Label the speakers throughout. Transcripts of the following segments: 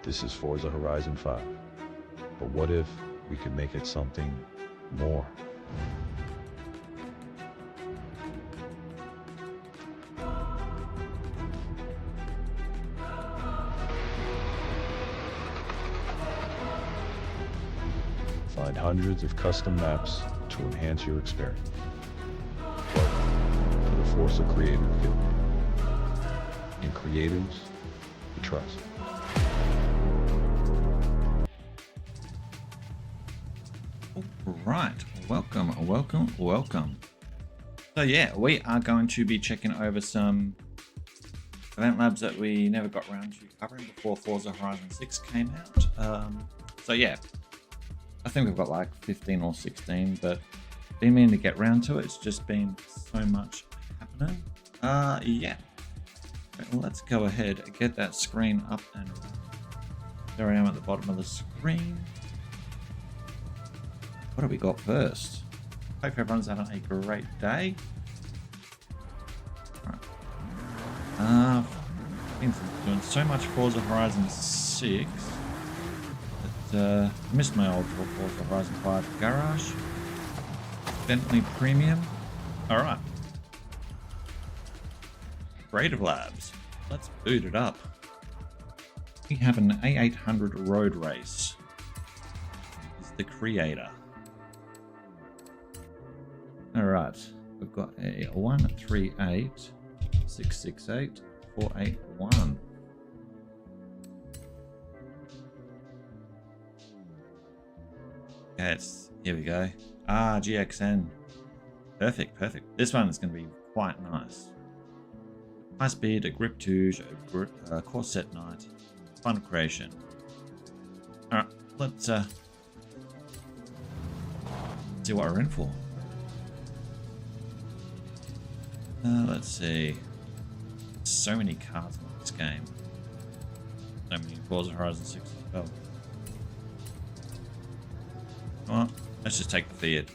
Speaker 1: This is Forza Horizon 5. But what if we could make it something more? Find hundreds of custom maps to enhance your experience. Welcome to the Forza Creator Guild. And creators we trust.
Speaker 2: Right, welcome. So yeah, we are going to be checking over some event labs that we never got around to covering before Forza Horizon 6 came out. So yeah, I think we've got like 15 or 16, but been meaning to get round to it. It's just been so much happening. Yeah. Well, let's go ahead and get that screen up and there I am at the bottom of the screen. What have we got first? Hope everyone's having a great day. Right. Been doing so much Forza Horizon 6 that I missed my old Forza Horizon 5 garage. Bentley Premium. Alright. Creative Labs. Let's boot it up. We have an A800 road race. Is the creator. Alright, we've got a 138-668-481. Yes, here we go. GXN. Perfect. This one is going to be quite nice. High speed, a grip touche, a corset night, fun creation. Alright, let's see what we're in for. Let's see. So many cars in this game. So many Forza Horizon 6 as well. Well, let's just take the Fiat.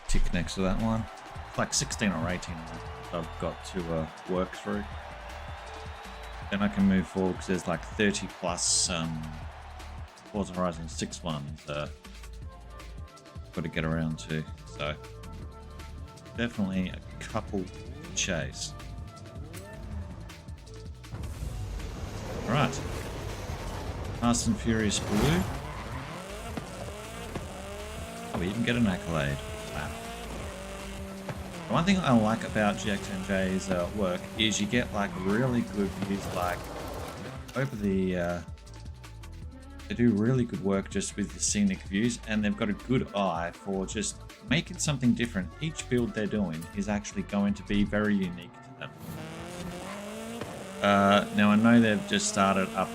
Speaker 2: Tick next to that one. It's like 16 or 18 I've got to work through. Then I can move forward because there's like 30 plus Forza Horizon 6 ones got to get around to. So definitely a couple to chase. Alright. Fast and Furious Blue. Oh, we even get an accolade. Wow. The one thing I like about GXNJ's work is you get like really good views, like over the they do really good work just with the scenic views, and they've got a good eye for just making something different. Each build they're doing is actually going to be very unique to them. Now I know they've just started up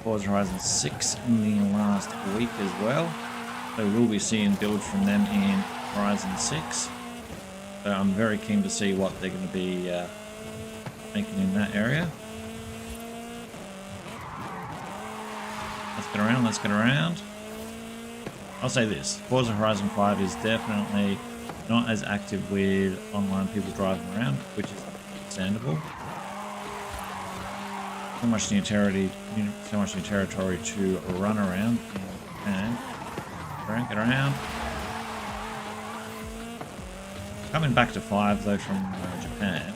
Speaker 2: Forza Horizon 6 in the last week as well, so we'll be seeing builds from them in Horizon 6. So I'm very keen to see what they're going to be making in that area. Let's get around. I'll say this, Forza Horizon 5 is definitely not as active with online people driving around, which is understandable. So much new territory to run around, and get around. Coming back to 5 though from Japan,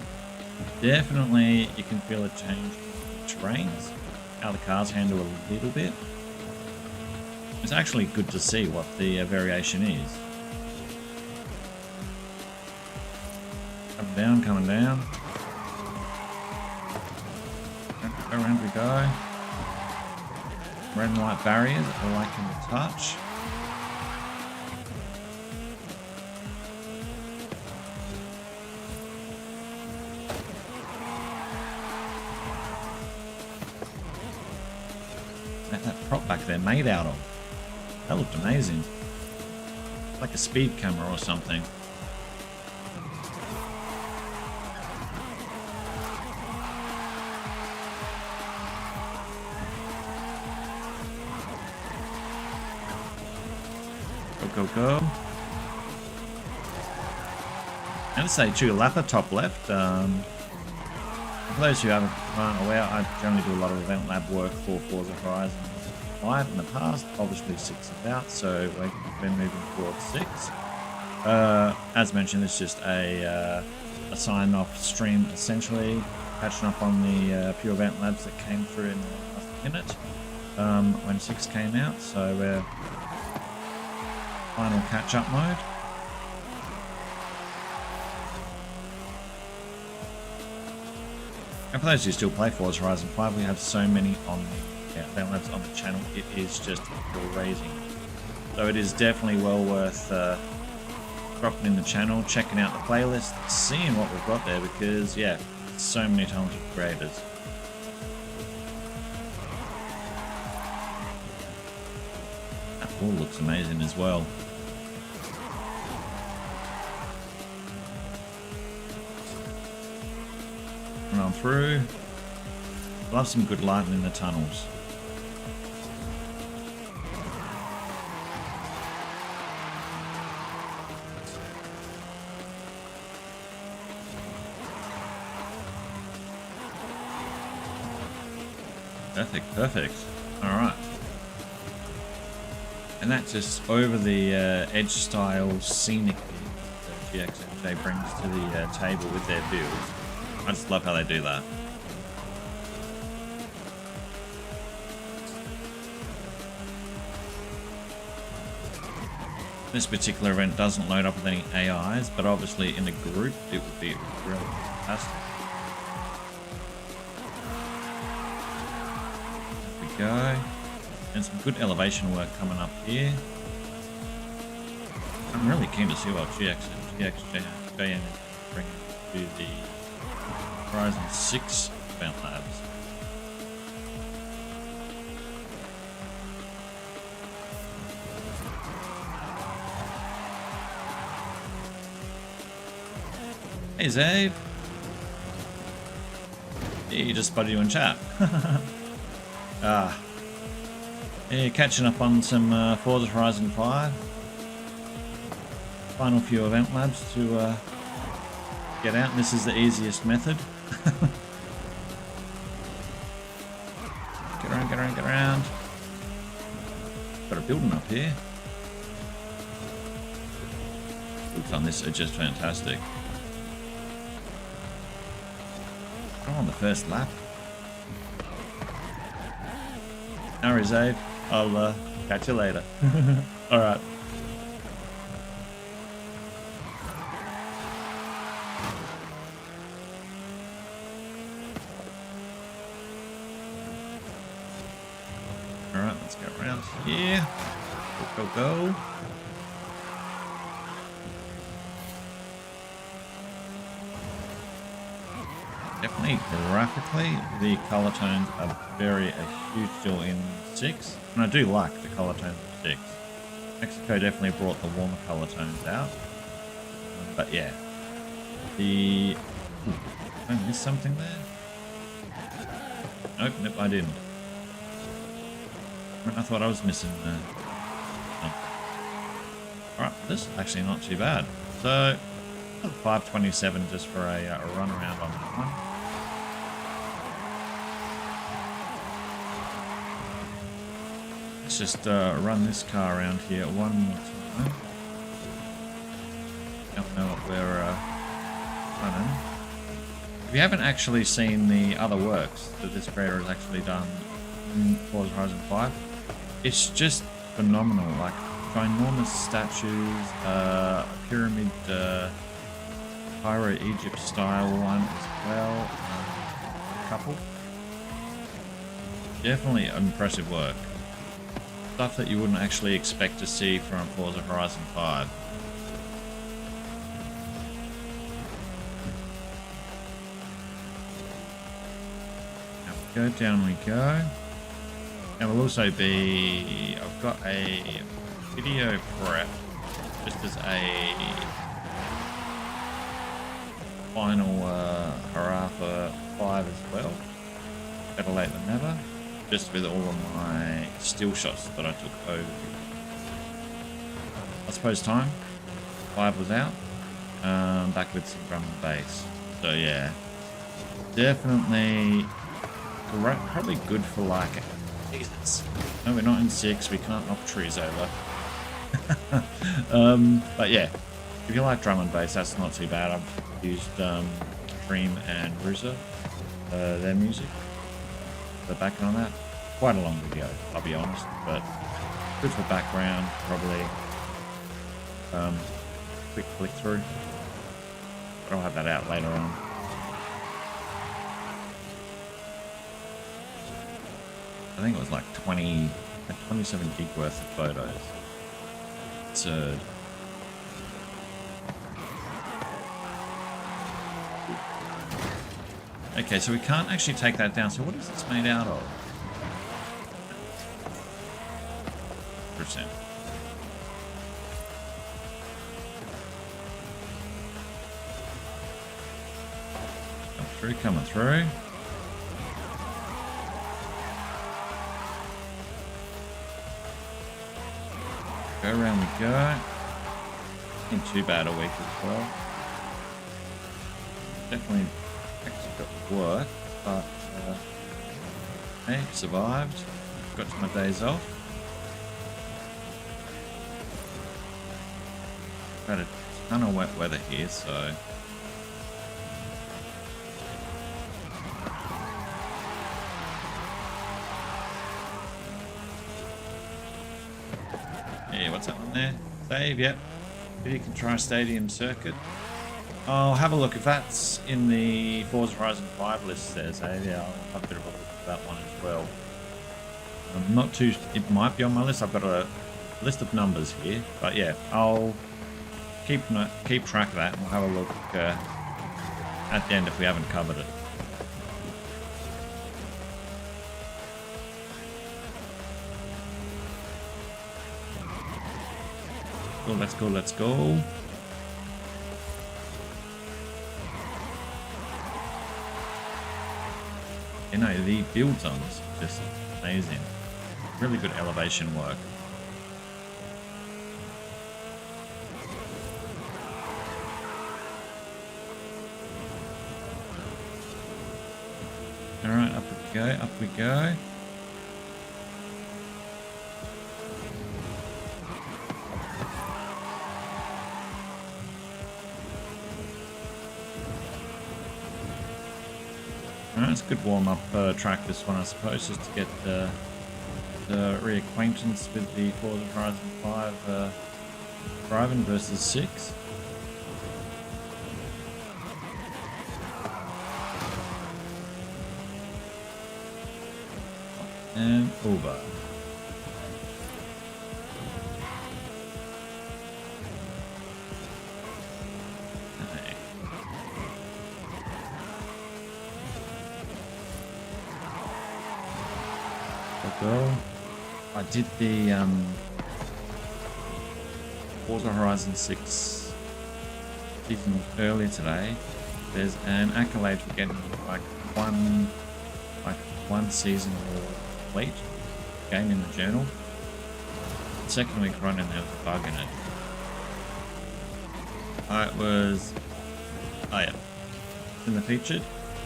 Speaker 2: definitely you can feel a change in terrains, how the cars handle a little bit. It's actually good to see what the variation is. Coming down. Around we go. Red and white barriers, I like them to touch. That prop back there made out of. That looked amazing. Like a speed camera or something. Go. And to say too, lap at top left. For those who haven't aren't aware, I generally do a lot of event lab work for Forza Horizon 5 in the past. Obviously 6 is out, so we're moving towards 6. As mentioned, it's just a sign-off stream, essentially, catching up on the pure event labs that came through in the last minute when 6 came out, so we're final catch-up mode. And for those who still play Forza Horizon 5, we have so many on the event labs on the channel, it is just crazy. So it is definitely well worth dropping in the channel, checking out the playlist, seeing what we've got there, because yeah, so many talented creators. That pool looks amazing as well. Run on through. Love some good lighting in the tunnels. Perfect, perfect. All right. And that's just over the edge style scenic view that GXMJ brings to the table with their build. I just love how they do that. This particular event doesn't load up with any AIs, but obviously in a group it would be really fantastic. There we go. And some good elevation work coming up here. I'm really keen to see what GXJN is bringing to the Horizon 6 event labs. Hey Zabe! Yeah, you just spotted you in chat. Yeah, catching up on some Forza Horizon 5. Final few event labs to get out, and this is the easiest method. Get around, get around, get around. Got a building up here. Looks on this are just fantastic. I'm on the first lap. No worries, Abe. I'll catch you later. Alright. Alright, let's go around here. Go, go, go. Definitely graphically, the color tones are a huge deal in 6, and I do like the color tones of 6. Mexico definitely brought the warmer color tones out, but yeah, the... Ooh, did I miss something there? Nope, nope, I didn't. I thought I was missing oh. Alright, this is actually not too bad. So, 527 just for a run around on that one. Let's just run this car around here one more time. Don't know what we're running. If you haven't actually seen the other works that this creator has actually done in Forza Horizon 5, it's just phenomenal. Like ginormous statues, pyramid, Cairo, Egypt style one as well. A couple. Definitely impressive work. Stuff that you wouldn't actually expect to see from Forza Horizon 5. Down we go, down we go. And we'll also be... I've got a video prep just as a final hurrah for 5 as well. Better late than never. Just with all of my still shots that I took over. I suppose time. 5 was out. Back with some drum and bass. So yeah, definitely great, probably good for like, Jesus. No, we're not in 6, we can't knock trees over. But yeah, if you like drum and bass, that's not too bad. I've used Dream and Rusa, their music, the backing on that. Quite a long video, I'll be honest, but good for background, probably. Quick click through, but I'll have that out later on. I think it was like 27 gig worth of photos. Absurd. Okay, so we can't actually take that down. So what is this made out of? %. Coming through. Go around we go. Ain't too bad a week as well. Definitely actually got work, but hey, survived. Got to my days off. Had a ton of wet weather here, so yeah, what's that one there? Save, yep. You can try Stadium Circuit. I'll have a look. If that's in the Forza Horizon 5 list there, Save, yeah, I'll have a bit of a look at that one as well. I'm not too... It might be on my list. I've got a list of numbers here. But yeah, I'll keep track of that and we'll have a look at the end if we haven't covered it. Cool, let's go, let's go. You know, the build zones are just amazing. Really good elevation work. Alright, up we go, up we go. Alright, it's a good warm-up track this one, I suppose, just to get the reacquaintance with the Forza Horizon 5 driving versus 6. And over. Okay. Go. I did the Forza Horizon 6 season earlier today. There's an accolade for getting like one season complete game in the journal. The second week running, there was a bug in it. It was, oh yeah, in the featured.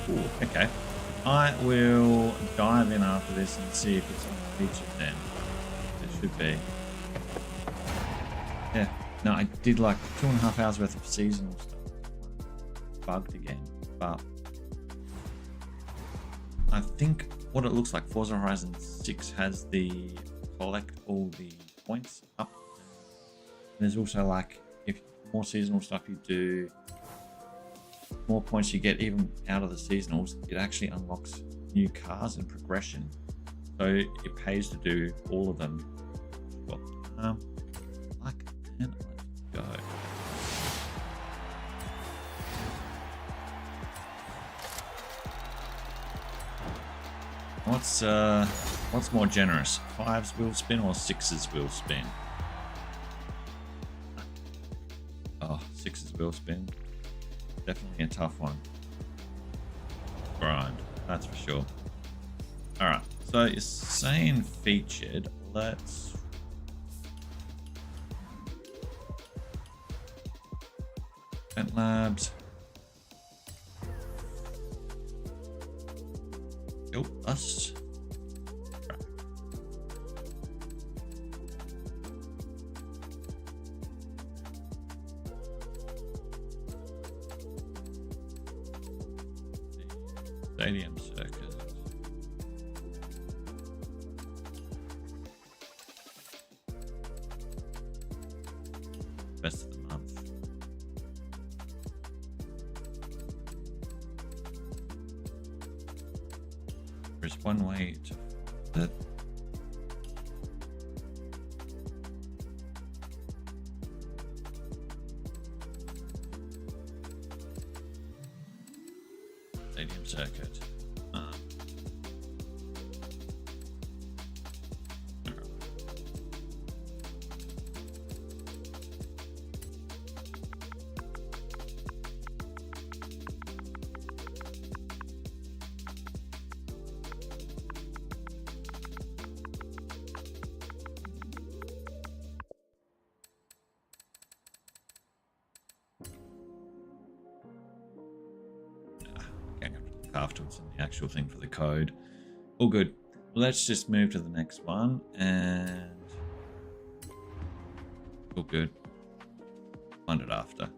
Speaker 2: Ooh, okay. I will dive in after this and see if it's on the featured then. It should be. Yeah. No, I did like 2.5 hours worth of seasonal stuff. Bugged again. But I think what it looks like, Forza Horizon 6 has the collect all the points up. And there's also like, if more seasonal stuff you do, more points you get even out of the seasonals, it actually unlocks new cars and progression. So it pays to do all of them. Well, like, and let's go. What's more generous, 5's wheel spin or 6's wheel spin? Oh, 6's wheel spin. Definitely a tough one. Grind, that's for sure. Alright, so you're saying featured. Let's... Vent Labs. Nope, us. Stadium circuit. Best of the month. There's one way to that. Stadium circuit. Afterwards in the actual thing for the code. All good. Let's just move to the next one and all good. Find it after.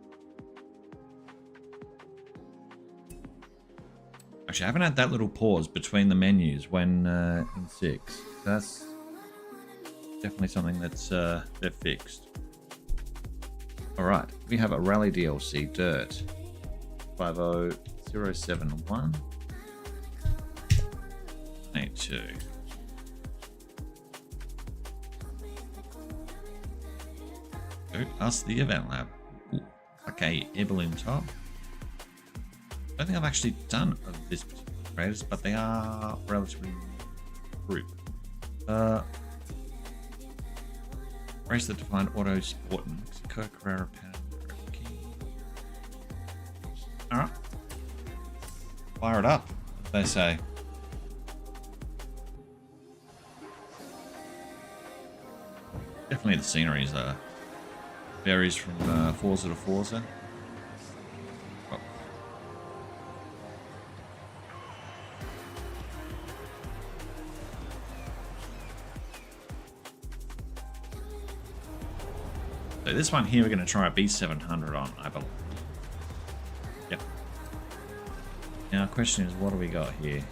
Speaker 2: Actually, I haven't had that little pause between the menus when in 6. That's definitely something that's they've fixed. All right, we have a rally DLC dirt 50071 82. Go ask the event lab. Ooh, okay, air balloon top. I don't think I've actually done of this particular race, but they are relatively group. Race that defined auto sport in Mexico, Carrera Pan. Alright. Fire it up, as they say. Definitely the scenery varies from Forza to Forza. Oh. So this one here we're going to try a B700 on, I believe. Yep. Now the question is, what do we got here?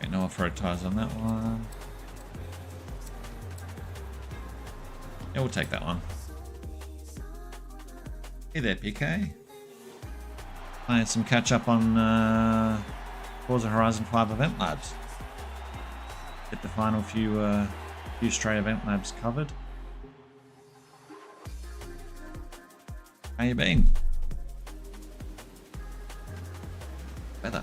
Speaker 2: Okay, no off-road tires on that one. Yeah, we'll take that one. Hey there, PK. Playing some catch-up on Forza Horizon 5 event labs. Get the final few stray event labs covered. How you been? Better.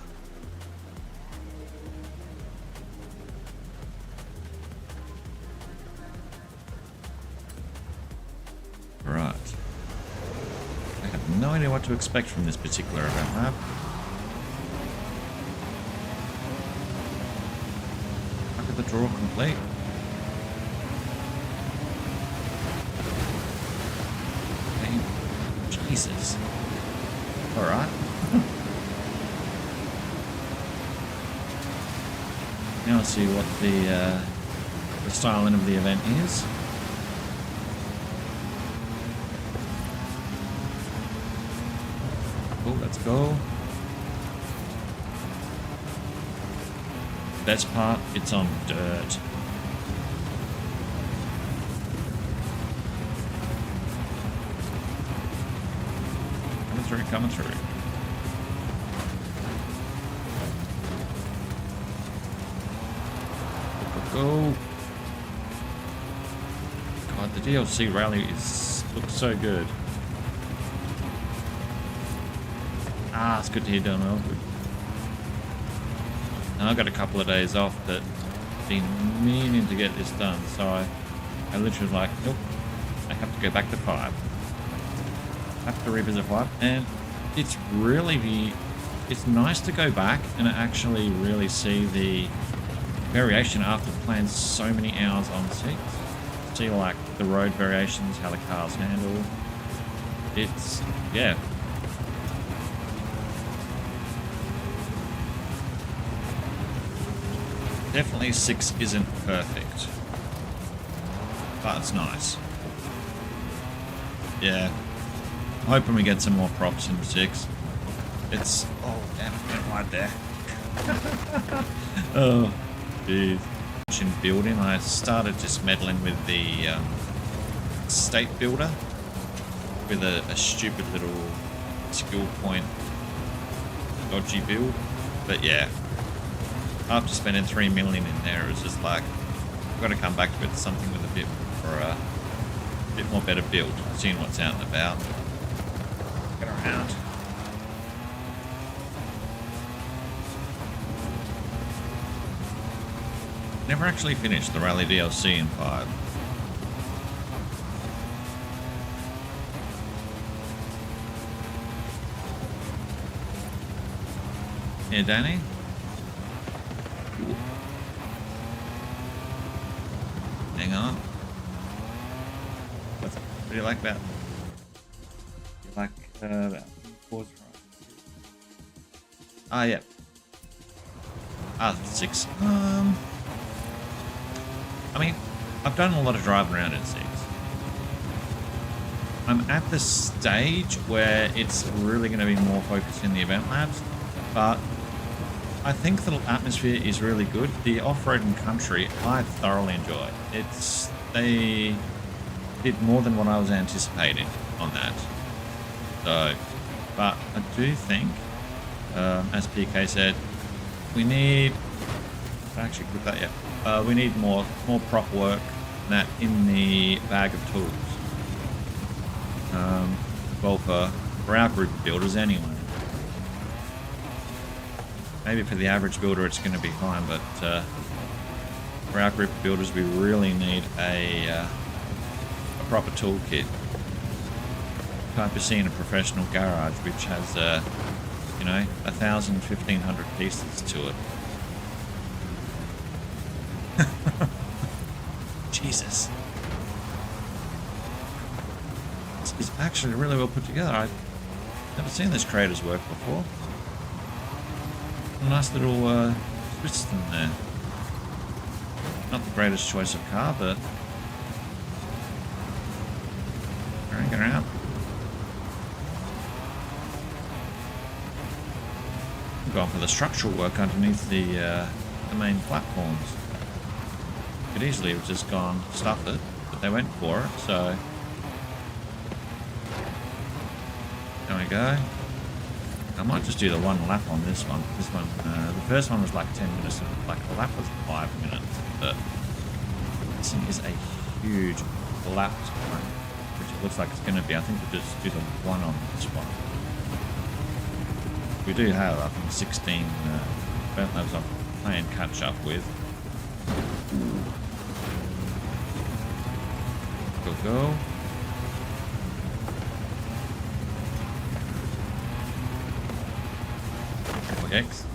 Speaker 2: Right. I have no idea what to expect from this particular event lab. Look at the draw complete. Jesus. Alright. Now let's see what the styling of the event is. Oh, let's go. Best part, it's on dirt. Coming through. Go. God, the DLC rally looks so good. Ah, it's good to hear done well. Now I've got a couple of days off that I've been meaning to get this done, so I literally was like, nope, I have to go back to 5. I have to revisit 5, and it's really it's nice to go back and actually really see the variation after playing so many hours on 6. see like the road variations, how the cars handle. It's, yeah. Definitely 6 isn't perfect, but it's nice. Yeah, I'm hoping we get some more props in 6. It's, oh damn, I went wide there. Oh, jeez. In building, I started just meddling with the state builder with a stupid little skill point dodgy build, but yeah. After spending 3 million in there, it was just like, I've got to come back with something with a bit more better build, seeing what's out and about. Get around. Never actually finished the Rally DLC in 5. Yeah, Danny? Hang on. What do you like that? You like that? Forza Horizon. Ah, yeah. Ah, 6. I mean, I've done a lot of driving around in 6. I'm at the stage where it's really going to be more focused in the event labs, but I think the atmosphere is really good. The off-roading country, I thoroughly enjoy. They did more than what I was anticipating on that. So, but I do think, as PK said, we need. I actually put that yet. We need more prop work than that in the bag of tools. Well, for our group of builders anyway. Maybe for the average builder it's going to be fine, but for our group of builders we really need a proper toolkit. Can't be seen in a professional garage which has, 1,000, 1,500 pieces to it. Jesus. It's actually really well put together. I've never seen this creator's work before. A nice little twist in there. Not the greatest choice of car, but get around. I'm going for the structural work underneath the main platforms. Could easily have just gone stuff it, but they went for it, so there we go. I might just do the one lap on this one. This one, the first one was like 10 minutes, and like the lap was 5 minutes, but this thing is a huge lap time, which it looks like it's going to be. I think we'll just do the one on this one. We do have, I think, 16 event laps I'm playing catch up with. Go. X.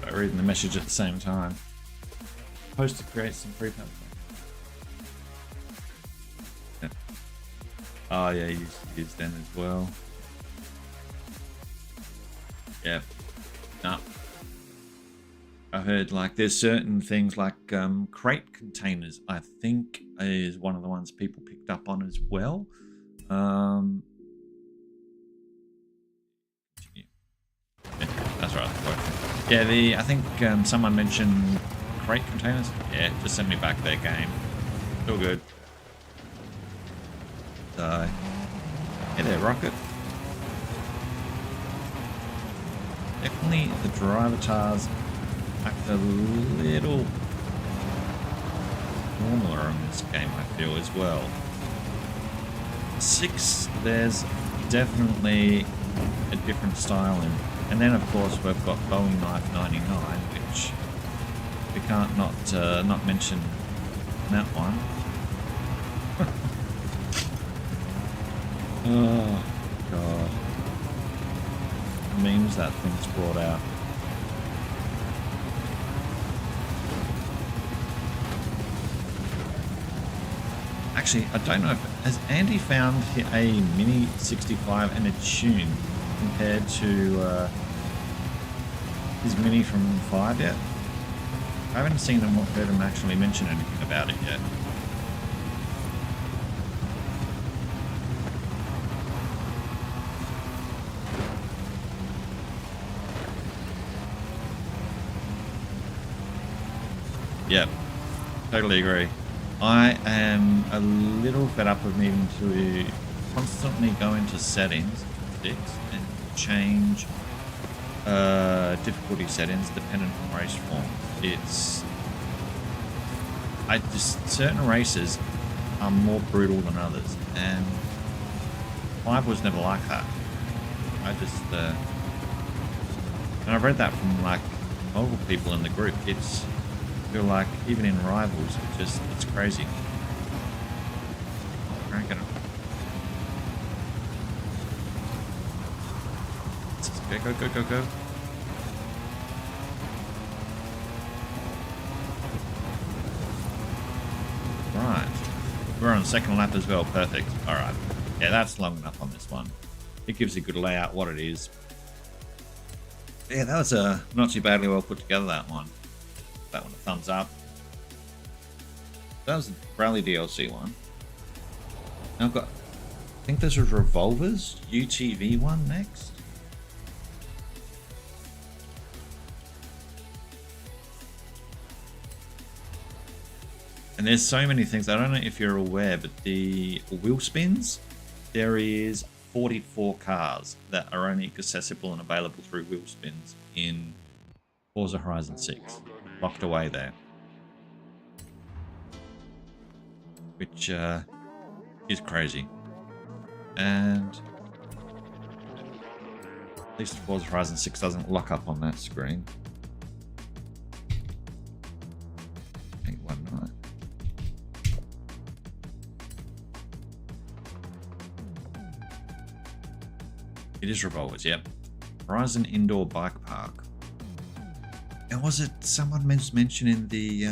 Speaker 2: By reading the message at the same time. Supposed to create some free paper. Yeah. Oh yeah, you use them as well. Yeah. No. I heard like there's certain things like crate containers, I think is one of the ones people picked up on as well. That's right. Yeah, I think someone mentioned crate containers. Yeah, just send me back their game. Still good. So, hey there, Rocket. Definitely the driver tars act a little normaler in this game, I feel, as well. 6, there's definitely a different styling. And then, of course, we've got Bowie Knife 99, which we can't not mention that one. Oh, God. The memes that thing's brought out. Actually, I don't know if has Andy found a Mini 65 and a tune compared to his Mini from 5 yet. I haven't seen him or heard him actually mention anything about it yet. Yep, totally agree. I am a little fed up of needing to constantly go into settings and change difficulty settings dependent on race form. Certain races are more brutal than others, and 5 was never like that. And I've read that from like multiple people in the group. I feel like even in rivals, it's crazy. Cranking it. Go. Right. We're on the second lap as well. Perfect. Alright. Yeah, that's long enough on this one. It gives a good layout what it is. Yeah, that was not too badly well put together, that one. That one a thumbs up. That was the Rally DLC one. Now I've got, I think this was Revolver's UTV one next. And there's so many things. I don't know if you're aware, but the wheel spins, there is 44 cars that are only accessible and available through wheel spins in Forza Horizon 6. Locked away there. Which is crazy. And at least Forza Horizon 6 doesn't lock up on that screen. It is Revolvers, yep. Horizon Indoor Bike Park. And was it someone mentioning the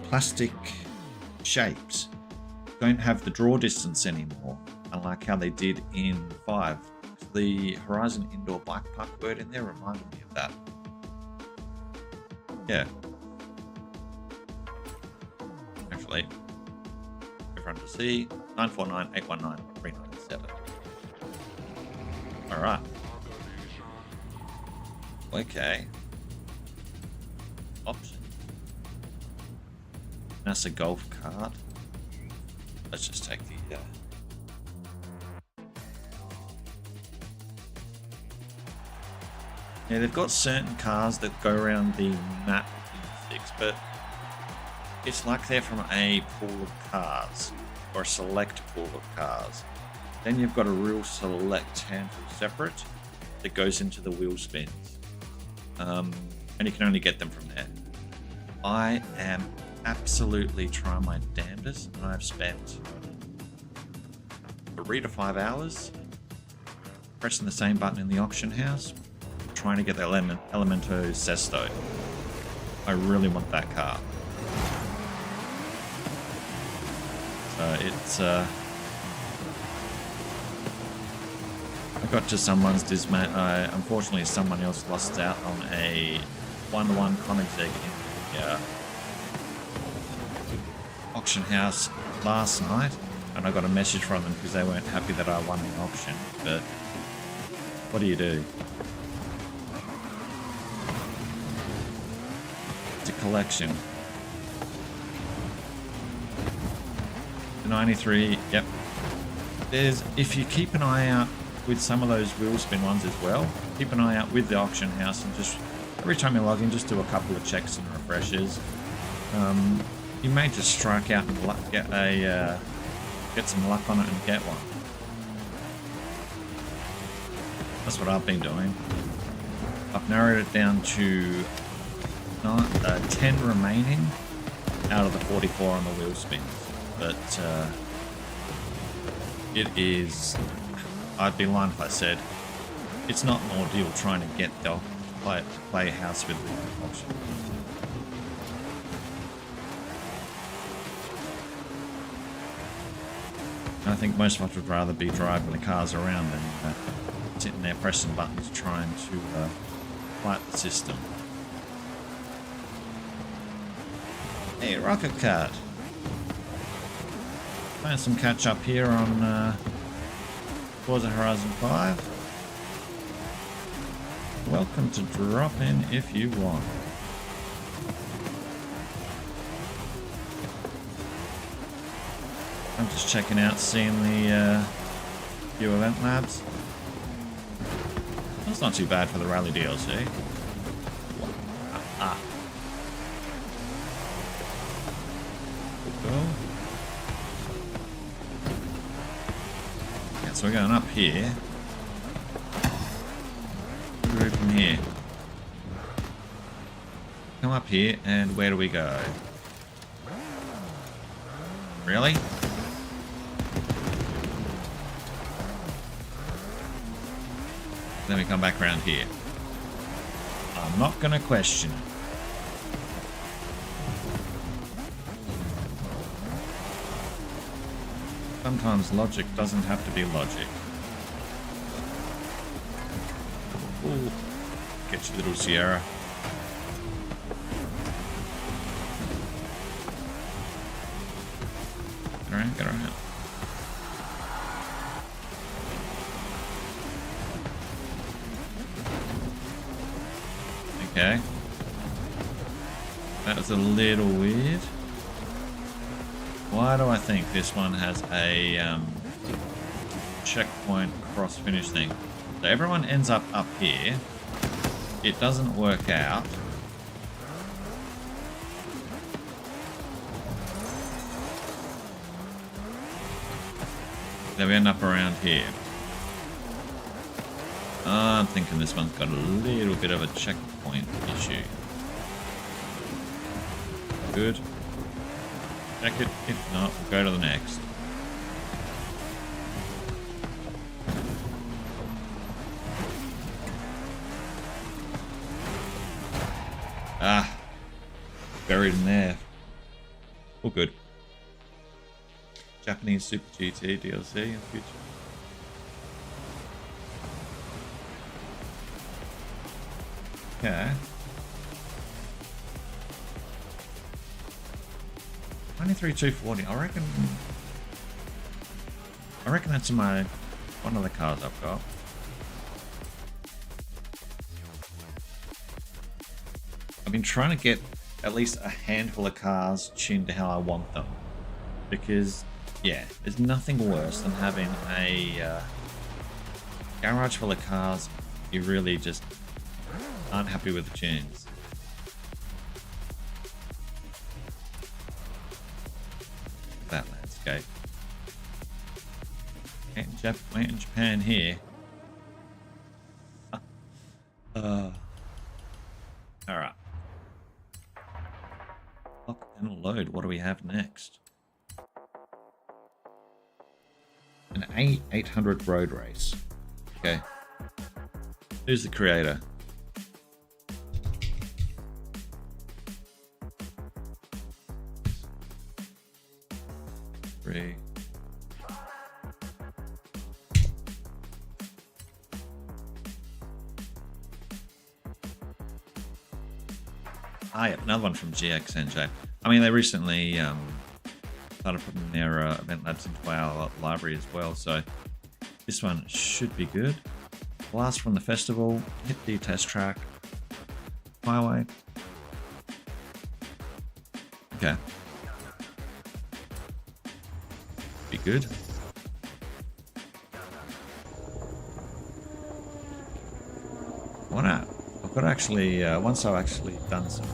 Speaker 2: plastic shapes don't have the draw distance anymore, unlike how they did in 5. The Horizon Indoor Bike Park word in there reminded me of that. Yeah. Actually, everyone to see 949-819-397. Alright. Okay. Option. That's a golf cart. Let's just take the yeah, they've got certain cars that go around the map in 6, but it's like they're from a pool of cars, or a select pool of cars. Then you've got a real select handful separate that goes into the wheel spins. And you can only get them from there. I am absolutely trying my damnedest, and I've spent 3 to 5 hours pressing the same button in the auction house, trying to get the Elemento Sesto. I really want that car. So it's I got to someone's dismay. Unfortunately, someone else lost out on a 1-to-1 Koenigsegg in the auction house last night, and I got a message from them because they weren't happy that I won the auction. But what do you do? It's a collection. The 93. Yep. If you keep an eye out with some of those wheel spin ones as well, keep an eye out with the auction house, and just every time you log in, just do a couple of checks and refreshes. You may just strike out and get some luck on it and get one. That's what I've been doing. I've narrowed it down to 10 remaining out of the 44 on the wheel spins, but it is. I'd be lying if I said it's not an ordeal trying to get the play house with the auction. I think most of us would rather be driving the cars around than sitting there pressing buttons trying to fight the system. Hey, Rocket Cart. Playing some catch up here on Forza Horizon 5. Welcome to drop in if you want. I'm just checking out, seeing the few event labs. That's not too bad for the rally DLC. Cool. Yeah, so we're going up here. Through from here. Come up here, and where do we go? Really? Then we come back around here. I'm not going to question it. Sometimes logic doesn't have to be logic. Ooh. Get your little Sierra. Get around, get around. Okay. That was a little weird. Why do I think this one has a checkpoint cross finish thing? So everyone ends up here. It doesn't work out. Then we end up around here. I'm thinking this one's got a little bit of a checkpoint issue. Good. Check it. If not, we'll go to the next. Ah. Buried in there. All good. Japanese Super GT DLC in the future. Okay. 23,240. I reckon that's one of the cars I've got. I've been trying to get at least a handful of cars tuned to how I want them, because yeah, there's nothing worse than having a garage full of cars you really just aren't happy with the tunes. That landscape. Ain't in Japan here. Alright. Lock and load. What do we have next? An A800 road race. Okay. Who's the creator? Three. Ah, yeah, another one from GXNJ. I mean, they recently started putting their event labs into our library as well, so this one should be good. Blast from the festival, hit the test track, highway. Okay. Be good. I've got actually, once I've actually done some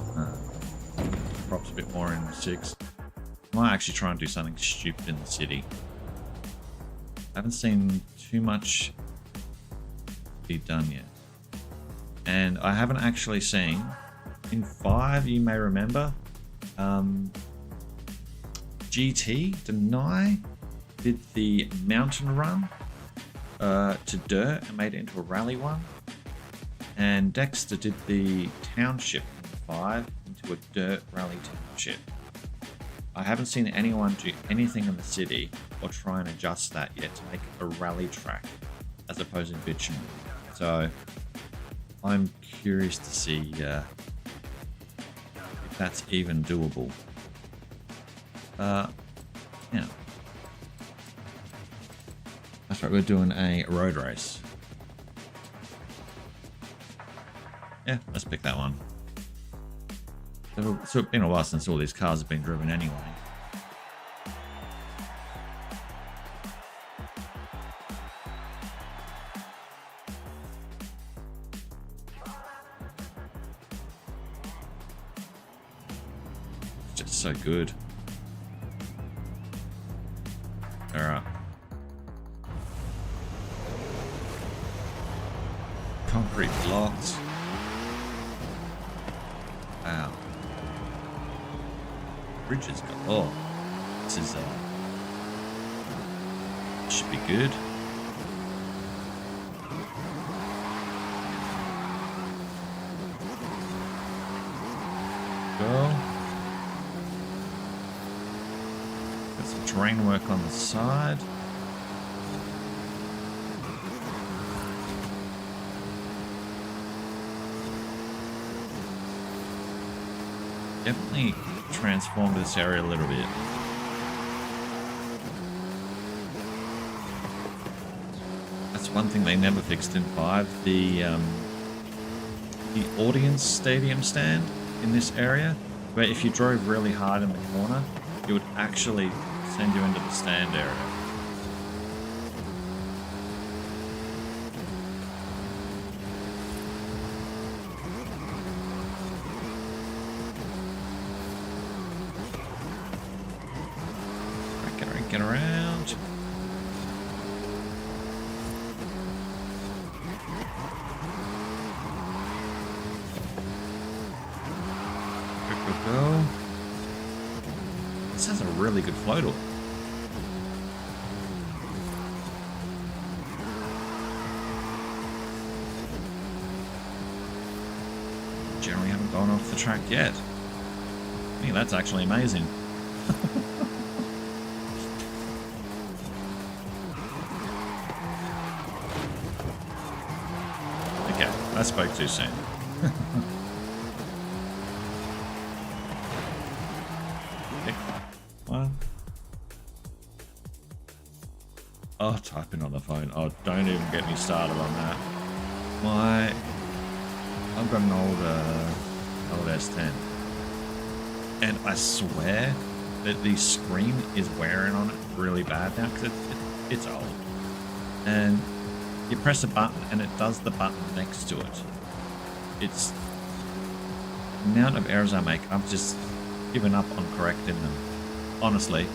Speaker 2: props a bit more in 6, I might actually try and do something stupid in the city. I haven't seen too much be done yet. And I haven't actually seen, in 5 you may remember, GT, Deny, did the mountain run to dirt and made it into a rally one. And Dexter did the township in 5 into a dirt rally township. I haven't seen anyone do anything in the city or try and adjust that yet to make a rally track as opposed to bitumen. So I'm curious to see if that's even doable. Yeah. That's right, we're doing a road race. Yeah, let's pick that one. So it's been a while since all these cars have been driven anyway. It's just so good. Alright. Concrete blocks. Wow. Bridges go. Oh, this is should be good. Go. Got some terrain work on the side. Definitely transformed this area a little bit. That's one thing they never fixed in 5. The audience stadium stand in this area, where if you drove really hard in the corner, it would actually send you into the stand area. Get around. Go. This has a really good flow to it. Generally haven't gone off the track yet. I think that's actually amazing. I spoke too soon. Pick one. Oh, typing on the phone. Oh, don't even get me started on that. I've got an old S10, and I swear that the screen is wearing on it really bad now because it's old. And you press a button and it does the button next to it. It's the amount of errors I make. I've just given up on correcting them. Honestly,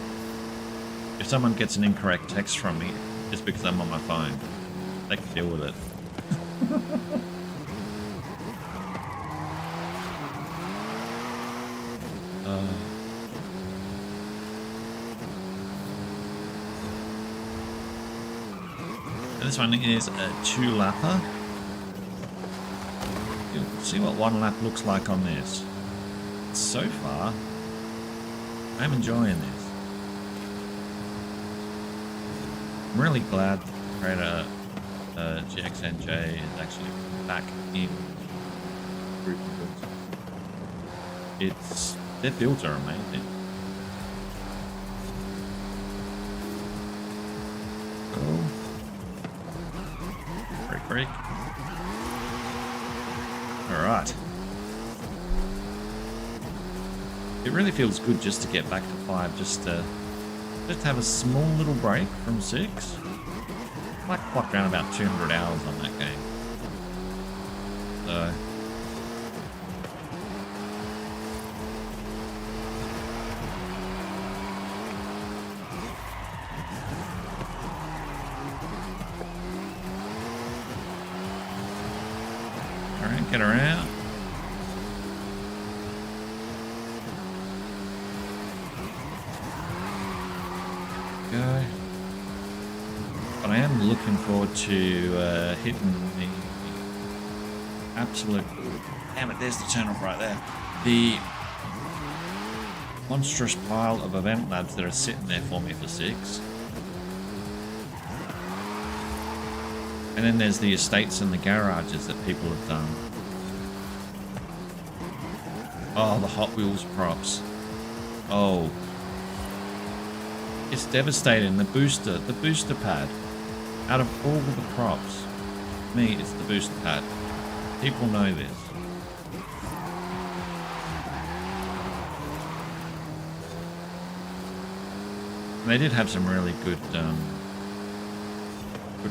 Speaker 2: if someone gets an incorrect text from me, it's because I'm on my phone. They can deal with it. This one is a 2-lapper. You'll see what 1 lap looks like on this. So far, I'm enjoying this. I'm really glad the creator GXNJ is actually back in group builds. Their builds are amazing. Go. Break. Alright. It really feels good just to get back to 5, just to have a small little break from 6. I might clock around about 200 hours on that game. So alright, get around. Go. But I am looking forward to hitting the absolute... Damn it, there's the turn off right there. The monstrous pile of event labs that are sitting there for me for 6. And then there's the estates and the garages that people have done. Oh, the Hot Wheels props. Oh. It's devastating. The booster pad. Out of all the props, to me, it's the booster pad. People know this. And they did have some really good,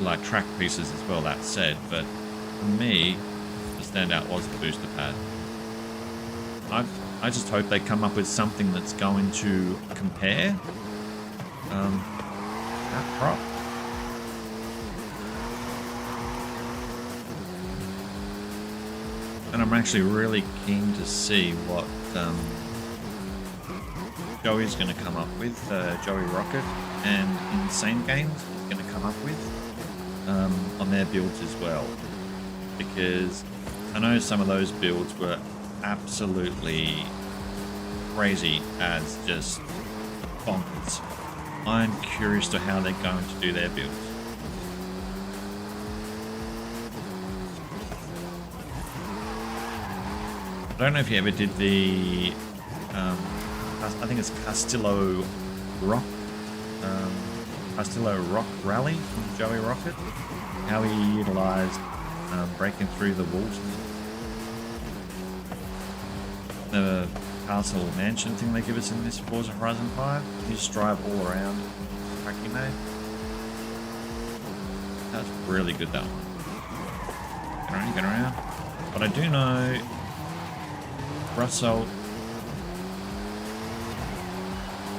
Speaker 2: like track pieces as well, that said, but for me, the standout was the booster pad. I just hope they come up with something that's going to compare that prop. And I'm actually really keen to see what Joey's going to come up with, Joey Rocket and Insane Games is going to come up with on their builds as well. Because I know some of those builds were absolutely crazy as just bonkers. I'm curious to how they're going to do their builds. I don't know if you ever did the, I think it's Castillo Rock Rally from Joey Rocket. How he utilised breaking through the walls. The castle mansion thing they give us in this Forza Horizon 5. You just drive all around the track you made. That's really good, that one. Get around. But I do know Russell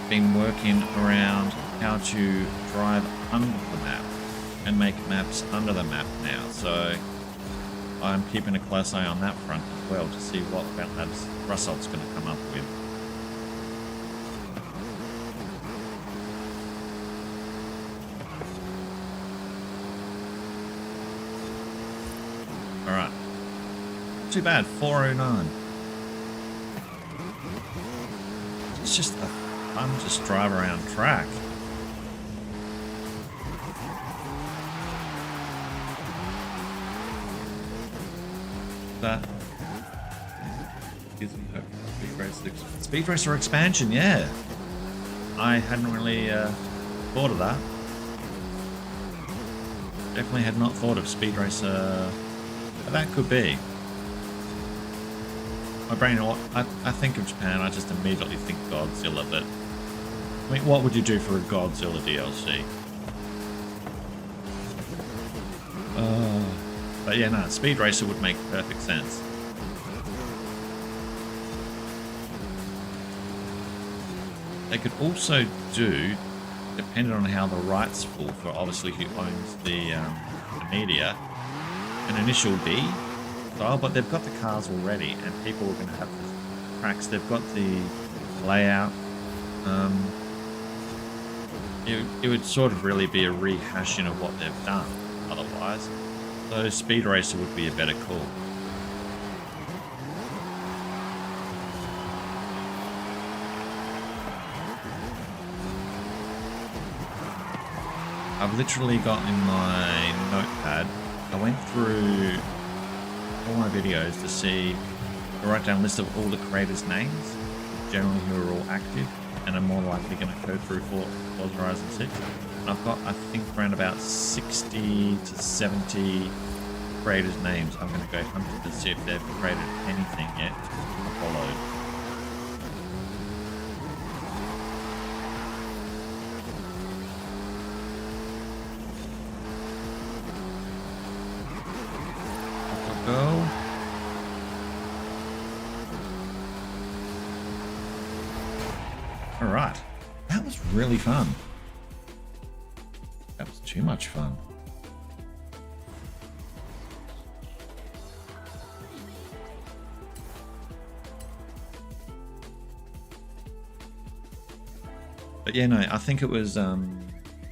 Speaker 2: been working around how to drive under the map and make maps under the map now, so I'm keeping a close eye on that front as well to see what event labs Russell's going to come up with. Alright, too bad, 409. It's just a fun just drive around track. That gives me hope for Speed Racer expansion, yeah. I hadn't really thought of that. Definitely had not thought of Speed Racer, but that could be. My brain, I think of Japan, I just immediately think Godzilla, but I mean, what would you do for a Godzilla DLC? But yeah, no, Speed Racer would make perfect sense. They could also do, depending on how the rights fall for obviously who owns the media, an initial D style, but they've got the cars already and people are going to have the tracks. They've got the layout. It would sort of really be a rehashing of what they've done otherwise. So Speed Racer would be a better call. I've literally got in my notepad, I went through all my videos to write down a list of all the creators' names, generally who are all active and are more likely going to go through Forza Horizon 6. And I've got, I think, around about 60 to 70 creators' names. I'm going to go hunt to see if they've created anything yet to follow. Go. All right, that was really fun. That was too much fun. But yeah, no, I think it was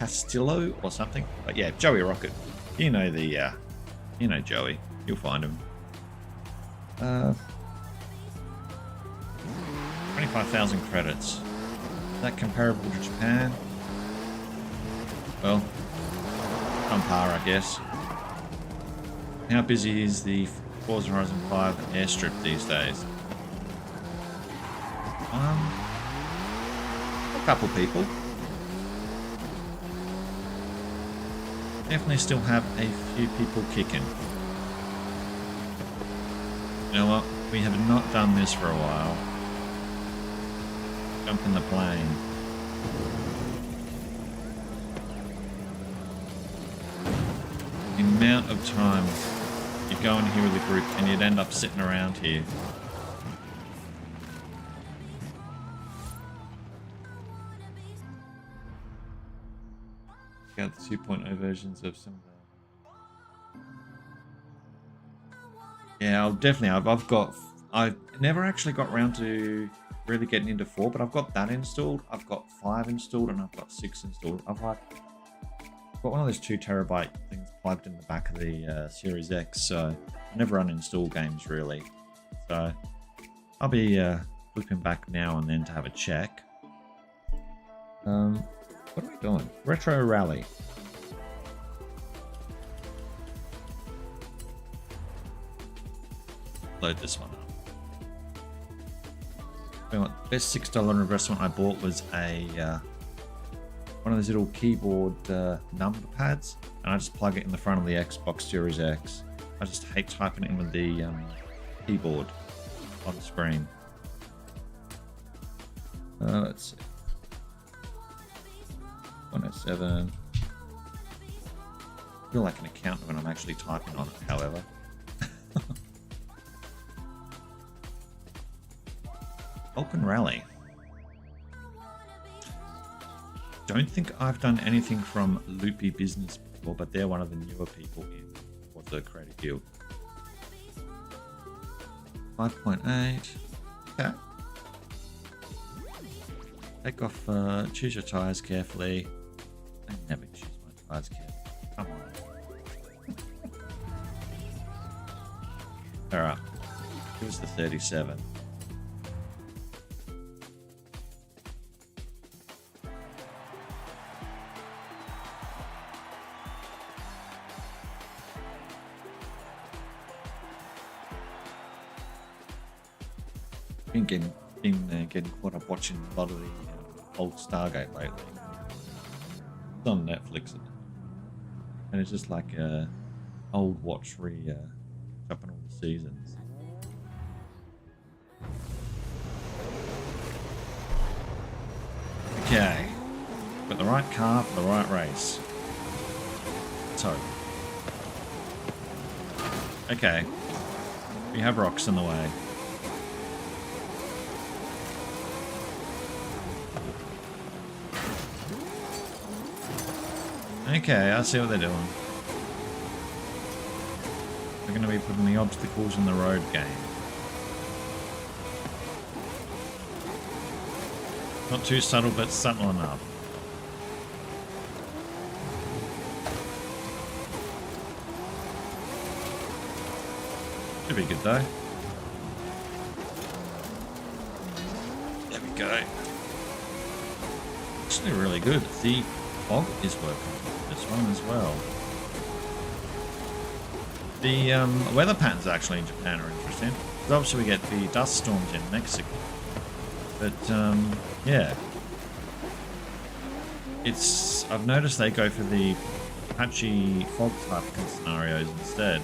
Speaker 2: Castillo or something. But yeah, Joey Rocket. You know the, you know Joey. You'll find him. 25 5,000 credits. Is that comparable to Japan? Well, on par, I guess. How busy is the Forza Horizon 5 airstrip these days? A couple people. Definitely still have a few people kicking. You know what? We have not done this for a while. Jump in the plane. The amount of time you go in here with a group and you'd end up sitting around here. Got the 2.0 versions of some of the... Yeah, I've never actually got around to really getting into 4, but I've got that installed. I've got 5 installed and I've got 6 installed. I've got one of those 2 terabyte things plugged in the back of the Series X, so I never uninstall games really. So I'll be flipping back now and then to have a check. What are we doing? Retro Rally. Load this one up. You know what, best $6 investment I bought was a one of those little keyboard number pads, and I just plug it in the front of the Xbox Series X. I just hate typing it in with the keyboard on the screen. Let's see. 107. I feel like an accountant when I'm actually typing on it, however. Open Rally. Don't think I've done anything from Loopy Business before, but they're one of the newer people in Forza Creative Guild. 5.8. Okay. Take off, choose your tires carefully. I never choose my tires carefully. Come on. Alright. Give us the 37. Been getting caught up watching a lot of the old Stargate lately. It's on Netflix, and it's just like old watch jumping all the seasons. Okay, got the right car for the right race. So, okay, we have rocks in the way. Okay, I see what they're doing. They're going to be putting the obstacles in the road game. Not too subtle, but subtle enough. Should be good though. There we go. Actually really good. The fog is working. This one as well. The weather patterns actually in Japan are interesting. Because obviously we get the dust storms in Mexico. But yeah. I've noticed they go for the patchy fog type scenarios instead.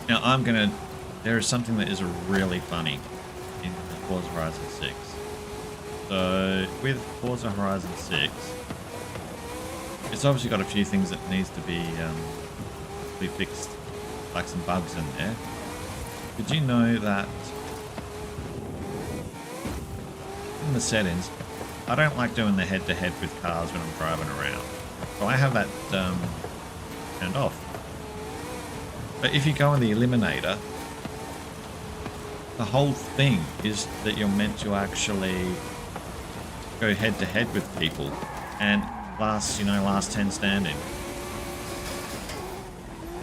Speaker 2: Now there is something that is really funny in Forza Horizon 6. So with Forza Horizon 6, it's obviously got a few things that needs to be fixed, like some bugs in there. Did you know that in the settings, I don't like doing the head-to-head with cars when I'm driving around. So I have that turned off. But if you go in the eliminator, the whole thing is that you're meant to actually go head to head with people and last 10 standing.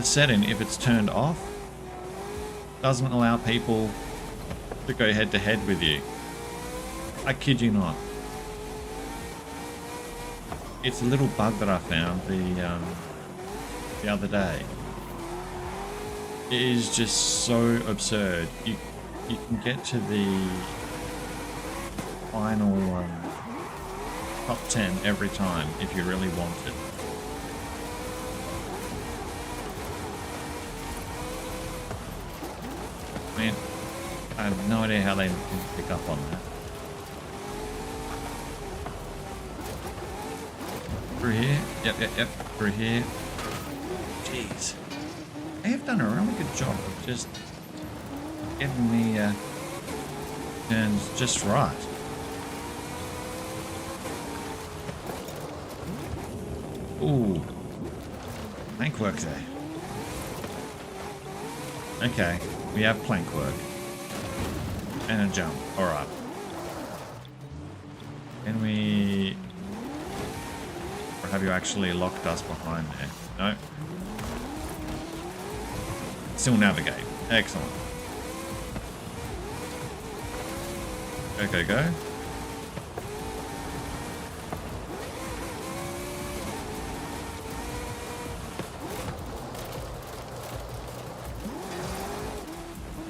Speaker 2: the setting, if it's turned off, doesn't allow people to go head to head with you. I kid you not. It's a little bug that I found the other day. It is just so absurd. You can get to the final top 10 every time if you really want it. I mean, I have no idea how they can pick up on that. Through here. Yep. Through here. Jeez. They have done a really good job of just getting the turns just right. Ooh. Plank work there. Okay. We have plank work. And a jump. Alright. Can we... Or have you actually locked us behind there? No. Still navigate. Excellent. Go.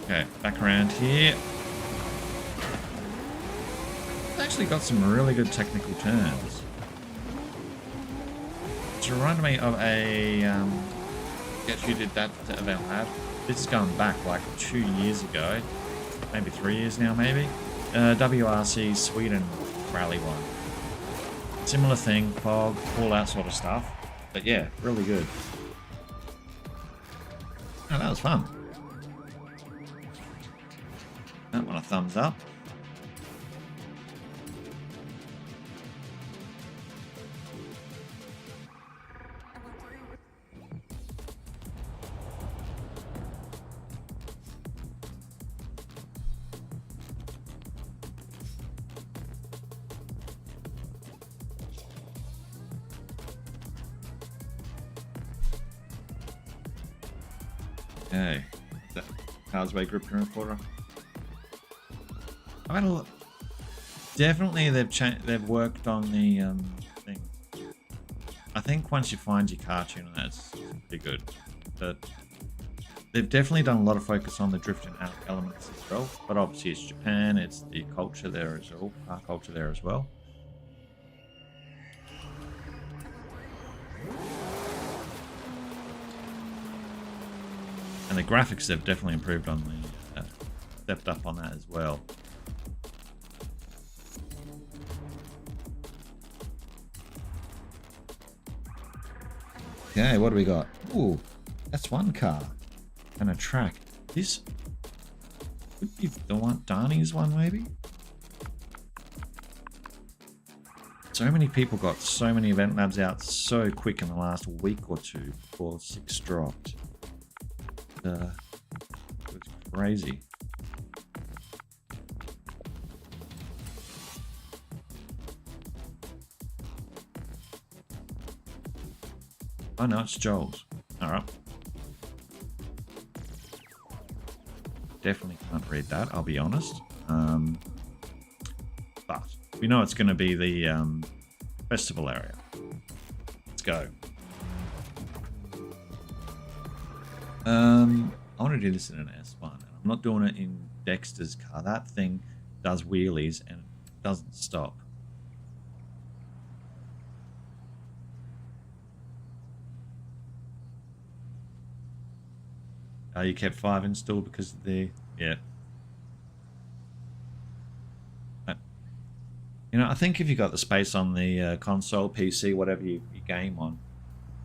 Speaker 2: Okay, back around here. It's actually got some really good technical turns. It's reminded me of a guess you did that event lab. This is going back like 2 years ago, maybe 3 years now, maybe. WRC Sweden rally one. Similar thing, fog, all that sort of stuff. But yeah, really good. Oh, that was fun. That one a thumbs up. Okay, that causeway grip recorder. I've had a look. Definitely, they've worked on the thing. I think once you find your cartoon, that's pretty good. But they've definitely done a lot of focus on the drift and elements as well. But obviously, it's Japan. It's the culture there as well. Car culture there as well. And the graphics have definitely improved on the, stepped up on that as well. Okay, what do we got? Ooh, that's one car and a track. This could be the one, Darnie's one maybe? So many people got so many event labs out so quick in the last week or two before 6 dropped. It was crazy. Oh no, it's Joel's. Alright. Definitely can't read that, I'll be honest. But we know it's going to be the festival area. Let's go. I want to do this in an S1, and I'm not doing it in Dexter's car. That thing does wheelies and it doesn't stop. You kept 5 installed because of the... Yeah. You know, I think if you got the space on the console, PC, whatever you game on,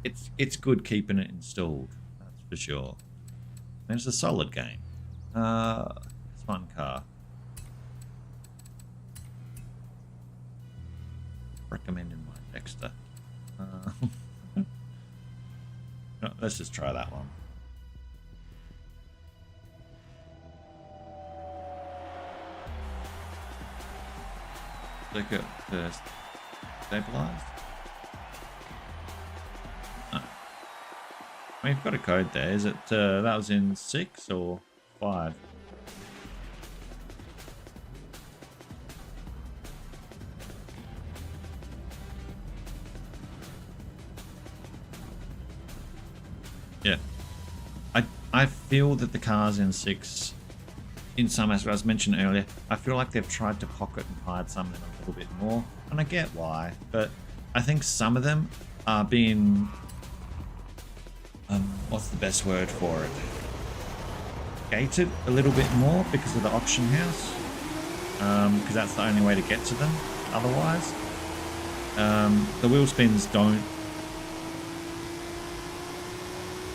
Speaker 2: it's good keeping it installed. That's for sure. And it's a solid game. It's one car. Recommending my Dexter. No, let's just try that one. Circuit first stabilized. Oh. We've got a code there. Is it that was in 6 or 5? Yeah. I feel that the cars in 6, in some aspects, as mentioned earlier, I feel like they've tried to pocket and hide some of them a little bit more, and I get why, but I think some of them are being, what's the best word for it? Gated a little bit more because of the auction house, because that's the only way to get to them otherwise. The wheel spins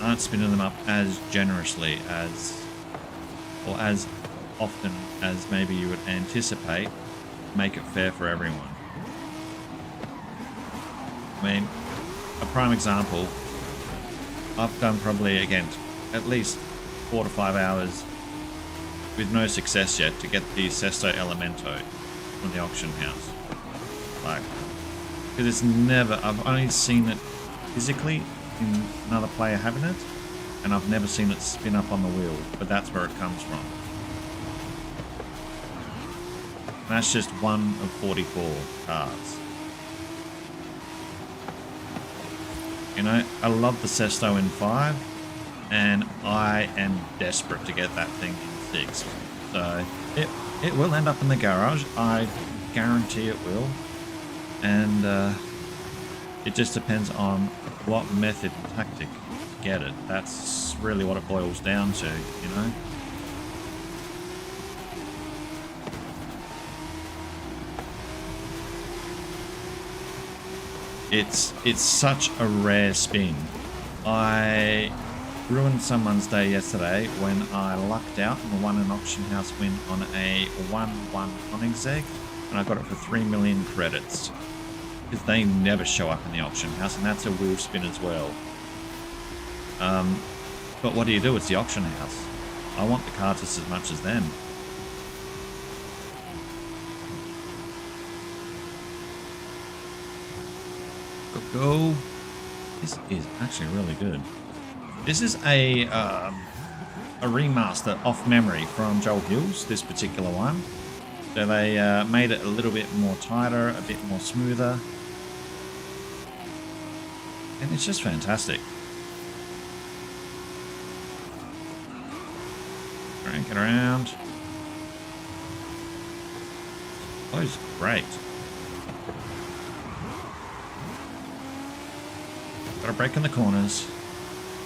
Speaker 2: aren't spinning them up as generously as, or as often as maybe you would anticipate, make it fair for everyone. I mean, a prime example, I've done probably, again, at least 4 to 5 hours with no success yet to get the Sesto Elemento from the auction house. Like, because it's never, I've only seen it physically in another player having it, and I've never seen it spin up on the wheel, but that's where it comes from. And that's just one of 44 cars. You know, I love the Sesto in 5, and I am desperate to get that thing in 6. So it will end up in the garage. I guarantee it will. And it just depends on what method and tactic to get it. That's really what it boils down to, you know? It's such a rare spin. I ruined someone's day yesterday when I lucked out and won an auction house win on a 1-1 Koenigsegg, and I got it for 3 million credits. Because they never show up in the auction house, and that's a wheel spin as well. But what do you do? It's the auction house. I want the car just as much as them. Go. This is actually really good. This is a remaster off memory from Joel Hills, this particular one. So they made it a little bit more tighter, a bit more smoother. And it's just fantastic. Crank it around. Oh, it's great. Gotta brake in the corners.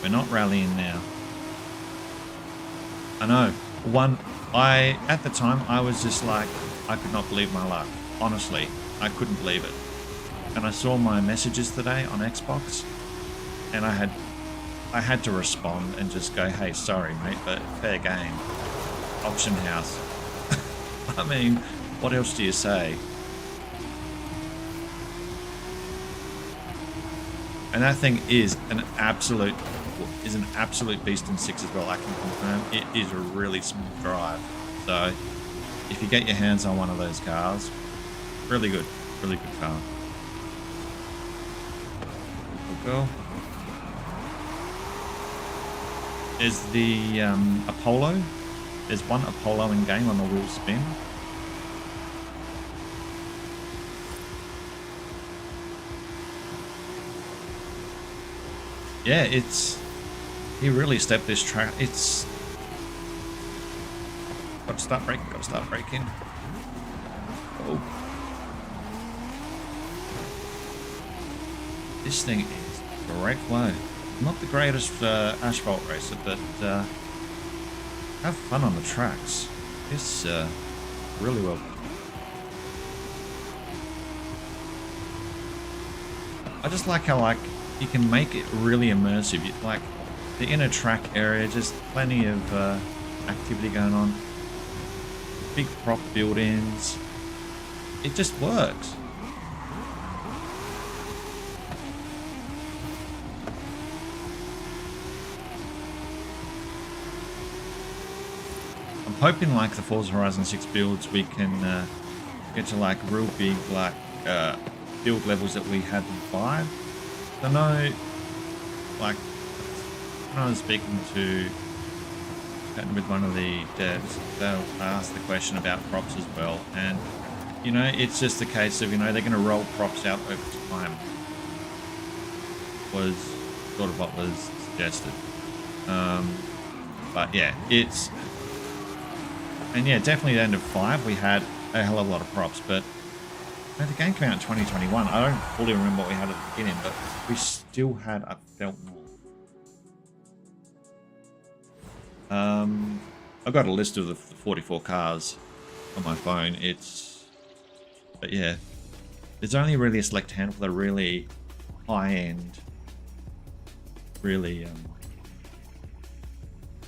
Speaker 2: We're not rallying now. I know. At the time, I was just like, I could not believe my luck. Honestly, I couldn't believe it. And I saw my messages today on Xbox, and I had to respond and just go, hey, sorry, mate, but fair game. Auction house. I mean, what else do you say? And that thing is an absolute beast in 6 as well, I can confirm. It is a really smooth drive. So if you get your hands on one of those cars, really good car. Go. There's the Apollo. There's one Apollo in game on the wheel spin. Yeah, he really stepped this track. It's gotta start braking. Oh. This thing is great flow. Not the greatest asphalt racer, but have fun on the tracks. It's really well. I just like how you can make it really immersive. Like the inner track area, just plenty of activity going on. Big prop build-ins. It just works. I'm hoping like the Forza Horizon 6 builds we can get to like real big like build levels that we had in 5. I know like when I was speaking with one of the devs, they asked the question about props as well, and you know, it's just a case of, you know, they're going to roll props out over time. Was sort of what was suggested. But yeah, definitely the end of 5 we had a hell of a lot of props, but you know, the game came out in 2021. I don't fully remember what we had at the beginning, but we still had a felt more. I've got a list of the 44 cars on my phone. But yeah, there's only really a select handful that are really high-end, really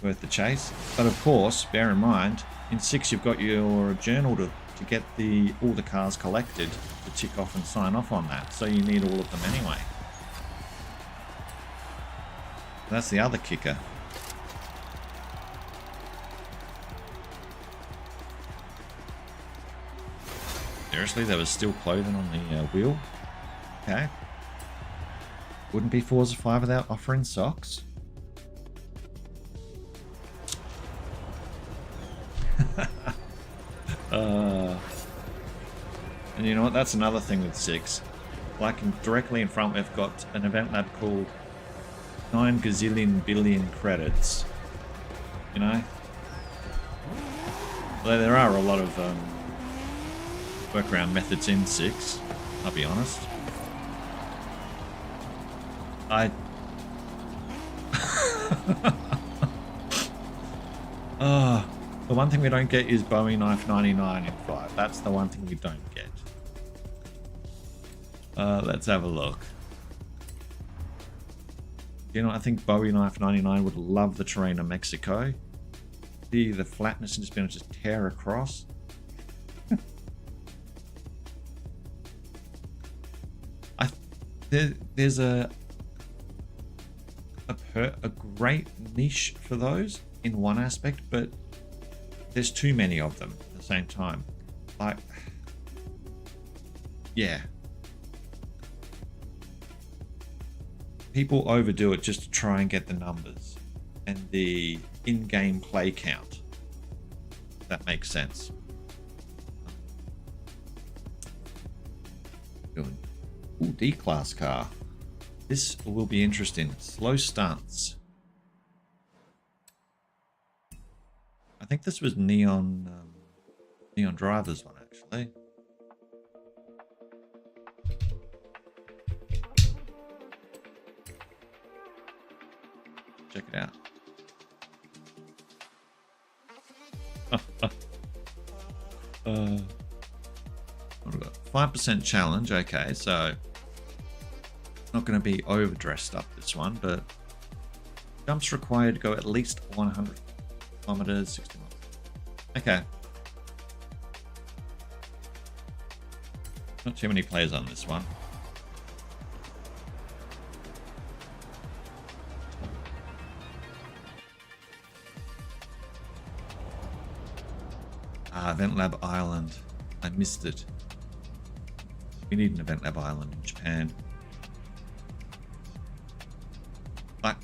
Speaker 2: worth the chase. But of course, bear in mind, in 6 you've got your journal to get all the cars collected to tick off and sign off on that. So you need all of them anyway. That's the other kicker. Seriously, there was still clothing on the wheel. Okay. Wouldn't be Forza 5 without offering socks. And you know what? That's another thing with 6. Like directly in front, we've got an event lab called 9 gazillion billion credits. You know? Although there are a lot of workaround methods in 6, I'll be honest. The one thing we don't get is Bowie Knife 99 in 5. That's the one thing we don't get. Let's have a look. You know, I think Bowie Knife 99 would love the terrain of Mexico. The flatness and just being able to just tear across. There's a great niche for those in one aspect, but there's too many of them at the same time. Like, yeah. People overdo it just to try and get the numbers and the in-game play count. If that makes sense. Good. Ooh, D-Class car. This will be interesting. Slow stunts. I think this was Neon Driver's one, actually. Check it out. What have we got? 5% challenge. Okay, so not going to be overdressed up this one, but jumps required to go at least 100 kilometers, 60 miles. Okay. Not too many players on this one. Event Lab Island. I missed it. We need an Event Lab Island in Japan. Like,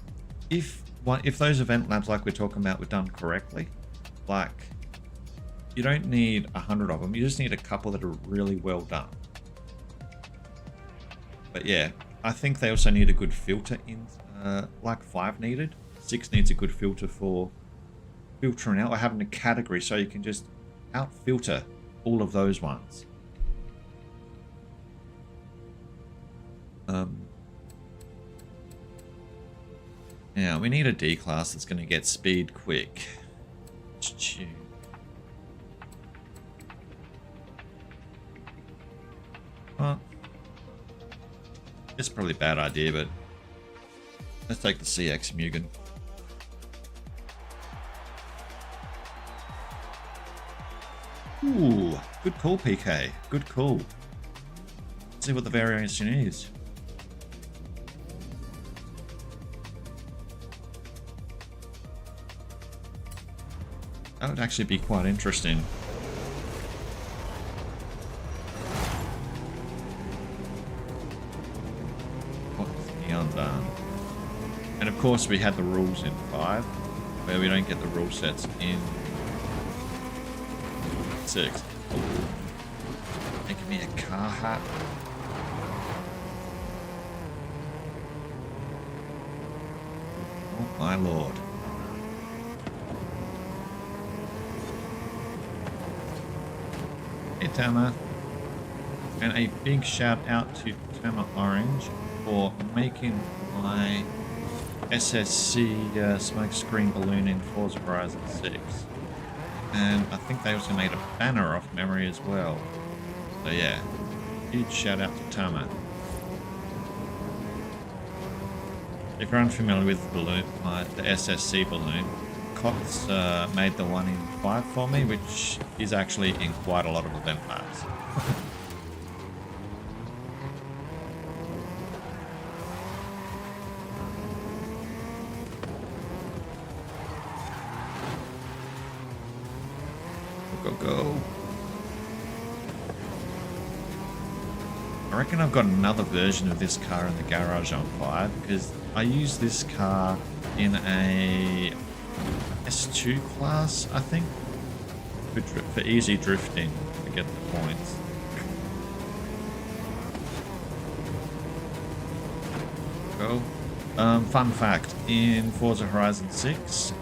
Speaker 2: if those event labs like we're talking about were done correctly, like, you don't need 100 of them. You just need a couple that are really well done. But yeah, I think they also need a good filter in, like 5 needed. 6 needs a good filter for filtering out or having a category so you can just out filter all of those ones. Yeah, we need a D class that's going to get speed quick. Well, it's probably a bad idea, but let's take the CX Mugen. Ooh, good call, PK. Good call. Let's see what the variation is. That would actually be quite interesting. What's Neon done? And of course we had the rules in 5, where we don't get the rule sets in 6. Making me a car hat. Oh my lord. Hey Tama. And a big shout out to Tama Orange for making my SSC smoke screen balloon in Forza Horizon 6. And I think they also made a banner off memory as well. So yeah, huge shout out to Tama. If you're unfamiliar with the balloon, the SSC balloon, Cox made the one in 5 for me, which is actually in quite a lot of event labs. Go. I reckon I've got another version of this car in the garage on 5 because I use this car in a S2 class, I think, for easy drifting to get the points. Go. Fun fact, in Forza Horizon 6,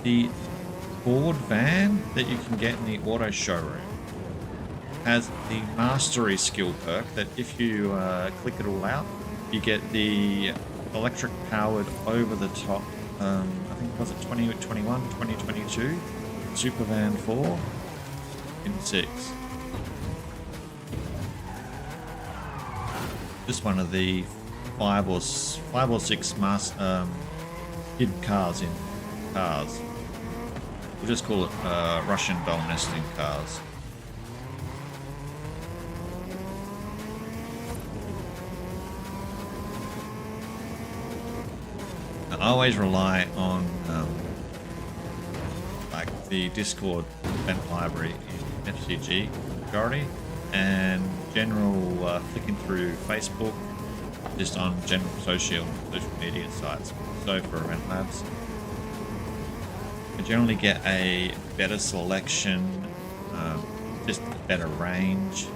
Speaker 2: the Ford van that you can get in the auto showroom has the mastery skill perk that if you click it all out, you get the electric powered over the top, I think was it 2021, 2022 Super Van 4 in 6. Just one of the 5 or 6 hidden cars in cars. We'll just call it Russian doll nesting cars. I always rely on like the Discord event library in FCG majority, and general flicking through Facebook, just on general social media sites. So for event labs, I generally get a better selection, just a better range.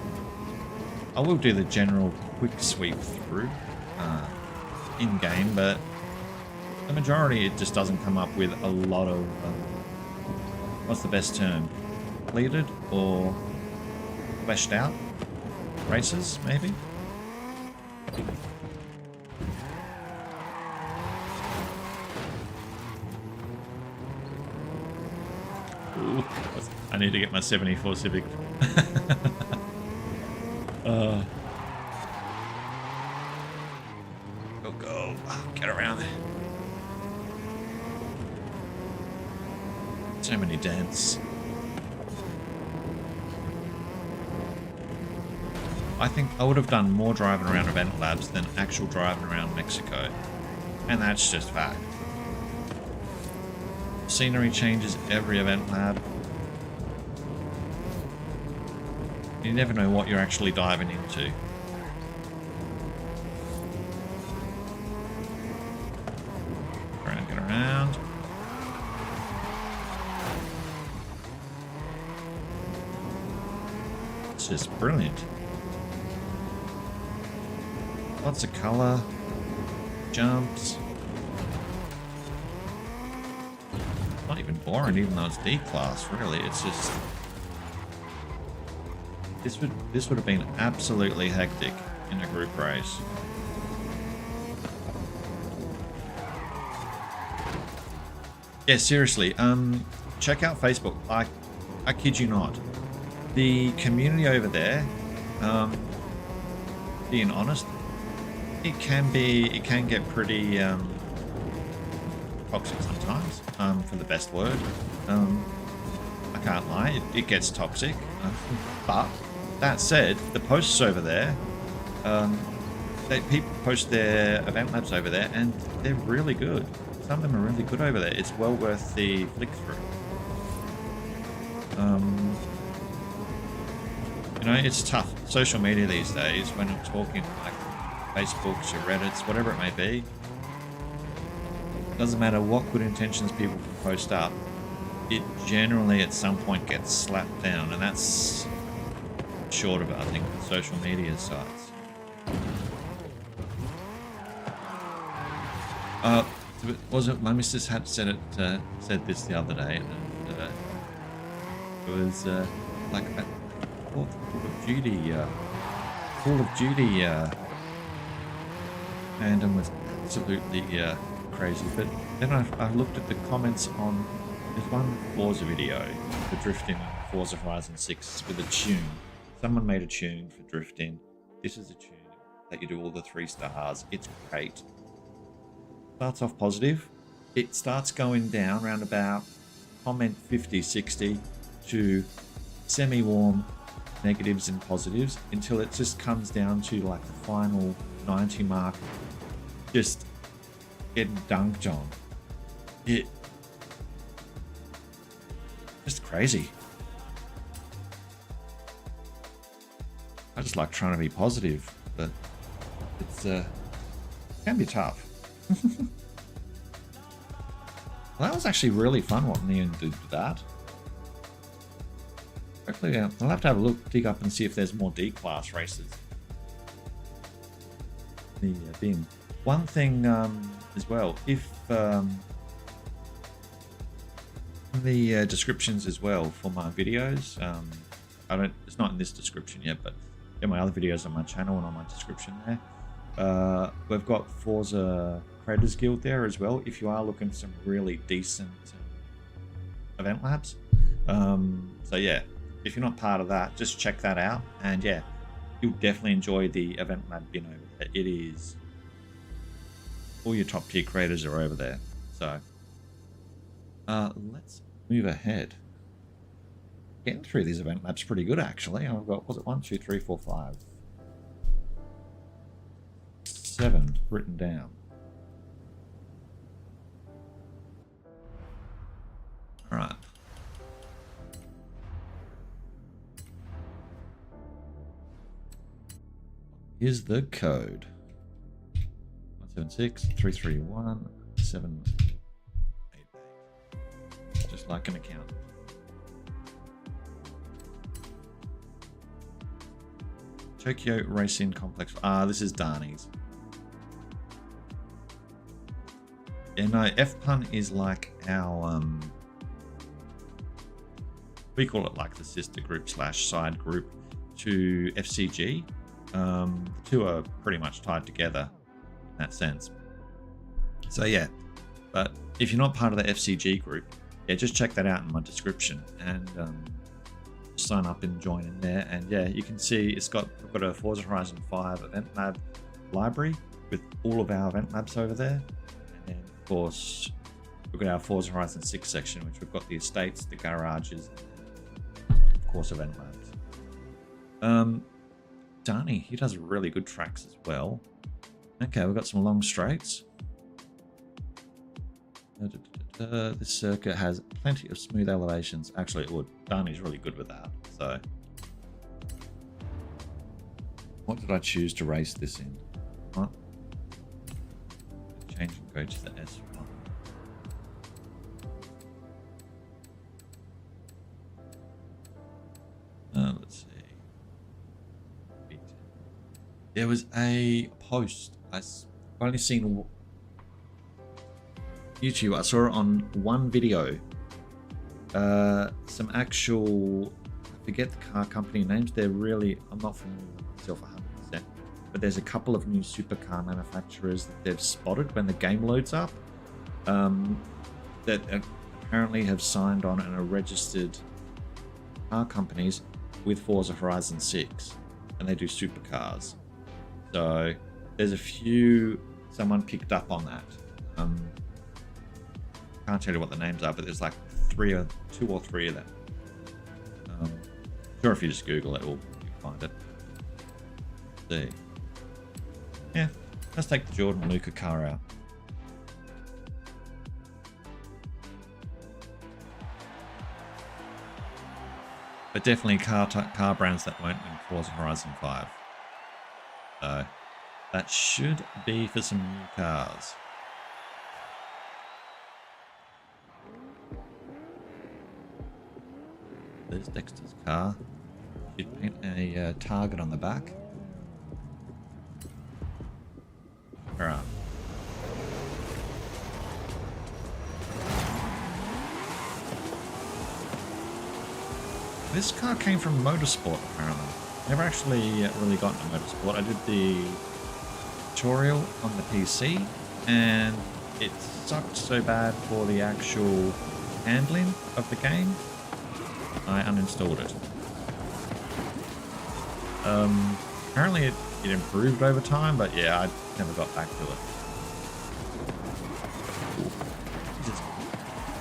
Speaker 2: I will do the general quick sweep through in game, but the majority it just doesn't come up with a lot of what's the best term, completed or fleshed out races, maybe. Ooh, I need to get my 74 Civic. Go. Get around there. So many dents. I think I would have done more driving around event labs than actual driving around Mexico. And that's just fact. Scenery changes every event lab. You never know what you're actually diving into. Get around. It's just brilliant. Lots of colour. Jumps. Not even boring, even though it's D class, really. It's just this would have been absolutely hectic in a group race. Yeah, seriously. Check out Facebook. I kid you not. The community over there, being honest, it can get pretty toxic sometimes, for the best word. I can't lie, it gets toxic. But that said, the posts over there, people post their event labs over there, and they're really good. Some of them are really good over there. It's well worth the flick through. You know, it's tough. Social media these days, when I'm talking like Facebooks, your Reddits, whatever it may be. Doesn't matter what good intentions people can post up, it generally at some point gets slapped down, and that's short of it, I think, social media sites. Was it my missus had said this the other day, and it was like a Call of Duty fandom was absolutely crazy. But then I looked at the comments on, there's one Forza video for drifting in Forza Horizon 6 with a tune. Someone made a tune for drifting. This is a tune that you do all the 3 stars. It's great. Starts off positive. It starts going down around about comment 50, 60 to semi-warm negatives and positives until it just comes down to like the final 90 mark, just getting dunked on. It just crazy. I just like trying to be positive, but it's can be tough. Well, that was actually really fun what Neon did with that. Hopefully, I'll have to have a look, dig up and see if there's more D-class races. The bin. One thing as well, if the descriptions as well for my videos, it's not in this description yet, but in my other videos on my channel and on my description there, we've got Forza Creators Guild there as well, if you are looking for some really decent event labs. So yeah, if you're not part of that, just check that out, and yeah, you'll definitely enjoy the event lab bin over there. It is, all your top tier creators are over there. So let's move ahead. Getting through these event labs pretty good actually. I've got, was it 1, 2, 3, 4, 5, 7 written down. All right. Here's the code. 176-331-788. Just like an account. Tokyo Racing Complex. This is Darnie's. Yeah, no, F-Pun is like our we call it like the sister group / side group to FCG. The two are pretty much tied together in that sense. So yeah, but if you're not part of the FCG group, yeah, just check that out in my description and sign up and join in there. And yeah, you can see we've got a Forza Horizon 5 event lab library with all of our event labs over there. And then of course we've got our Forza Horizon 6 section, which we've got the estates, the garages, and of course event labs. Danny, he does really good tracks as well. Okay, we've got some long straights. This circuit has plenty of smooth elevations. Actually, it would. Danny's really good with that. So, what did I choose to race this in? What? Change and go to the S1. Let's see. There was a post. I've only seen YouTube. I saw it on one video. Some actual, I forget the car company names. They're really, I'm not familiar with myself 100%. But there's a couple of new supercar manufacturers that they've spotted when the game loads up. That apparently have signed on and are registered car companies with Forza Horizon 6, and they do supercars. So there's a few, someone picked up on that. Can't tell you what the names are, but there's like 2 or 3 of them. Sure, if you just Google it, you'll find it. Let's see. Yeah, let's take the Jordan Luca car out. But definitely car brands that weren't in Forza Horizon 5. So That should be for some new cars. There's Dexter's car. Should paint a target on the back. Alright. This car came from Motorsport, apparently. Never actually really got into Motorsport. I did the tutorial on the PC, and it sucked so bad for the actual handling of the game, I uninstalled it. Apparently it improved over time, but yeah, I never got back to it.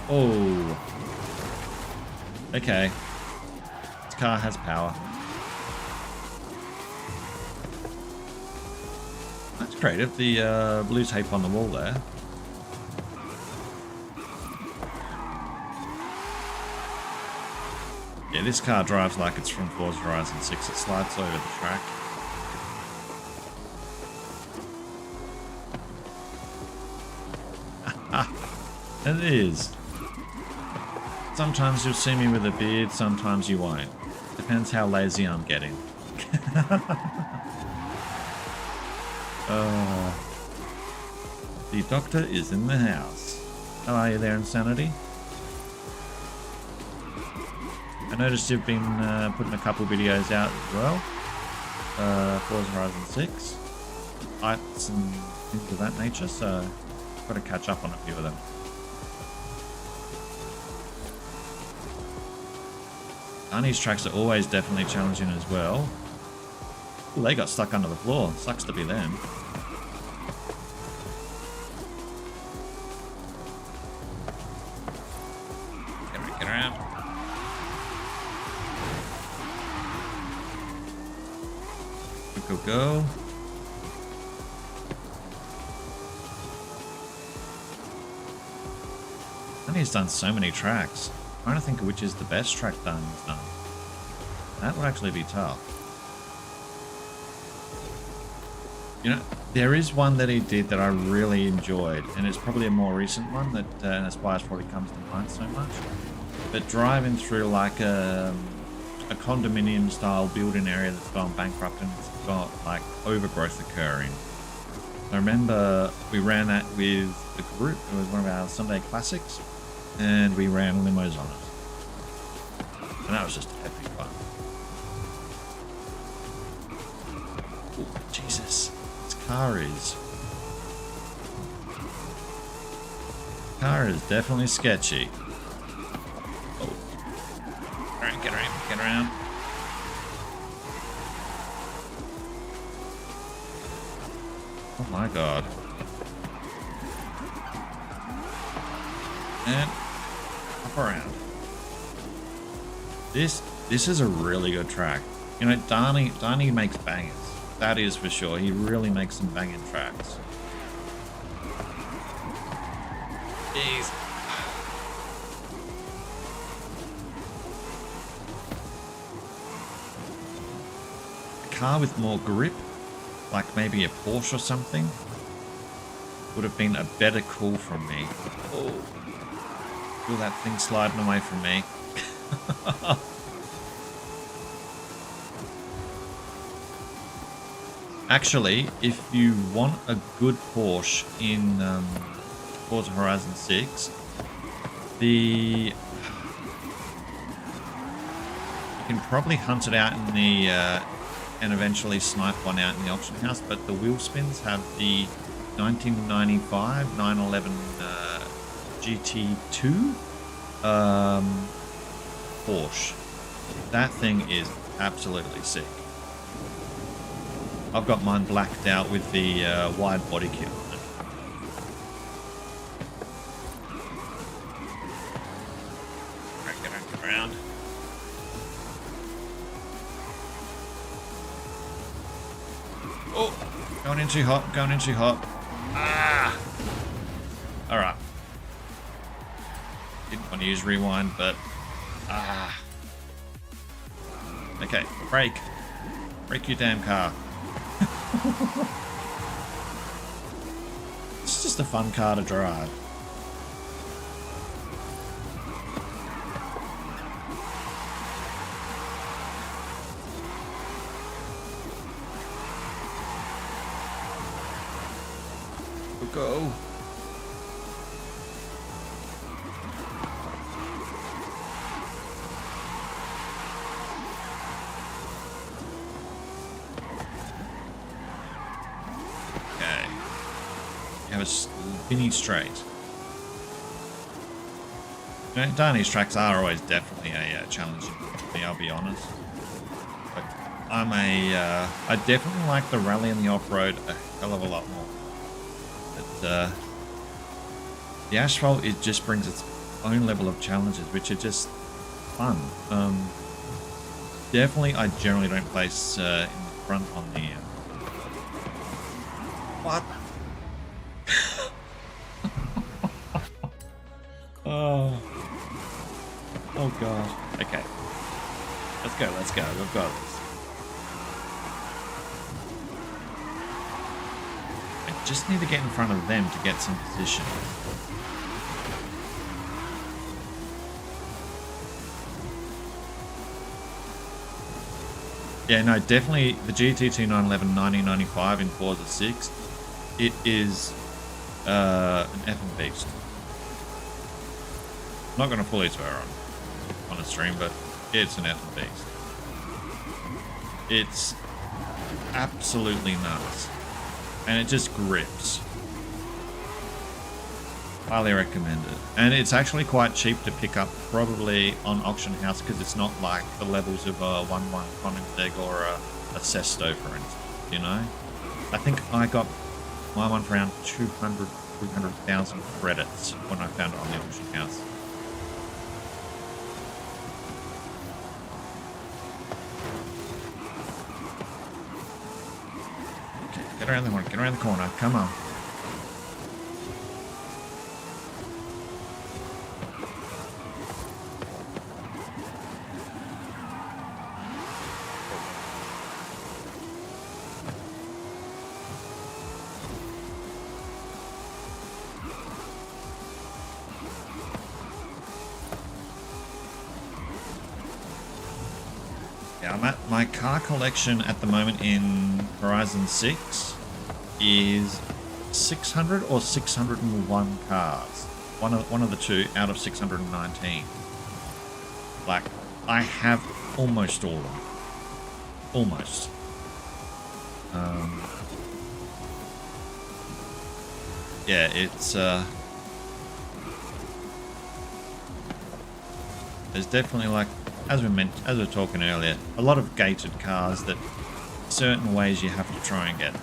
Speaker 2: Oh. Okay. This car has power. That's creative, the blue tape on the wall there. Yeah, this car drives like it's from Forza Horizon 6. It slides over the track. It is. Sometimes you'll see me with a beard, sometimes you won't. Depends how lazy I'm getting. The doctor is in the house. How are you there, Insanity? I noticed you've been putting a couple videos out as well. Forza Horizon 6. Fights and things of that nature, so I've got to catch up on a few of them. Arnie's tracks are always definitely challenging as well. Ooh, they got stuck under the floor. Sucks to be them. Get around. Go. Arnie's done so many tracks. I'm trying to think of which is the best track he's done. That would actually be tough. You know, there is one that he did that I really enjoyed, and it's probably a more recent one that, and that's why it probably comes to mind so much. But driving through like a condominium style building area that's gone bankrupt and it's got like overgrowth occurring. I remember we ran that with the group. It was one of our Sunday classics, and we ran limos on it. And that was just epic fun. Ooh, Jesus. This car is definitely sketchy. Oh. Alright, get around. Oh my god. And up around. This is a really good track. You know, Darnie makes bangers. That is for sure. He really makes some banging tracks. Jeez. A car with more grip, like maybe a Porsche or something, would have been a better call from me. Oh, feel that thing sliding away from me. Actually, if you want a good Porsche in Forza Horizon 6, you can probably hunt it out in the and eventually snipe one out in the auction house, but the wheel spins have the 1995 911 GT2 Porsche. That thing is absolutely sick. I've got mine blacked out with the wide body kit on it. Right, get around. Oh, going in too hot. Ah! Alright. Didn't want to use rewind, but... Ah. Okay, brake. Brake your damn car. just a fun car to drive. Go. Okay. You have a spinny straight. You know, Darnie's tracks are always definitely a challenge for me, I'll be honest. But I definitely like the rally and the off-road a hell of a lot more. The asphalt, it just brings its own level of challenges, which are just fun. Definitely, I generally don't place in the front on the... What? Oh. Oh god. Okay. Let's go, let's go. We've got this. Just need to get in front of them to get some position. Yeah, no, definitely the GT2 911 1995 in Forza 6. It is an effing beast. I'm not going to fully swear on a stream, but it's an effing beast. It's absolutely nuts. And it just grips. Highly recommend it. And it's actually quite cheap to pick up, probably on Auction House, because it's not like the levels of a 1-1 Koenigsegg or a Sesto, for instance, you know? I think I got my one for around 300,000 credits when I found it on the Auction House. Get around the corner, get around the corner, come on. Yeah, I'm at my car collection at the moment in Horizon 6 is 600 or 601 cars. One of the two out of 619. Like, I have almost all of them. Almost. Yeah, it's there's definitely, like, as we were talking earlier, a lot of gated cars that certain ways you have to try and get.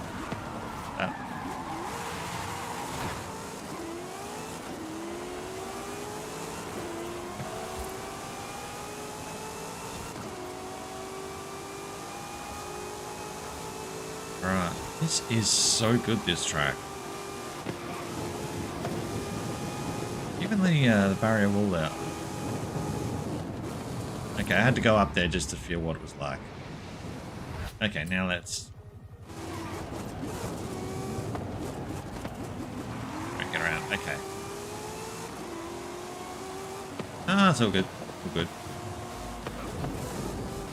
Speaker 2: Right, this is so good, this track. Even the barrier wall there. Okay, I had to go up there just to feel what it was like. Okay, now let's... get around, okay. Ah, it's all good, all good.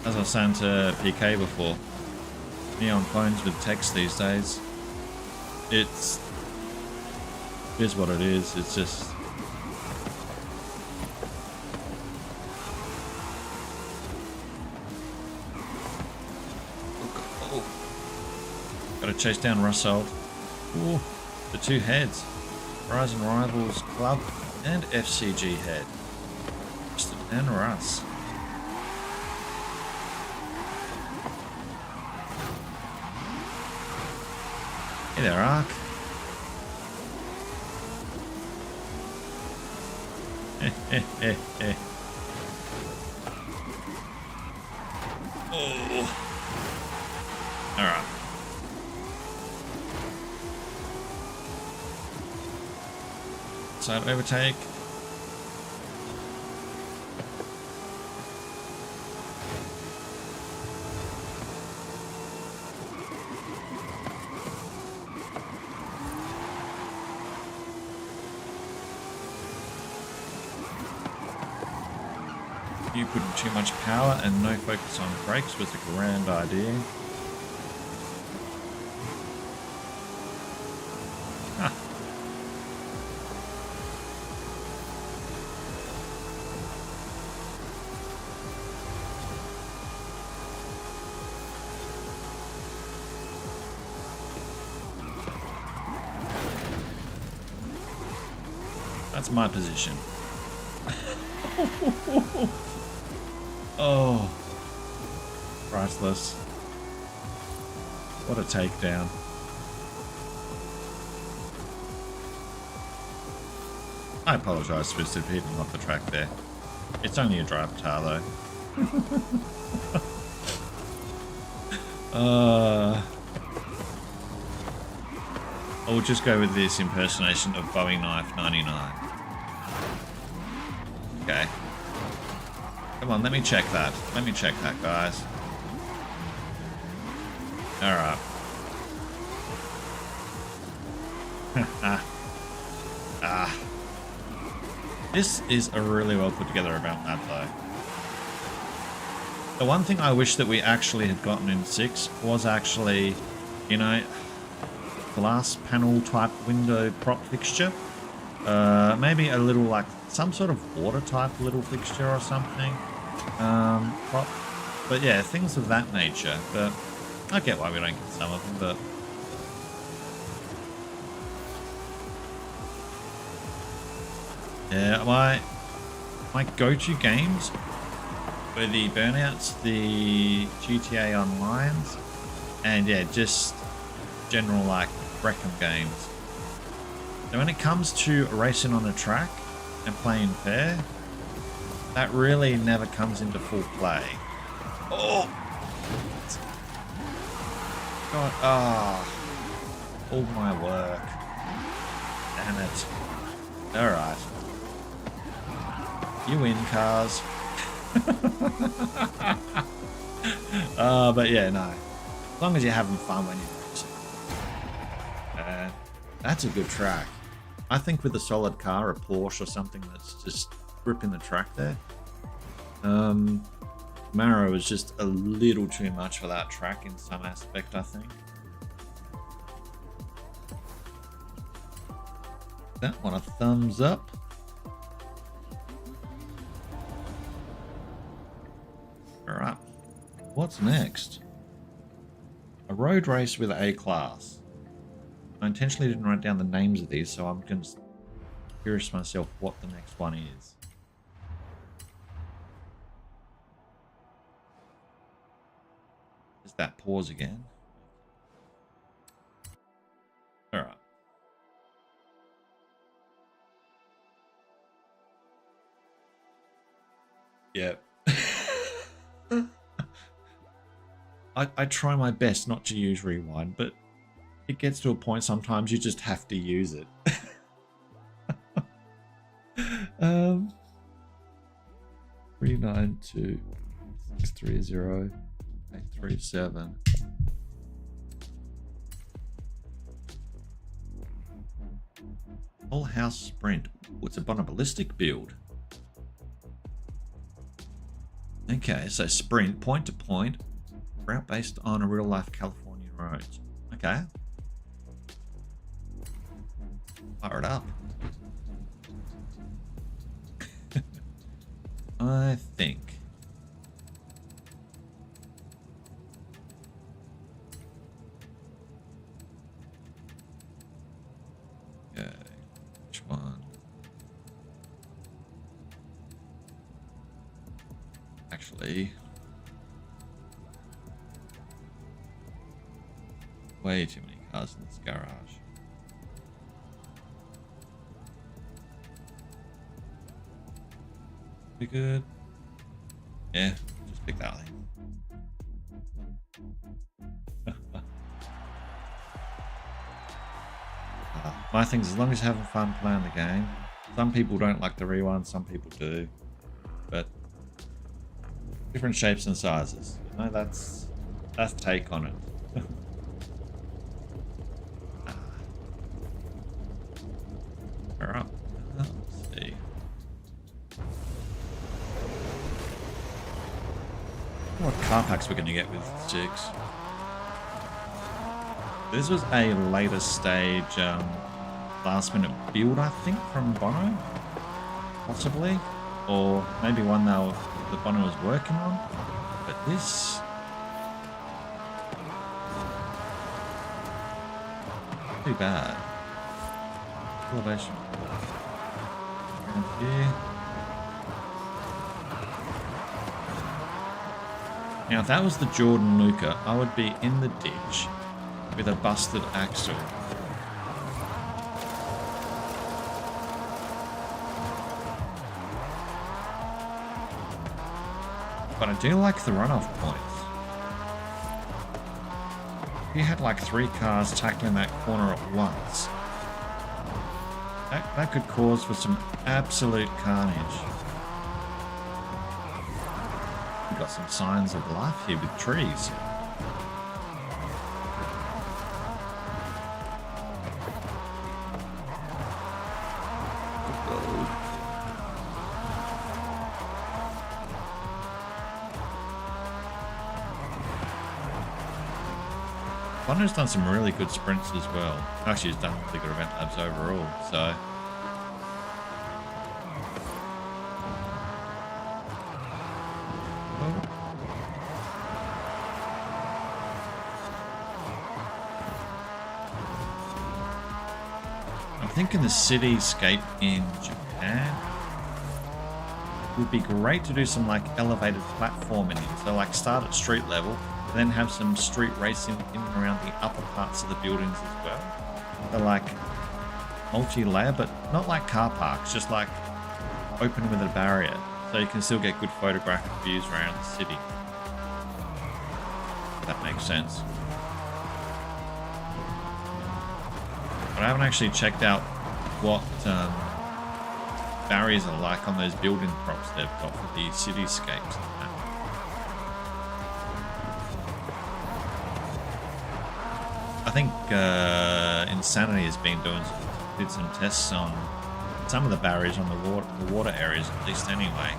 Speaker 2: As I was saying to PK before, me on phones with text these days, it is what it is. It's just gotta chase down Russell. Ooh, the two heads, Horizon Rivals Club and FCG head, Justin and Russ. Hey there, Ark. Oh. Alright. Side overtake. You putting too much power and no focus on brakes was a grand idea. Huh. That's my position. Oh, priceless. What a takedown. I apologise for speeding off the track there. It's only a drive car though. I will just go with this impersonation of Bowie Knife 99. Okay. Come on, let me check that. Let me check that, guys. Alright. This is a really well put together event map though. The one thing I wish that we actually had gotten in 6 was actually, you know, glass panel type window prop fixture. Maybe a little like some sort of water type little fixture or something. Prop. But yeah, things of that nature. But I get why we don't get some of them, but yeah, my go-to games were the Burnouts, the GTA Onlines, and yeah, just general like Breckham games. So when it comes to racing on a track and playing fair, that really never comes into full play. Oh! God, all my work. Damn it. Alright. You win, cars. But yeah, no. As long as you're having fun when you're racing. That's a good track. I think with a solid car, a Porsche or something that's just ripping the track there. Camaro is just a little too much for that track in some aspect, I think. That one a thumbs up. Alright. What's next? A road race with A class. I intentionally didn't write down the names of these, so I'm going to curious myself what the next one is. Is that pause again? Alright. Yep. I try my best not to use rewind, but it gets to a point sometimes you just have to use it. 392 630 837. Whole house sprint. It's a Bonaballistic build. Okay, so sprint, point to point, route based on a real life California road. Okay. Fire it up. I think. Okay, which one? Actually, way too many cars in this garage. Be good. Yeah, just pick that thing. My thing's as long as you're having fun playing the game. Some people don't like the rewind, some people do. But different shapes and sizes. You know, that's take on it. Alright. Let's see. car packs we're going to get with 6. This was a later stage last minute build, I think, from Bono, possibly, or maybe one that Bono was working on. But this, too bad. Elevation around here. Now, if that was the Jordan Luca, I would be in the ditch with a busted axle. But I do like the runoff points. If you had like 3 cars tackling that corner at once, that could cause for some absolute carnage. We've got some signs of life here with trees. Bono's done some really good sprints as well. Actually, he's done really good event labs overall, so. I'm thinking the cityscape in Japan would be great to do some like elevated platforming. So like start at street level, then have some street racing in and around the upper parts of the buildings as well. They're like multi-layer, but not like car parks, just like open with a barrier. So you can still get good photographic views around the city. If that makes sense. But I haven't actually checked out what barriers are like on those building props they've got for the cityscapes. I think Insanity has been did some tests on some of the barriers on the water areas, at least anyway.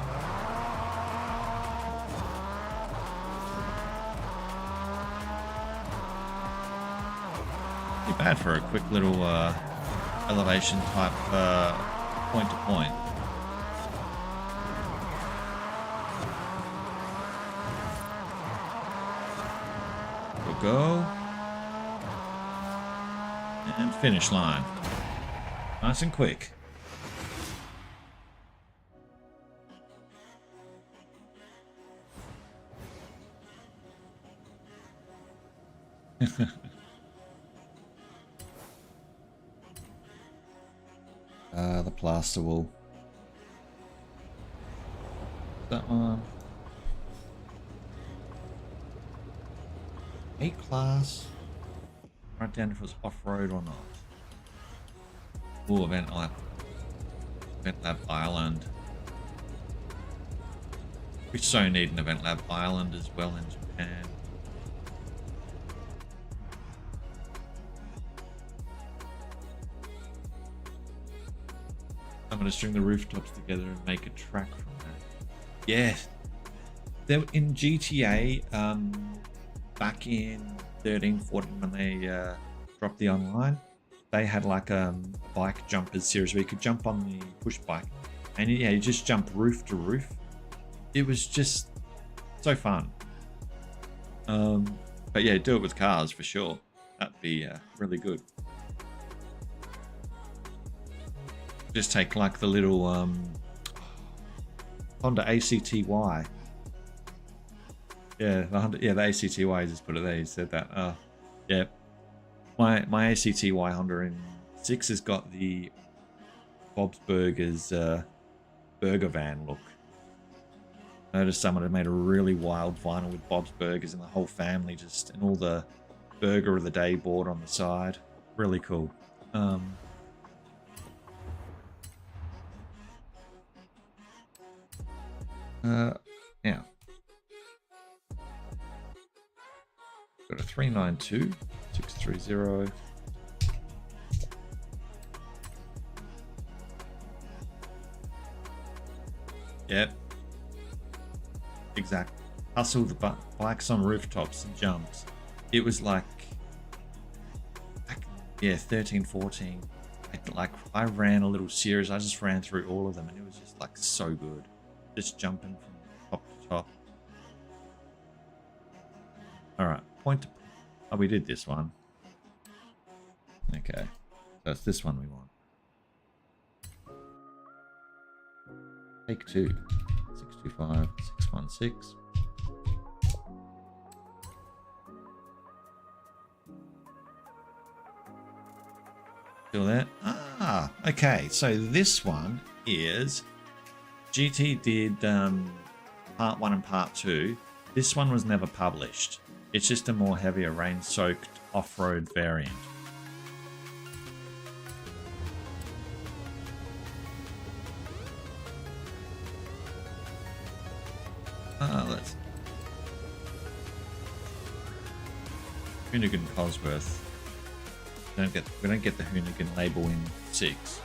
Speaker 2: Pretty bad for a quick little elevation type point to point. We'll go. And finish line. Nice and quick. The plaster wall. That one. A-class. Write down if it was off-road or not. Ooh, Event Lab Island. We so need an Event Lab Island as well in Japan. I'm going to string the rooftops together and make a track from that. Yeah. There, in GTA, back in 13, 14, when they dropped the online, they had like a bike jumpers series where you could jump on the push bike and yeah, you just jump roof to roof. It was just so fun. But yeah, do it with cars for sure. That'd be really good. Just take like the little Honda ACTY. Yeah, the ACTY, just put it there. You said that. Yeah, my ACTY Honda in 6 has got the Bob's Burgers burger van look. I noticed someone had made a really wild vinyl with Bob's Burgers and the whole family just, and all the burger of the day board on the side. Really cool. Yeah. Got a 392, 630. Yep. Exact. hustle the bikes on rooftops and jumps. It was like, yeah, 13, 14. I ran a little series. I just ran through all of them, and it was just like so good. Just jumping from top to top. All right, point to point. Oh, we did this one. Okay, so it's this one we want. Take 2. 625, 616. Still there? Ah, okay. So this one is GT did part 1 and part 2. This one was never published. It's just a more heavier rain-soaked off-road variant. Let's Hoonigan Cosworth. We don't get the Hoonigan label in 6.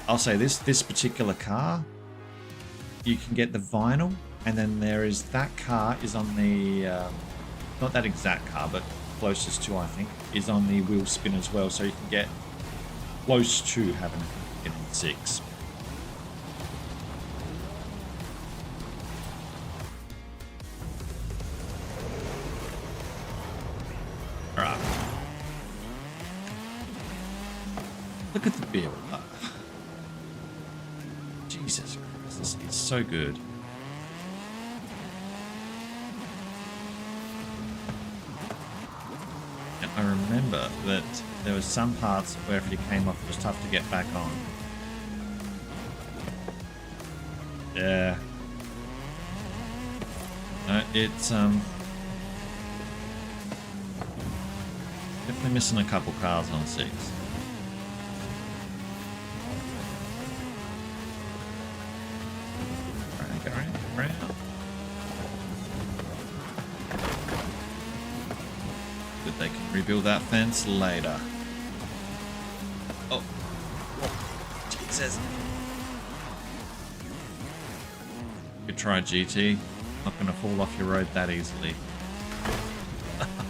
Speaker 2: I'll say this particular car, you can get the vinyl, and then there is that car is on the not that exact car, but closest to, I think, is on the wheel spin as well, so you can get close to having it in 6. Alright. Look at the build. Jesus Christ, this is so good. And I remember that there was some parts where if you came off, it was tough to get back on. Yeah. No, it's definitely missing a couple cars on 6. Around. But they can rebuild that fence later. Oh. Jesus. Good try, GT. Not going to fall off your road that easily.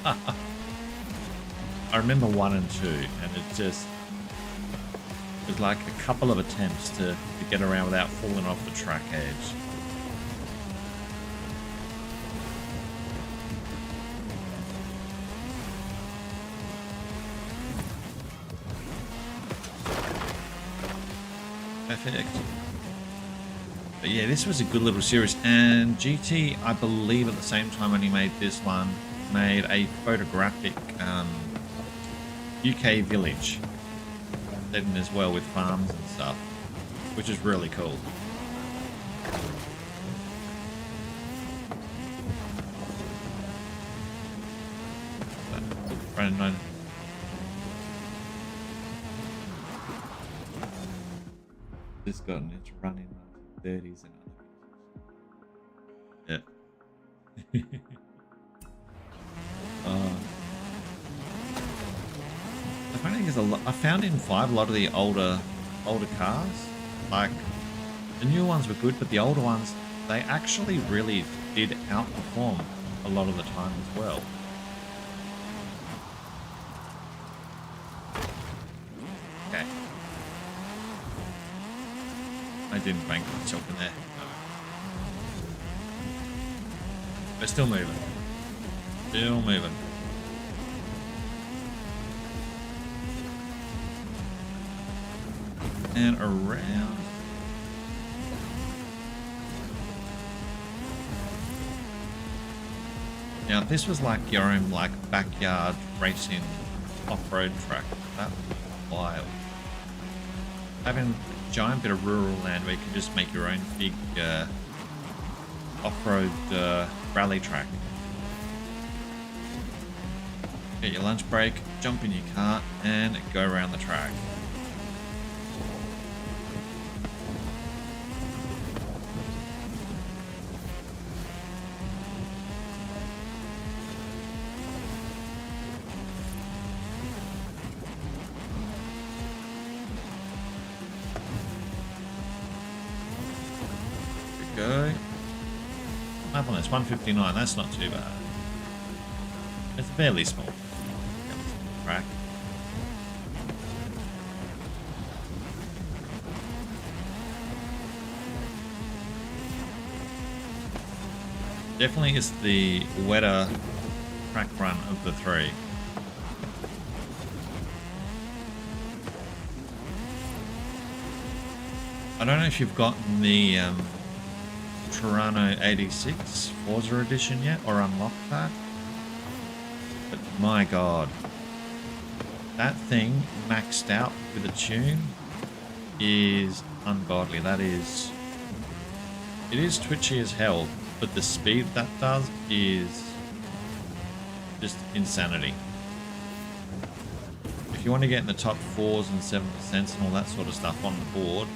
Speaker 2: I remember 1 and 2, and it was like a couple of attempts to get around without falling off the track edge. Perfect. But yeah, this was a good little series, and GT, I believe at the same time when he made this one, made a photographic UK village set in as well with farms and stuff, which is really cool. Running. Just gotten it running 30s and yeah. The funny thing is, I found in 5 a lot of the older cars, like the new ones were good, but the older ones, they actually really did outperform a lot of the time as well. Okay. I didn't bank myself in there. No. But still moving. Still moving. And around. Now this was like your own backyard racing off-road track. That was wild. Having a giant bit of rural land where you can just make your own big off-road rally track. Get your lunch break, jump in your car, and go around the track. lap on this? 159. That's not too bad. It's fairly small track. Definitely is the wetter track run of the three. I don't know if you've gotten the Toronto 86 Forza edition yet or unlocked that, but my god, that thing maxed out with a tune is ungodly. It is twitchy as hell, but the speed that does is just insanity. If you want to get in the top 4s and 7% and all that sort of stuff on the board,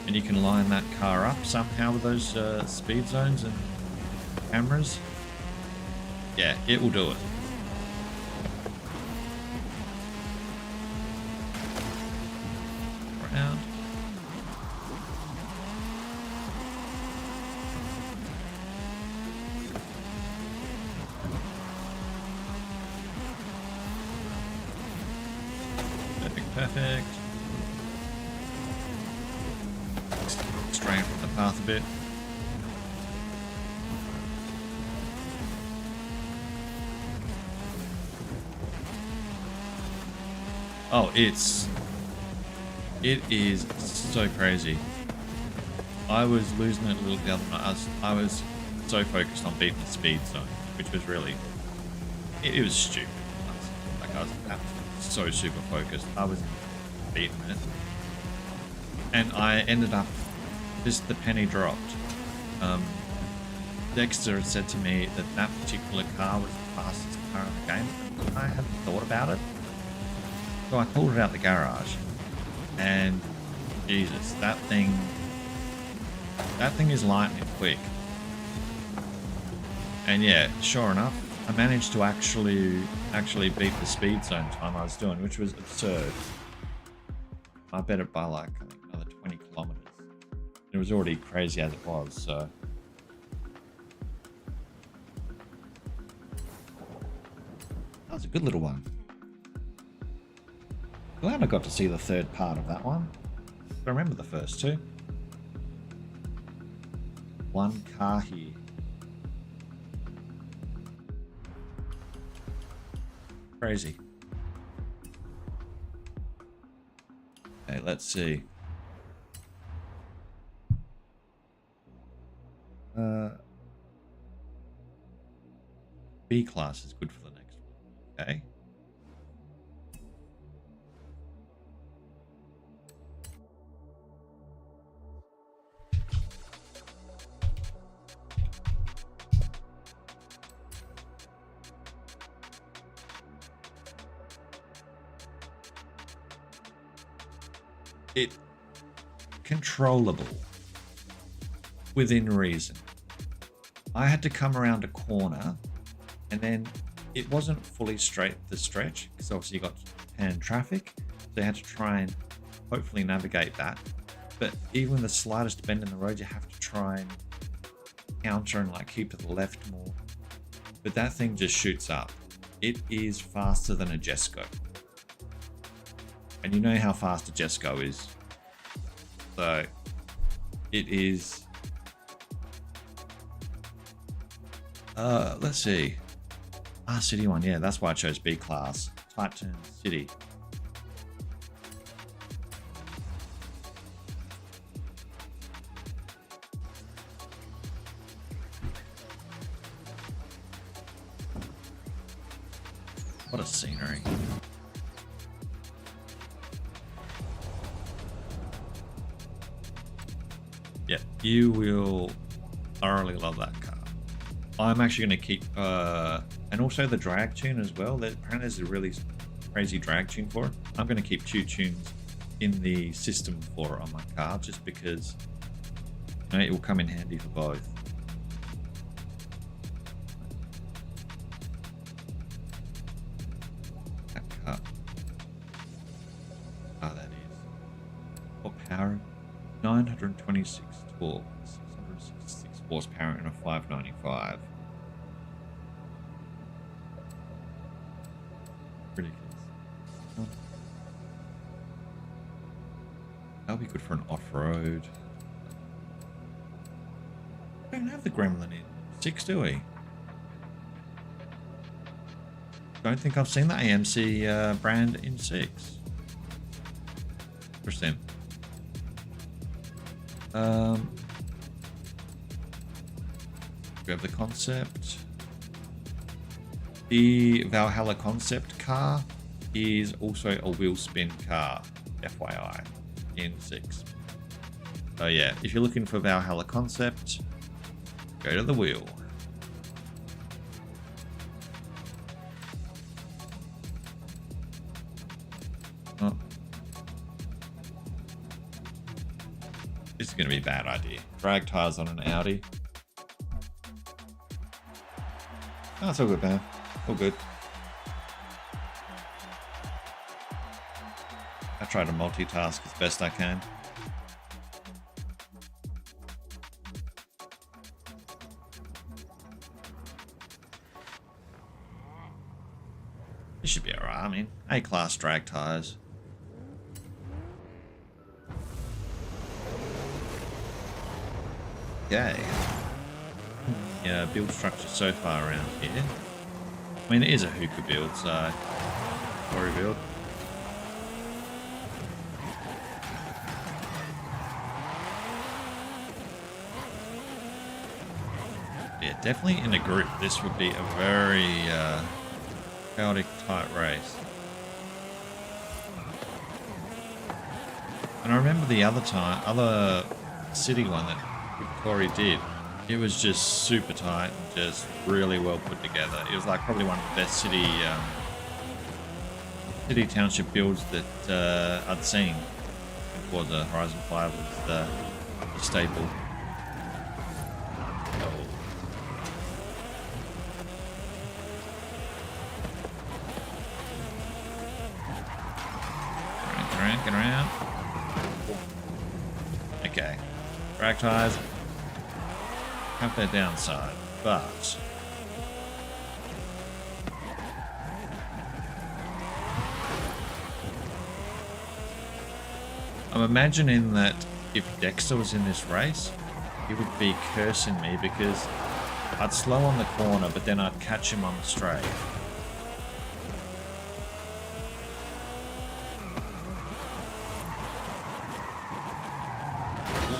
Speaker 2: and you can line that car up somehow with those speed zones and cameras, yeah, it will do it. Round. Perfect. Straying from the path a bit. Oh, it is so crazy. I was losing it a little the other night. I was so focused on beating the speed zone, which was really, it was stupid. Like I was absolutely so super focused. I was beating it, and I ended up just the penny dropped. Dexter had said to me that that particular car was the fastest car in the game. I hadn't thought about it, so I pulled it out the garage, and Jesus, that thing is lightning quick. And yeah, sure enough, I managed to actually beat the speed zone time I was doing, which was absurd. I bet it by like, I think, another 20 kilometers. It was already crazy as it was, so. That was a good little one. Glad I got to see the third part of that one. I remember the first two. One car here. Crazy. Okay, let's see. B class is good for the next one. Okay. It controllable within reason. I had to come around a corner, and then it wasn't fully straight the stretch because obviously you got hand traffic, so you had to try and hopefully navigate that. But even the slightest bend in the road, you have to try and counter and like keep to the left more. But that thing just shoots up. It is faster than a Jesco. And you know how fast a Jesco is. So it is, let's see. City one, yeah, that's why I chose B class. Tight turn city. What a scenery. Yeah, you will thoroughly love that car. I'm actually going to keep, and also the drag tune as well. Apparently there's a really crazy drag tune for it. I'm going to keep 2 tunes in the system for it on my car, just because it will come in handy for both. That car. That is. What power? 926 torque, 666 horsepower in a 595. Ridiculous. That'll be good for an off-road. We don't have the Gremlin in 6, do we? Don't think I've seen the AMC brand in 6. Interesting. We have the concept. The Valhalla concept car is also a wheel spin car, FYI, in 6. So yeah, if you're looking for Valhalla concept, go to the wheel. Oh. This is going to be a bad idea. Drag tires on an Audi. Oh, it's all good, man. All good. I try to multitask as best I can. This should be alright. I mean, A-class drag tires. Okay. Yeah, build structure so far around here. I mean, it is a hookah build, so quarry build. Yeah, definitely in a group, this would be a very chaotic, tight race. And I remember the other city one that Corey did. It was just super tight and just really well put together. It was like probably one of the best city township builds that I'd seen. Forza Horizon 5 was the staple. Get around. Okay, drag tires have their downside, but I'm imagining that if Dexter was in this race, he would be cursing me because I'd slow on the corner, but then I'd catch him on the straight.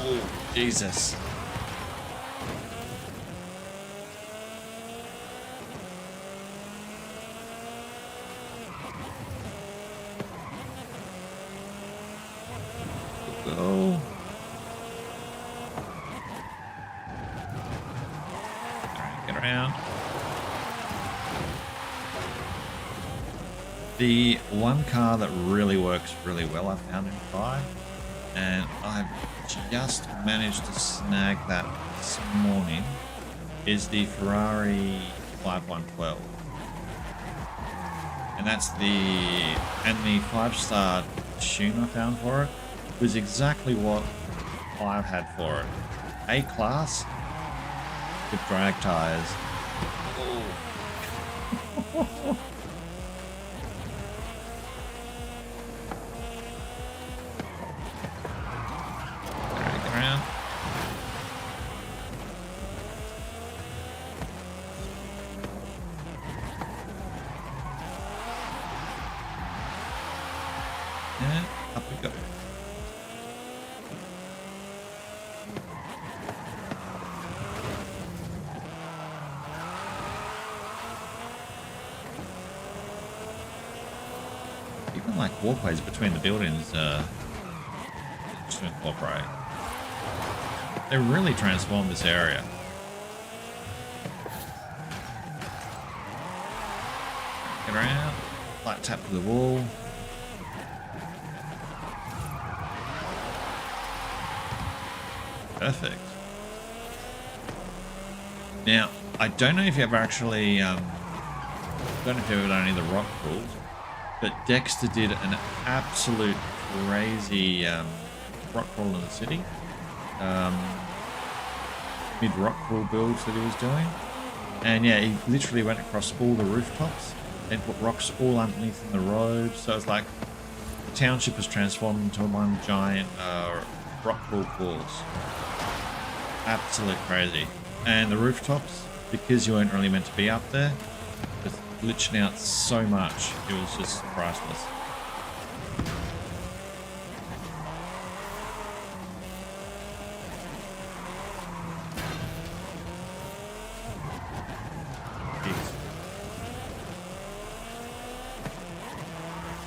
Speaker 2: Oh, Jesus. Go. Alright, get around. The one car that really works really well I found in 5, and I've just managed to snag that this morning, is the Ferrari 5112. And that's the 5-star tune I found for it was exactly what I've had for it. A-class with drag tires. Oh. Drag around. And up we go. Even like walkways between the buildings just to incorporate. They really transformed this area. Get around, light tap to the wall. Perfect. Now, I don't know if you've ever actually, don't know if you've ever done any of the rock crawls, but Dexter did an absolute crazy rock crawl in the city. mid-rock pool builds that he was doing. And yeah, he literally went across all the rooftops and put rocks all underneath in the road. So it's like the township was transformed into one giant rock pool course. Absolute crazy. And the rooftops, because you weren't really meant to be up there, was glitching out so much. It was just priceless.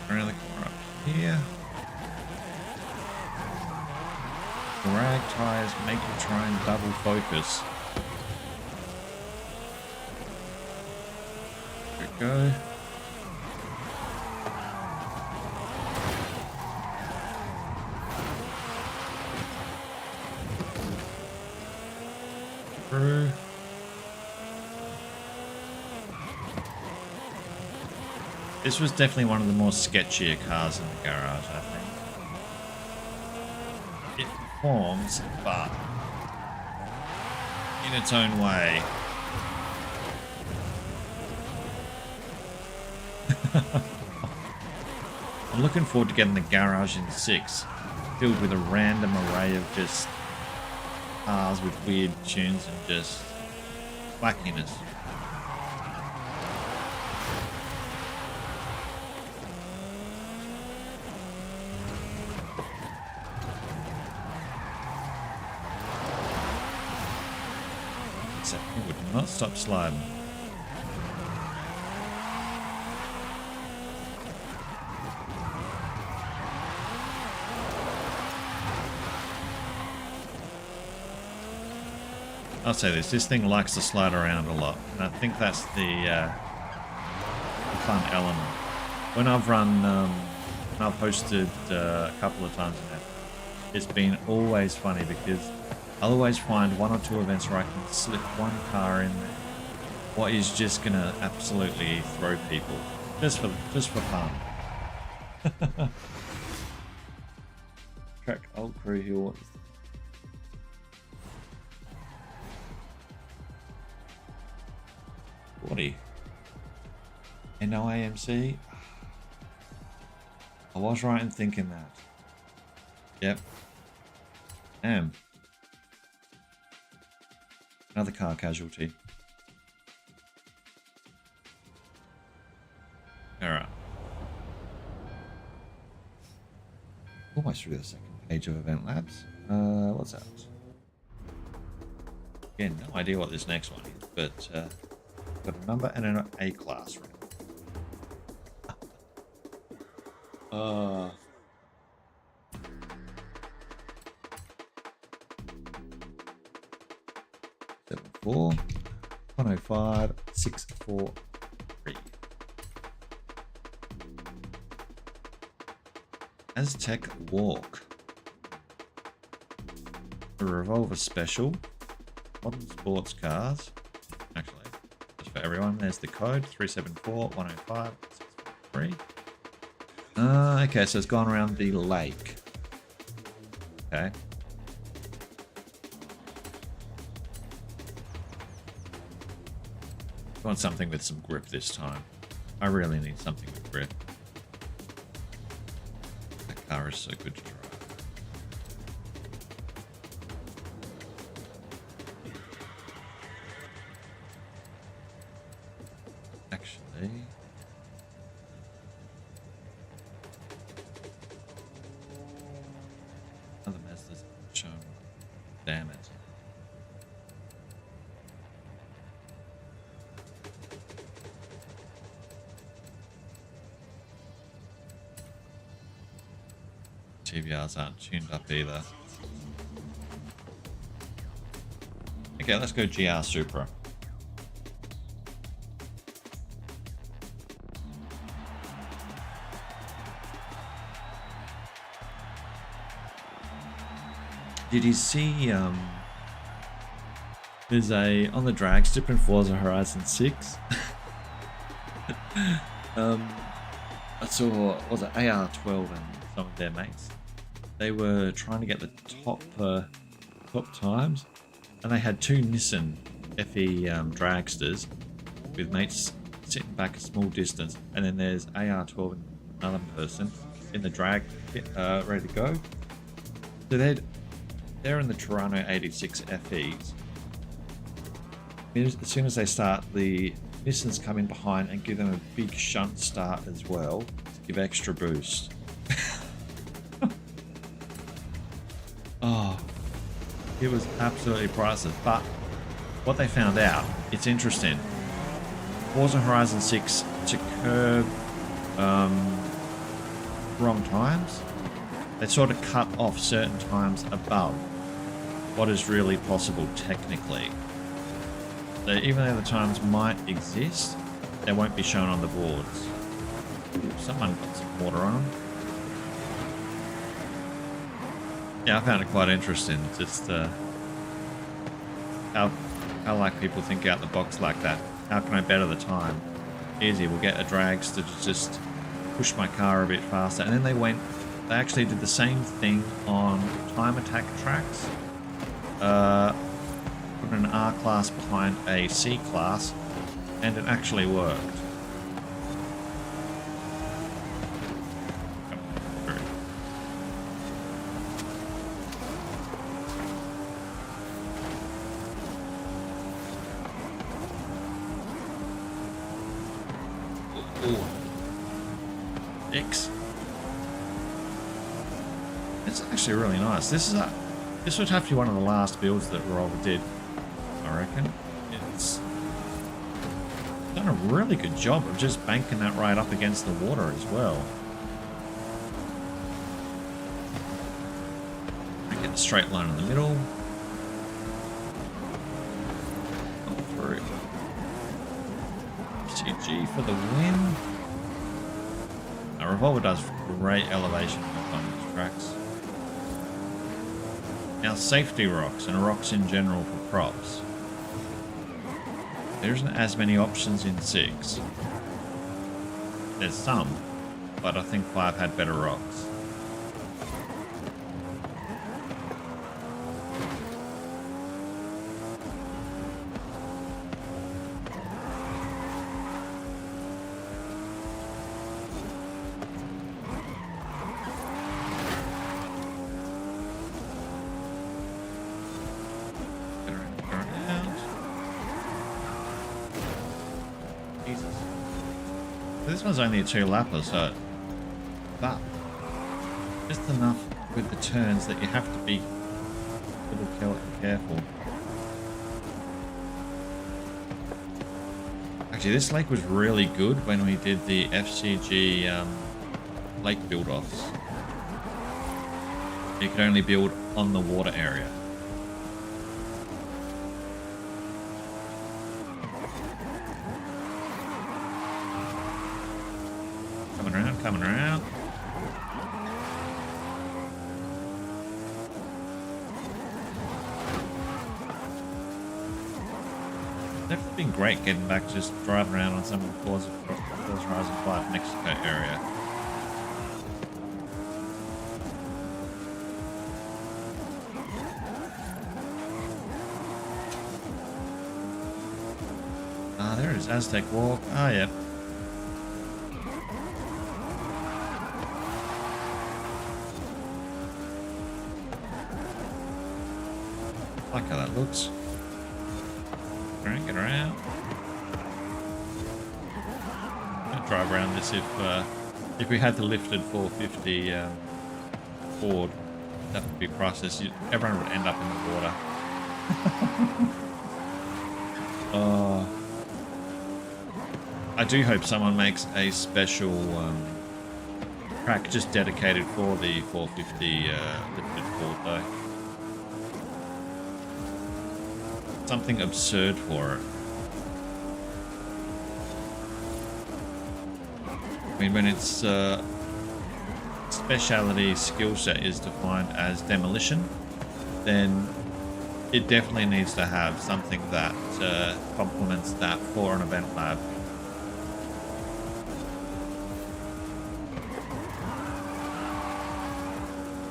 Speaker 2: Around the corner up here. Drag tires make you try and double focus. There we go. Through. This was definitely one of the more sketchier cars in the garage, I think. It performs, but in its own way. I'm looking forward to getting the garage in 6, filled with a random array of just cars with weird tunes and just wackiness. Except he would not stop sliding. I'll say this thing likes to slide around a lot, and I think that's the fun element. When I've run, when I've hosted a couple of times now, it's been always funny because I'll always find 1 or 2 events where I can slip one car in there, what is just gonna absolutely throw people, just for fun. Track old crew here. What is that? 40. NOAMC. I was right in thinking that. Yep. Another car casualty. Alright. Almost through the second page of Event Labs. What's that? Again, no idea what this next one is, but got a number and an A class room. 74 105 643. Aztec Walk. A revolver special. Modern sports cars. Actually, just for everyone, there's the code 374 105 643. Okay, so it's gone around the lake. Okay. I want something with some grip this time. I really need something with grip. That car is so good to drive. Actually... Other Mazda's shown. Damn it. TVRs aren't tuned up either. Okay, let's go GR Supra. Did you see, there's a, on the drag strip in Forza Horizon 6, I saw, was it AR12 and some of their mates? They were trying to get the top times, and they had two Nissan FE dragsters with mates sitting back a small distance, and then there's AR12 and another person in the drag ready to go. So they're in the Toronto 86 FEs. As soon as they start, the Nissans come in behind and give them a big shunt start as well to give extra boost. Oh, it was absolutely priceless. But what they found out, it's interesting. Forza Horizon 6 to curb wrong times, they sort of cut off certain times above what is really possible technically. So even though the times might exist, they won't be shown on the boards. Someone got some water on them. Yeah, I found it quite interesting. Just how like people think out the box like that. How can I better the time? Easy, we'll get a dragster to just push my car a bit faster. And then they actually did the same thing on time attack tracks. Put an R class behind a C class, and it actually worked. X. It's actually really nice. This would have to be one of the last builds that Rover did, I reckon. It's done a really good job of just banking that right up against the water as well. I get a straight line in the middle. Go through. CG for the win. Now, Revolver does great elevation on these tracks. Now, safety rocks and rocks in general for props. There isn't as many options in 6. There's some, but I think 5 had better rocks. This one's only a 2-lapper, so but just enough with the turns that you have to be a little careful. Actually, this lake was really good when we did the FCG lake build-offs. You could only build on the water area. Coming around. It's been great getting back, just driving around on some of the Forza Horizon 5 Mexico area. Ah, there it is, Aztec Walk. Ah, yeah. I like how that looks. Get around. I'd drive around this if we had the lifted 450 Ford. That would be priceless. Everyone would end up in the water. I do hope someone makes a special track just dedicated for the 450 lifted Ford though. Something absurd for it. I mean, when its speciality skill set is defined as demolition, then it definitely needs to have something that complements that for an event lab.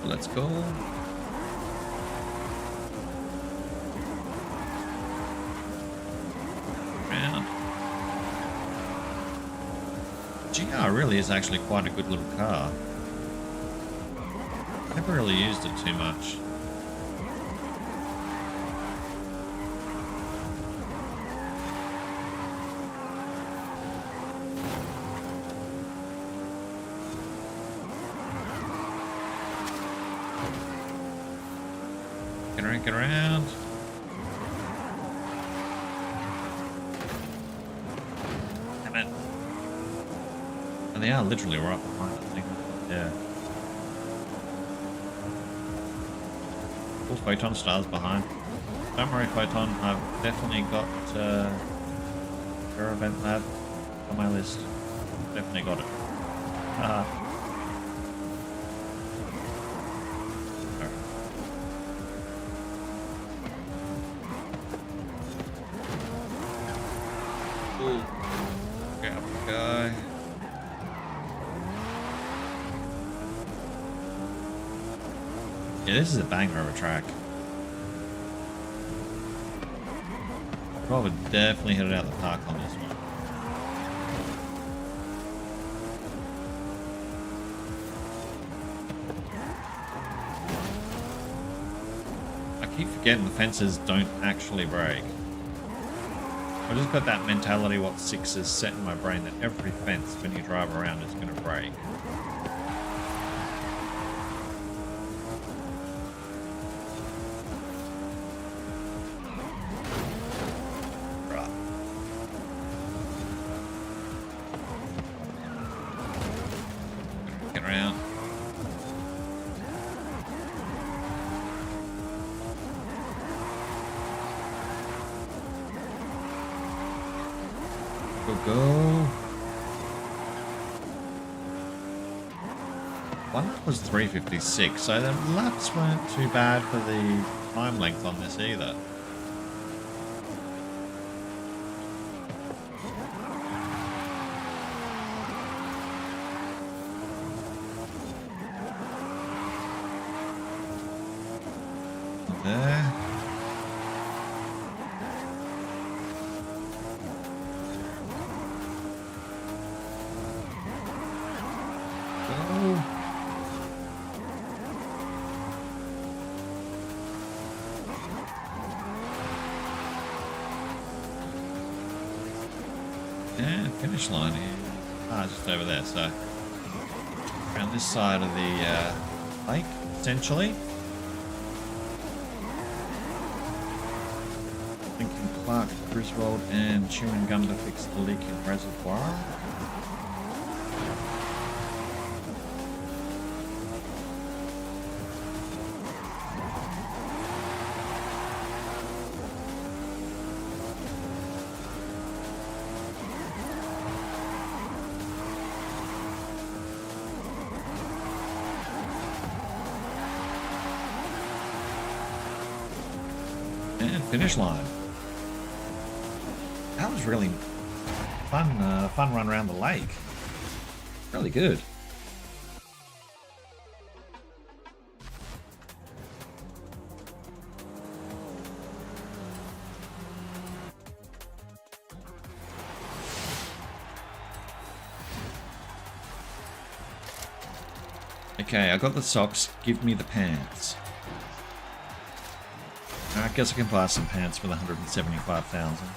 Speaker 2: Let's go. GR really is actually quite a good little car. Never really used it too much. Get around. Damn it. And they are literally right behind that thing. Yeah. All Photon stars behind. Don't worry, Photon. I've definitely got your event lab on my list. Definitely got it. Grab the guy. Yeah, this is a banger of a track. Probably definitely hit it out of the park on this one. I keep forgetting the fences don't actually break. I just got that mentality what 6 is set in my brain that every fence when you drive around is going to break. Right. Get around. Go. One lap was 3:56, so the laps weren't too bad for the time length on this either. There. And finish line here. Just over there, so around this side of the lake, essentially. Lincoln Clark, Griswold, and chewing gum to fix the leaking reservoir. And finish line. That was really fun. Fun run around the lake. Really good. Okay, I got the socks. Give me the pants. I guess I can buy some pants for the 175,000.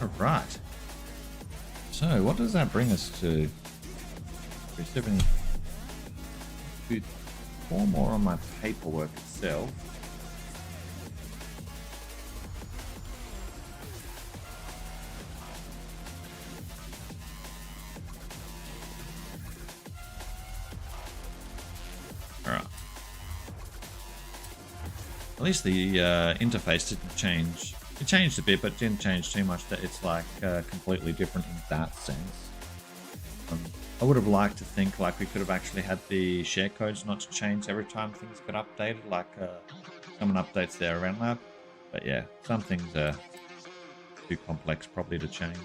Speaker 2: All right. So, what does that bring us to? 370. 4 more on my paperwork itself. At least the interface didn't change. It changed a bit, but didn't change too much that it's like completely different in that sense. I would have liked to think like we could have actually had the share codes not to change every time things got updated, like someone updates their event lab. But yeah, some things are too complex probably to change.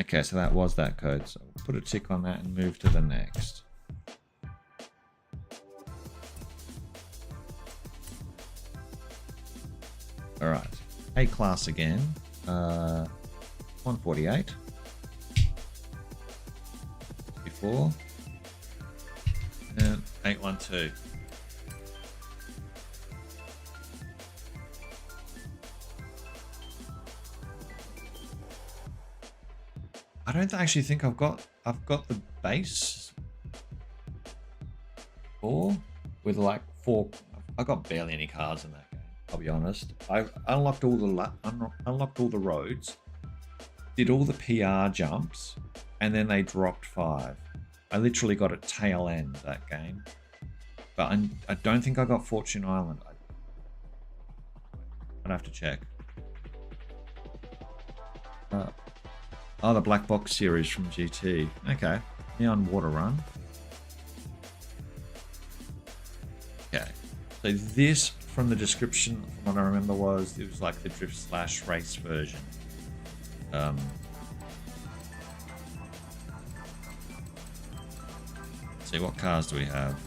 Speaker 2: Okay, so that was that code. So we'll put a tick on that and move to the next. All right, A class again. 148. 54. And 812. I don't actually think I've got the base 4 with like 4. I got barely any cars in that game. I'll be honest. I unlocked all the roads, did all the PR jumps, and then they dropped 5. I literally got a tail end that game, but I don't think I got Fortune Island. I'd have to check. Oh, the Black Box series from GT. Okay. Neon Water Run. Okay. So this, from the description, from what I remember, was it was like the drift / race version. Let's see, what cars do we have?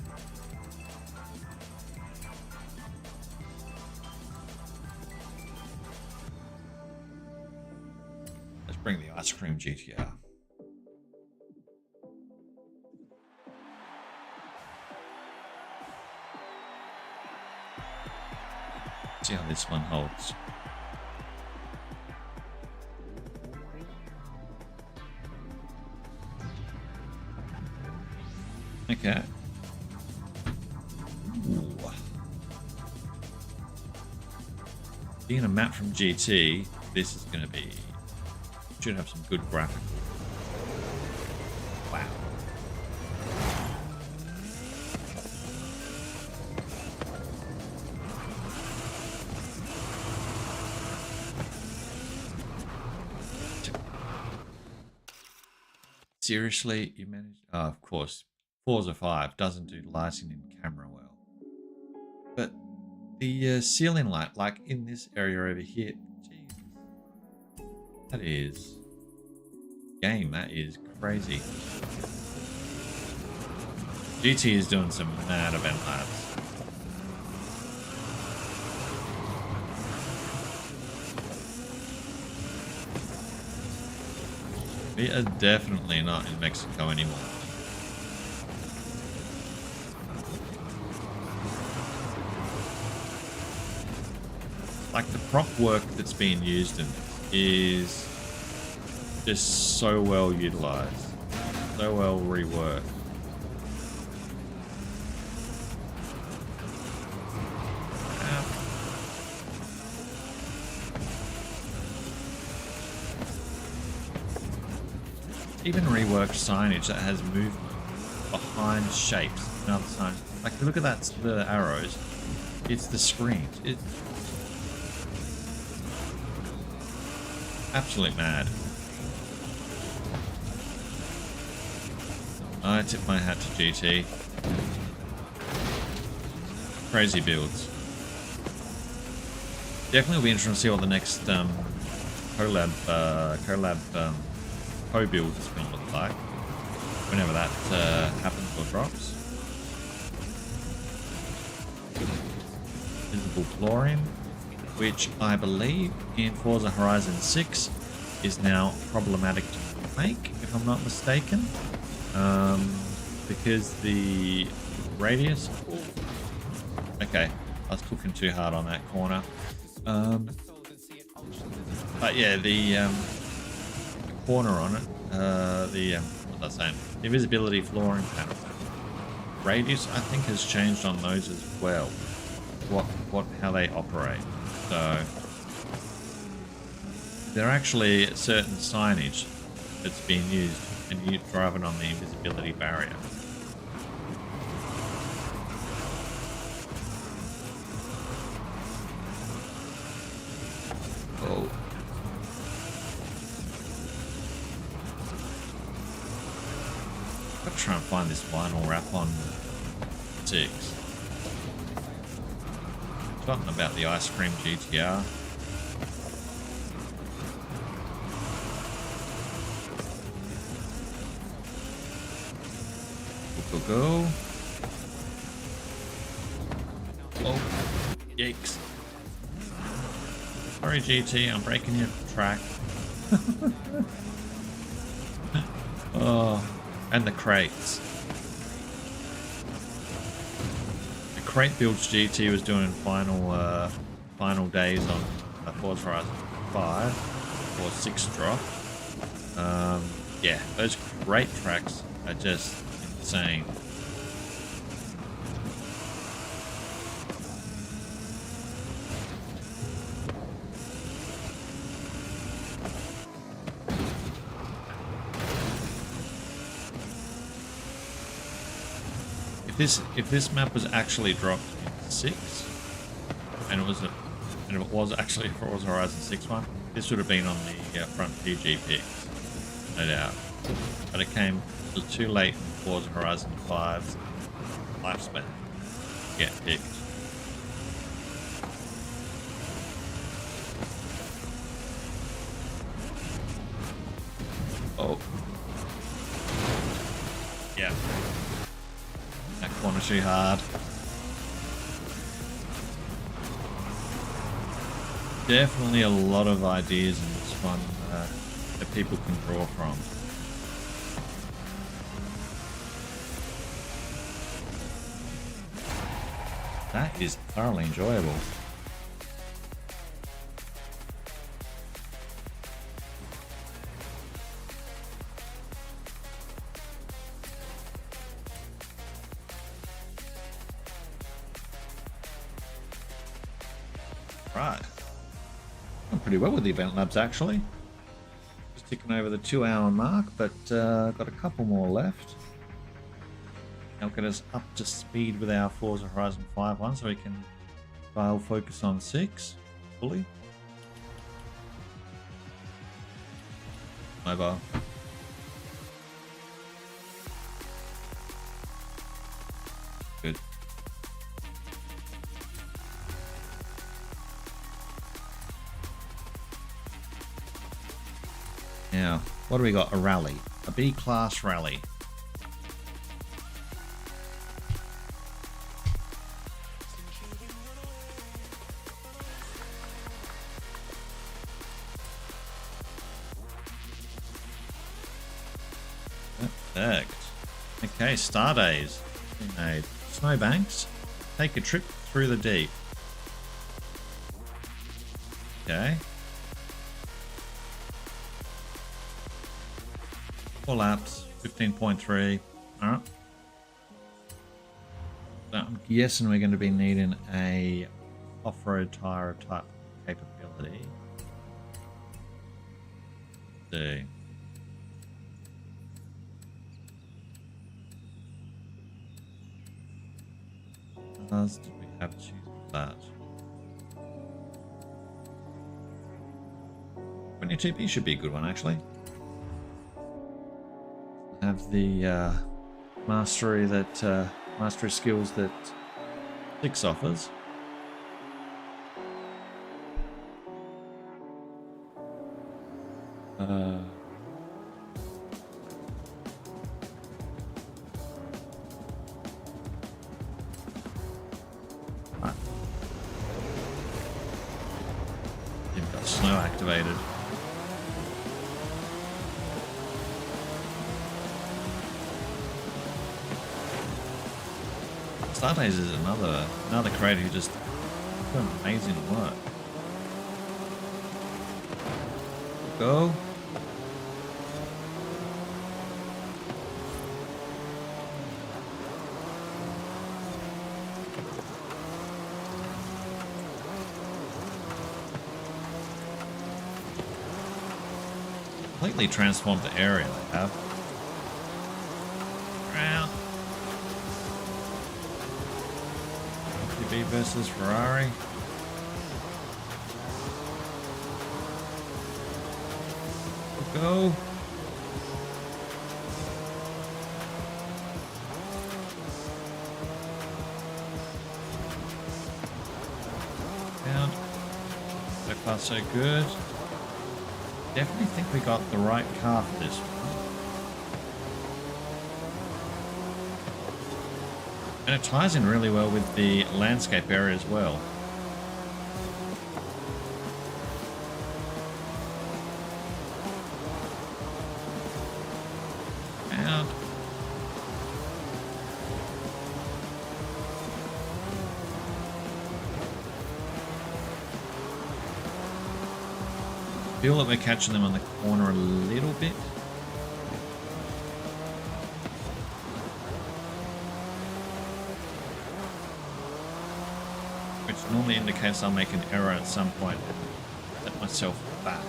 Speaker 2: Bring the ice cream GTR. See how this one holds. Okay. Ooh. Being a map from GT, this is going to be... should have some good graphics. Wow. Seriously, you managed? Oh, of course. Forza 5 doesn't do lighting in camera well. But the ceiling light, like in this area over here, Jesus. That is game. That is crazy. GT is doing some mad event labs. We are definitely not in Mexico anymore. Like the prop work that's being used in this is just so well utilized, so well reworked. Even reworked signage that has movement behind shapes and other signs. Like look at that, the arrows. It's the screens. It's absolute mad. I tip my hat to GT. Crazy builds. Definitely will be interesting to see what the next collab co-build is going to look like. Whenever that happens or drops. Visible flooring, which I believe in Forza Horizon 6 is now problematic to make, if I'm not mistaken. Because the radius... Okay, I was cooking too hard on that corner. But yeah, the corner on it, what was I saying? The invisibility flooring panel. Radius, I think, has changed on those as well. How they operate. So there are actually certain signage that's being used and you driving on the invisibility barrier. Oh. I'll try and find this vinyl wrap on 6. Something about the ice cream GTR. Go, go. Oh, yikes. Sorry, GT, I'm breaking your track. Oh, and the crates. The crate builds GT was doing final days on Forza Horizon 5 or 6 drop. Yeah, those crate tracks are just insane. If this map was actually dropped in 6, and if it was actually a Forza Horizon 6 one, this would have been on the front PG picks, no doubt. But it came too late in Forza Horizon 5's lifespan to get picked. Oh. Yeah. That corner too hard. Definitely a lot of ideas in this one that people can draw from. That is thoroughly enjoyable. Right. Done pretty well with the event labs actually. Just ticking over the 2-hour mark, but got a couple more left. That'll get us up to speed with our Forza Horizon 5 one, so we can focus on 6 fully. Mobile. Good. Now, what do we got? A rally. A B-class rally. Perfect. Okay, star days. Made. Snowbanks. Take a trip through the deep. Okay. 4 laps, 15.3. Alright. So I'm guessing we're going to be needing a off-road tire type capability. Let's see. What do we have to choose for that? 22B should be a good one actually. Have the mastery skills that 6 offers. Right. You've got snow activated. Stardays is another creator who just doing amazing work. Go. Completely transformed the area they have. Round. B versus Ferrari. Go. Down. So far so good. Definitely think we got the right car for this one. And it ties in really well with the landscape area as well. And I feel that we're catching them on the corner a little bit. Which normally indicates I'll make an error at some point and set myself back.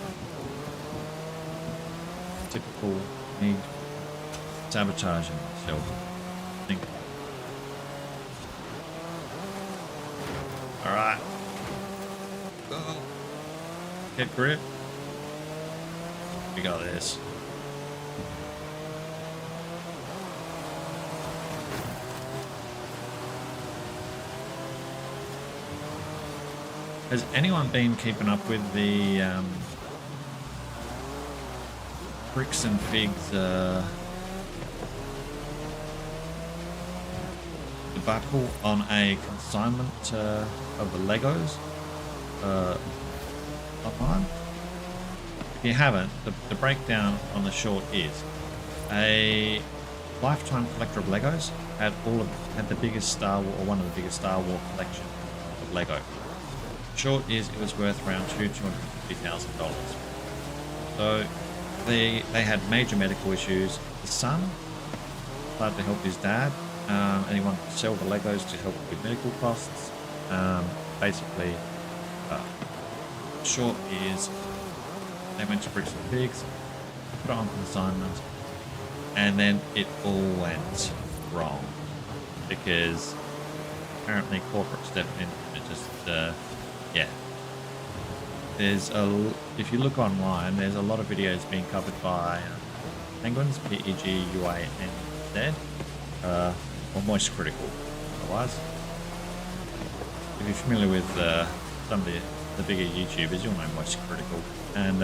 Speaker 2: Typical me sabotaging myself, I think. Alright. Go. Get grip. We got this. Has anyone been keeping up with the Bricks and Figs debacle on a consignment of the Legos online? If you haven't, the breakdown on the short is a lifetime collector of Legos had the biggest Star Wars, or one of the biggest Star Wars collection of Lego. Short is it was worth around $250,000. So they had major medical issues. The son tried to help his dad, and he wanted to sell the Legos to help with medical costs. Basically, short is they went to Bricks and Pigs, put it on consignment, and then it all went wrong because apparently corporate stepped in and just yeah. There's if you look online, there's a lot of videos being covered by Penguins, PEGUANZ, or Moist Critical, otherwise. If you're familiar with some of the bigger YouTubers, you'll know Moist Critical. And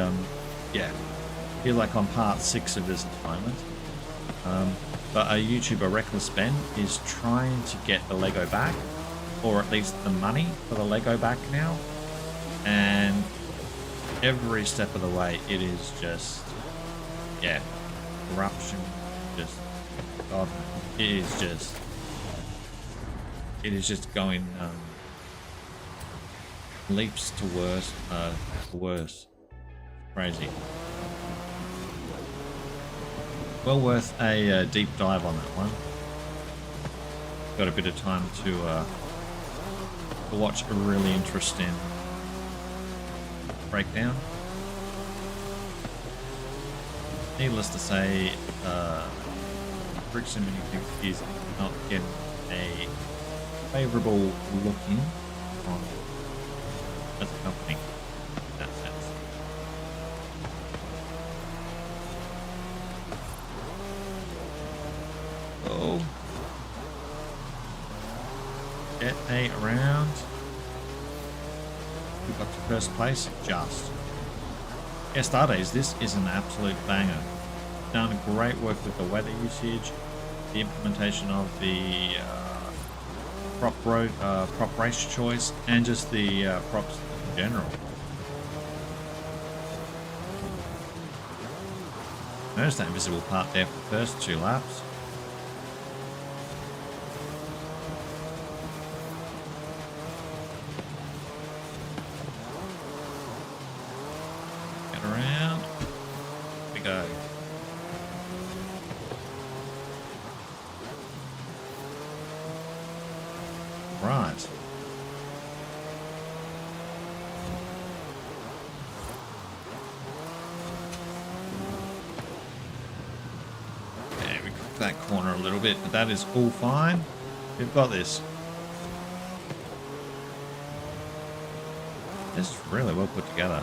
Speaker 2: yeah, I feel like on part 6 of this at the moment. But a YouTuber, Reckless Ben, is trying to get the Lego back, or at least the money for the Lego back now. And every step of the way, it is just, yeah, corruption. Just, God, it is just going leaps to worse. Crazy. Well worth a deep dive on that one. Got a bit of time to watch a really interesting breakdown. Needless to say, Bricks and Minifigs is not getting a favourable look in on as a company in that sense. Oh, get a round. We got to first place, just. Yeah, Stardays, this is an absolute banger. Done great work with the weather usage, the implementation of the prop race choice, and just the props in general. Notice that invisible part there for the first 2 laps. Around. Here we go. Right. Okay, we cut that corner a little bit, but that is all fine. We've got this. This is really well put together.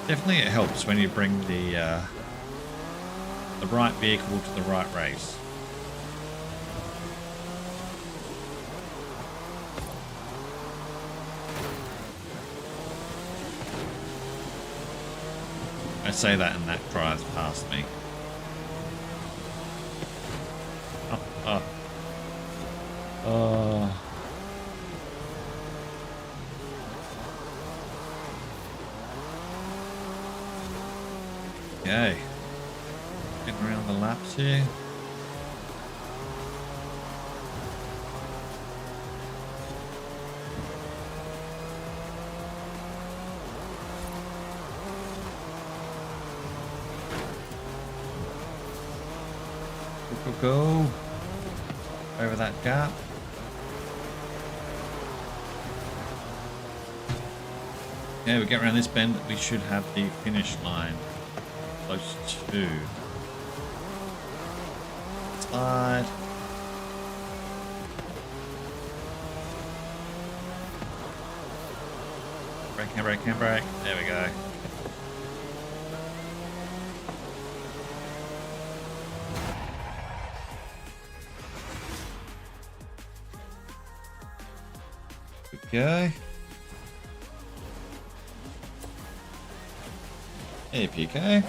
Speaker 2: Definitely it helps when you bring the right vehicle to the right race. I say that and that drives past me. Okay. Getting around the laps here. Go over that gap. Yeah, we get around this bend, we should have the finish line close to. Slide. Brake, handbrake, handbrake. There we go. Okay. Hey, PK.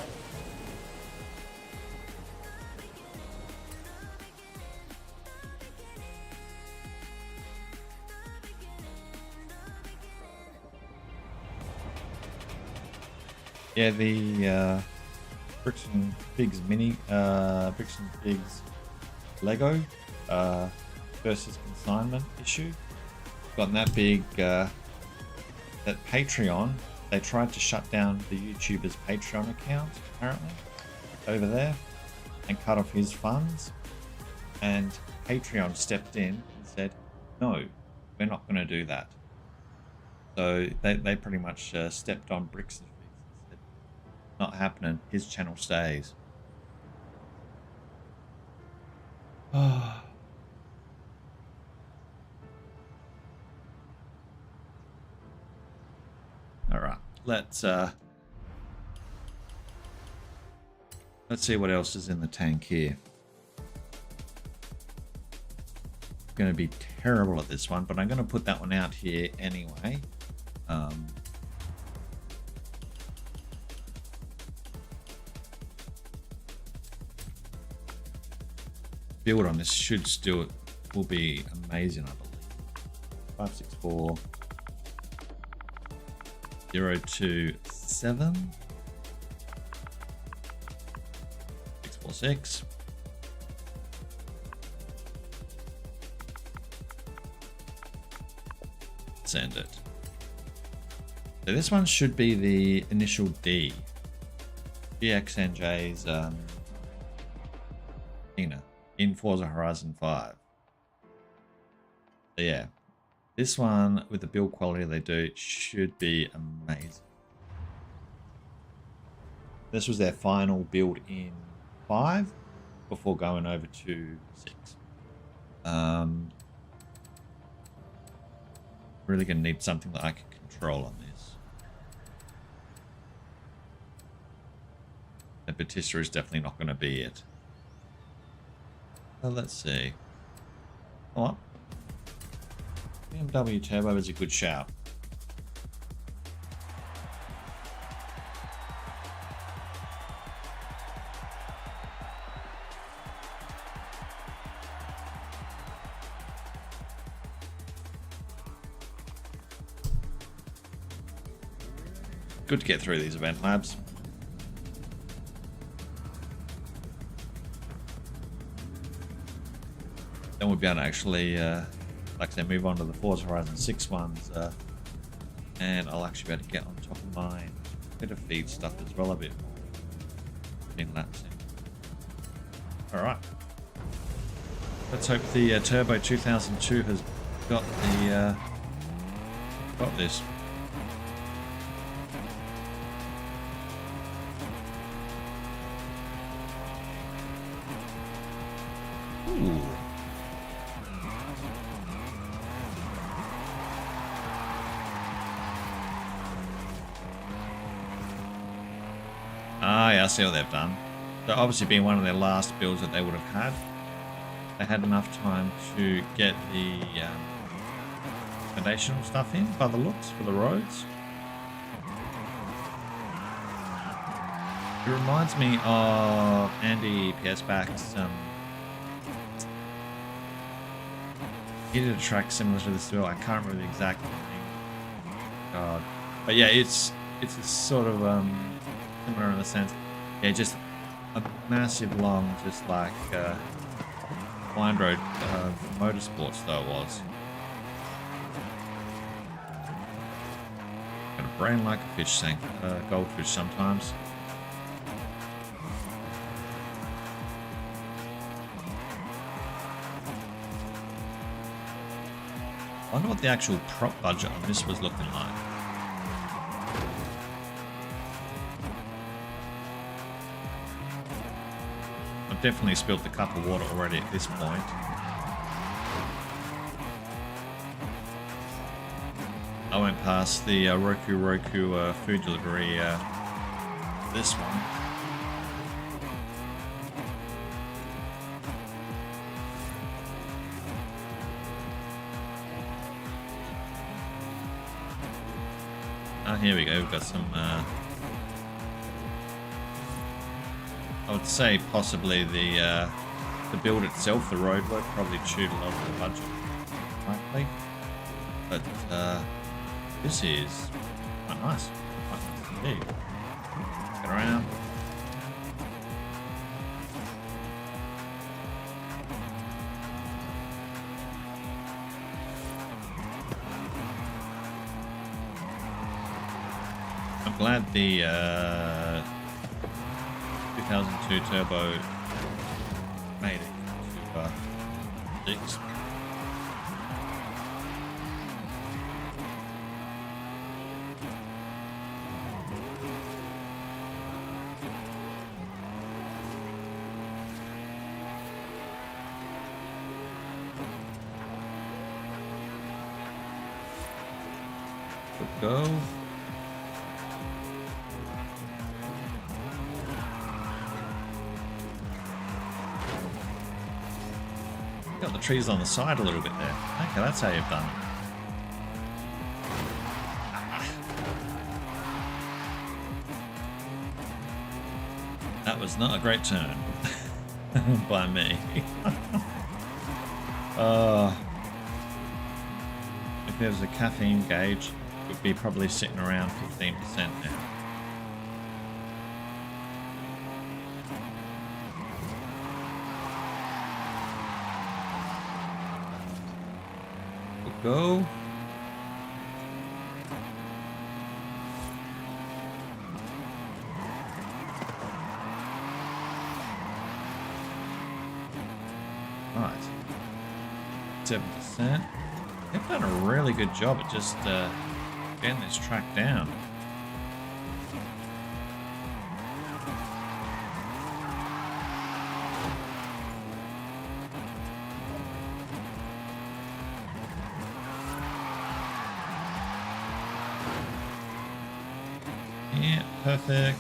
Speaker 2: Yeah, the Bricks and Pigs mini, Bricks and Pigs Lego versus consignment issue. Gotten that big, that Patreon, they tried to shut down the YouTuber's Patreon account, apparently, over there, and cut off his funds. And Patreon stepped in and said, no, we're not going to do that. So they pretty much stepped on Bricks and Pigs and said, not happening, his channel stays. Oh. All right, let's see what else is in the tank here. Going to be terrible at this one, but I'm going to put that one out here anyway. Build on this should still will be amazing, I believe. 564. 027 646. Send it. So this one should be the initial D. GXNJ's in Forza Horizon 5. So yeah. This one, with the build quality they do, should be amazing. This was their final build in 5 before going over to 6. Really going to need something that I can control on this. The Batista is definitely not going to be it. Well, let's see. What? BMW Turbo is a good shout. Good to get through these event labs. Then we'll be able to actually like I said, move on to the Forza Horizon 6 ones, and I'll actually be able to get on top of my bit of feed stuff as well a bit more in laps in. Alright. Let's hope the Turbo 2002 has got the got this. Ooh. Ah, yeah, I see what they've done. So obviously being one of their last builds that they would have had, they had enough time to get the foundational stuff in by the looks for the roads. It reminds me of Andy Piesbach's. He did a track similar to this as well. I can't remember the exact name. God, but yeah, it's a sort of similar in the sense. Yeah, just a massive long, just like blind road motorsports though it was. Got a brain like a fish tank, goldfish sometimes. I wonder what the actual prop budget on this was looking like. I've definitely spilled a cup of water already at this point. I went past the Roku food delivery this one. Here we go, we've got some, I would say possibly the build itself, the roadwork, probably chewed a lot of the budget, frankly. But this is quite nice indeed. Get around. I'm glad the 2002 Turbo made it to 6. Go. Got the trees on the side a little bit there. Okay, that's how you've done it. That was not a great turn by me. If there was a caffeine gauge, it would be probably sitting around 15% now. Go. Right. 7%. They've done a really good job at just getting this track down. Yeah, perfect.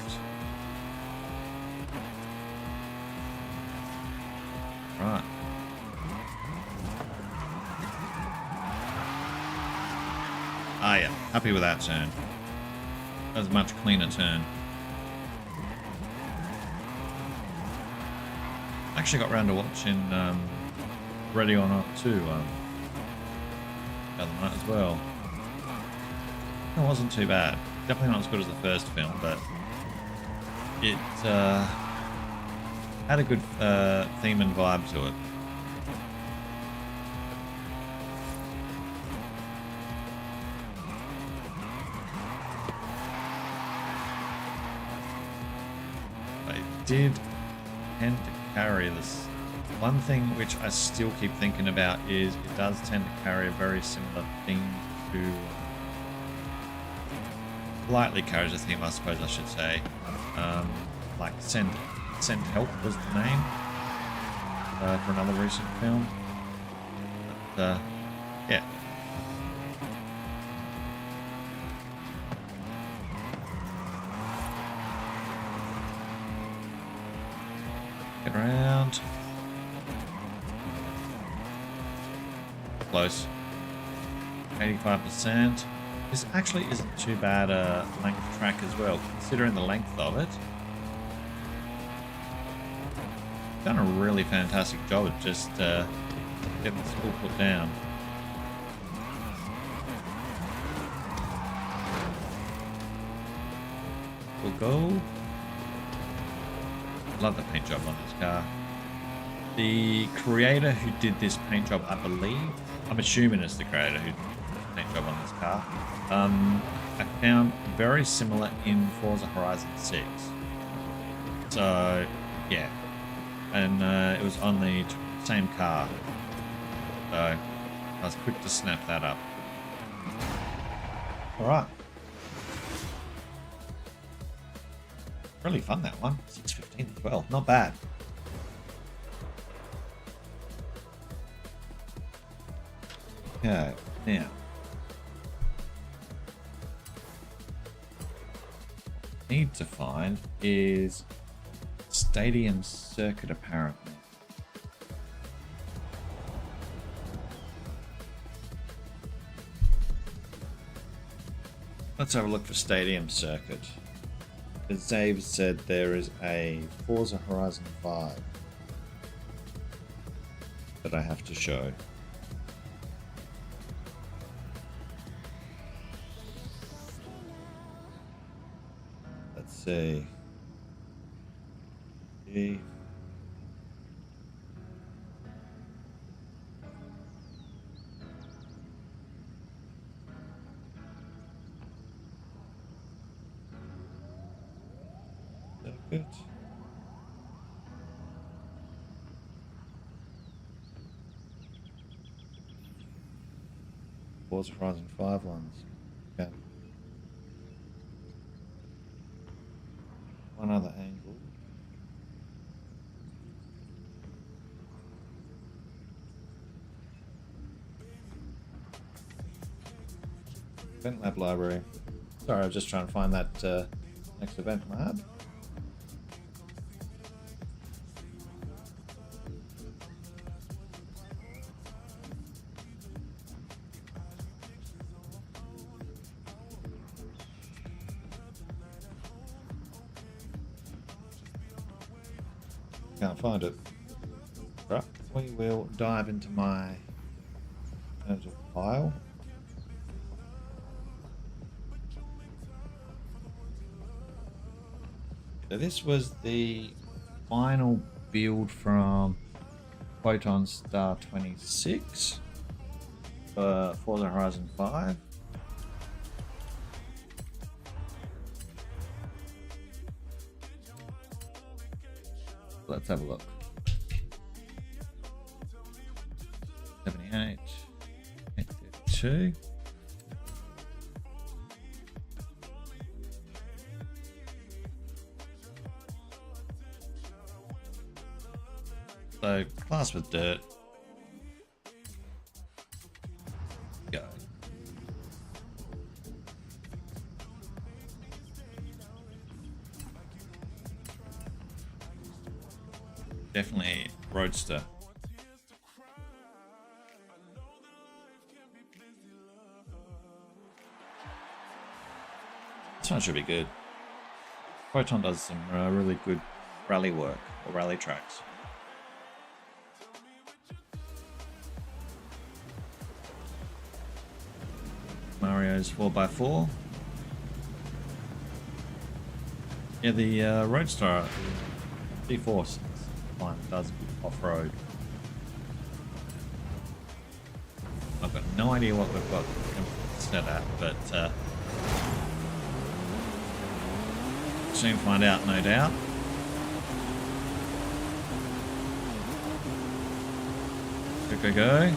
Speaker 2: Right. Ah, yeah. Happy with that turn. That was a much cleaner turn. Actually got round to watching Ready or Not 2 the other night as well. It wasn't too bad. Definitely not as good as the first film, but it had a good theme and vibe to it. They did tend to carry this. One thing which I still keep thinking about is it does tend to carry a very similar theme to... Lightly carries a theme, I suppose I should say. Like Send Help was the name for another recent film. But, yeah. Get around. Close. 85%. This actually isn't too bad a length track as well, considering the length of it. done a really fantastic job at just getting this all put down. We'll go. Love the paint job on this car. The creator who did this paint job, I believe, I'm assuming it's the creator who did the paint job on this car, I found very similar in Forza Horizon 6. So, yeah. And it was on the same car. So, I was quick to snap that up. Alright. Really fun, that one. 6:15 as well. Not bad. Okay, now. Need to find is stadium circuit, apparently. Let's have a look for stadium circuit. As Dave said, there is a Forza Horizon 5 that I have to show. Let's see. G. Circuit. Forza Horizon 5 ones. Okay. One other angle. Event lab library. Sorry, I was just trying to find that next event lab. Can't find it. Right, we will dive into my file. So this was the final build from Photon Star 26 for Forza Horizon 5. Let's have a look. 78, 832. So, class with dirt. Go. Definitely roadster. This one should be good. Photon does some really good rally work, or rally tracks. Mario's 4x4. Yeah, the Roadster D4 one does off-road. I've got no idea what we've got set at, but soon find out, no doubt. Go, go, go.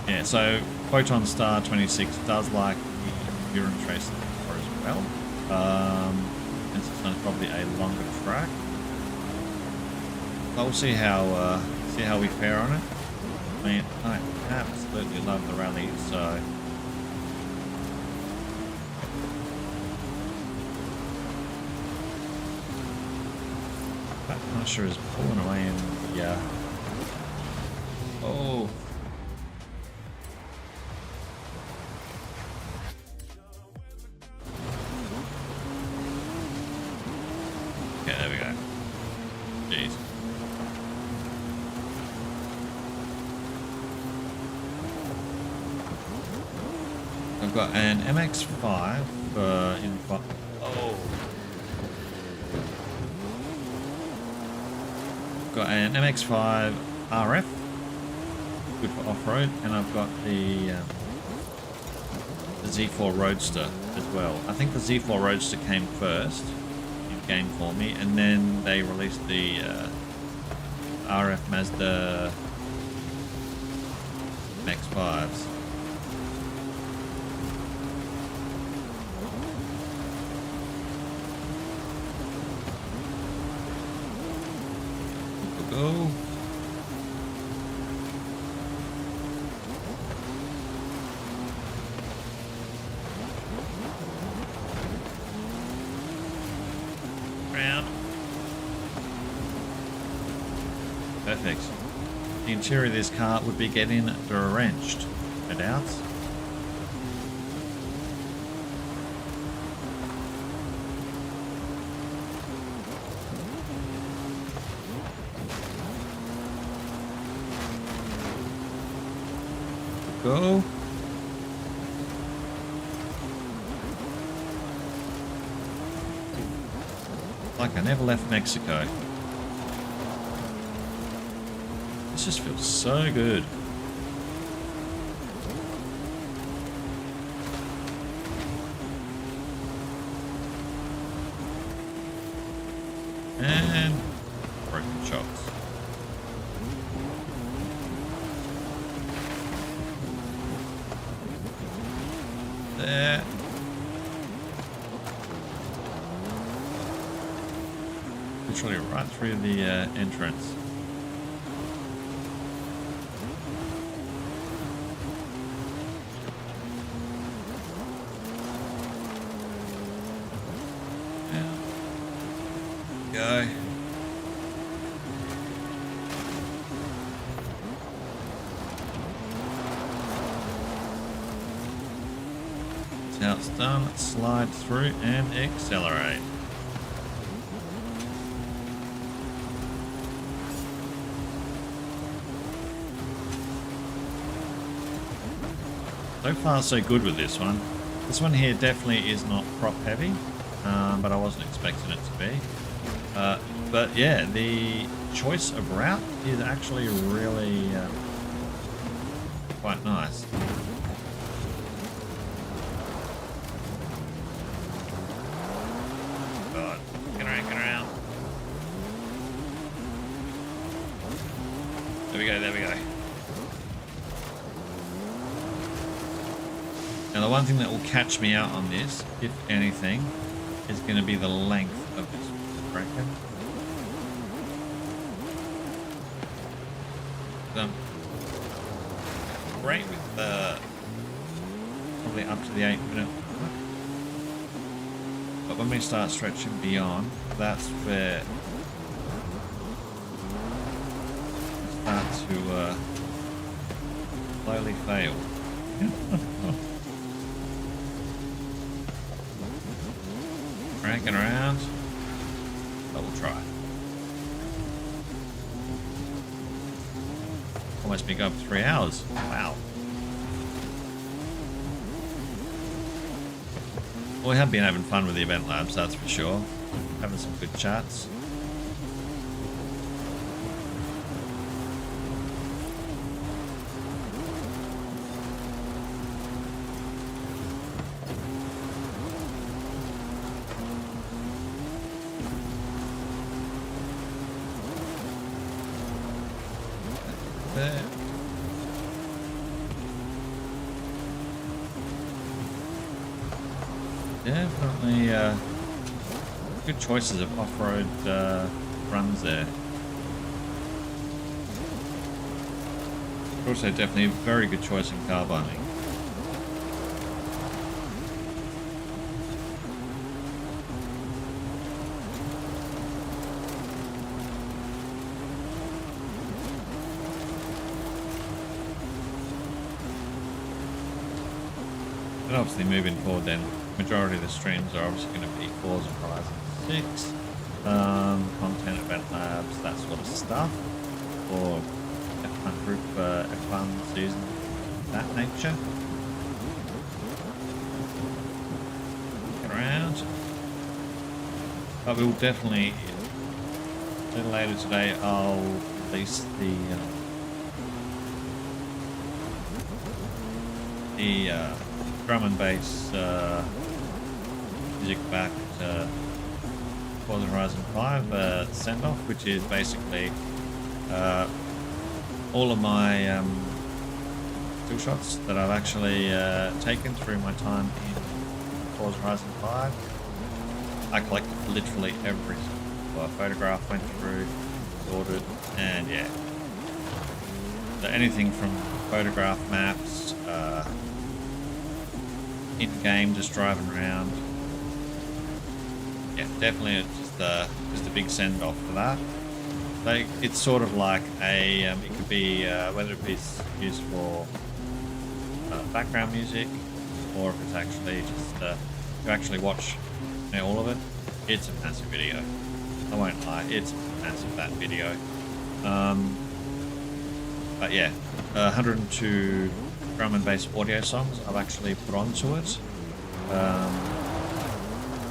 Speaker 2: Yeah, so Photon Star 26 does like the endurance race as well. This is probably a longer track. But we'll see how we fare on it. I mean, I absolutely love the rally, so that Pusher is pulling away in the oh. Okay, there we go. Jeez. I've got an MX5 in front. Oh. Got an MX5 RF, good for off-road, and I've got the Z4 Roadster as well. I think the Z4 Roadster came first in game for me, and then they released the RF Mazda MX5s. Go. Round. Perfect. The interior of this car would be getting drenched, no doubt. Go. Like I never left Mexico. This just feels so good. And broken shocks. There. Literally right through the entrance. Yeah. Go. Now it's done, slide through and accelerate. So far so good with this one. This one here definitely is not prop heavy, but I wasn't expecting it to be. But yeah, the choice of route is actually really quite nice. There we go. Now the one thing that will catch me out on this, if anything, is going to be the length of this bracket. Great with probably up to the 8-minute mark. But when we start stretching beyond, that's where start to slowly fail. Cranking around. Double try. Almost been going for 3 hours. Wow. Well, we have been having fun with the event labs, that's for sure. Having some good chats. There. Definitely good choices of off-road runs there. Also definitely a very good choice in car binding. And obviously moving forward then, majority of the streams are obviously going to be Forza Horizon 6. content, event labs, that sort of stuff, or F1 group, F1 season, that nature. Get around. But we'll definitely, a little later today, I'll release the drum and bass music back to Forza Horizon 5 send-off, which is basically all of my still shots that I've actually taken through my time in Forza Horizon 5. I collected literally every photograph, went through, sorted, and yeah. So anything from photograph maps, in-game, just driving around. Yeah, definitely just a big send-off for that. So it's sort of like a, it could be, whether it be used for background music, or if it's actually just to actually watch all of it. It's a massive video. I won't lie, it's massive, that video. But yeah, 102 drum and bass audio songs I've actually put onto it.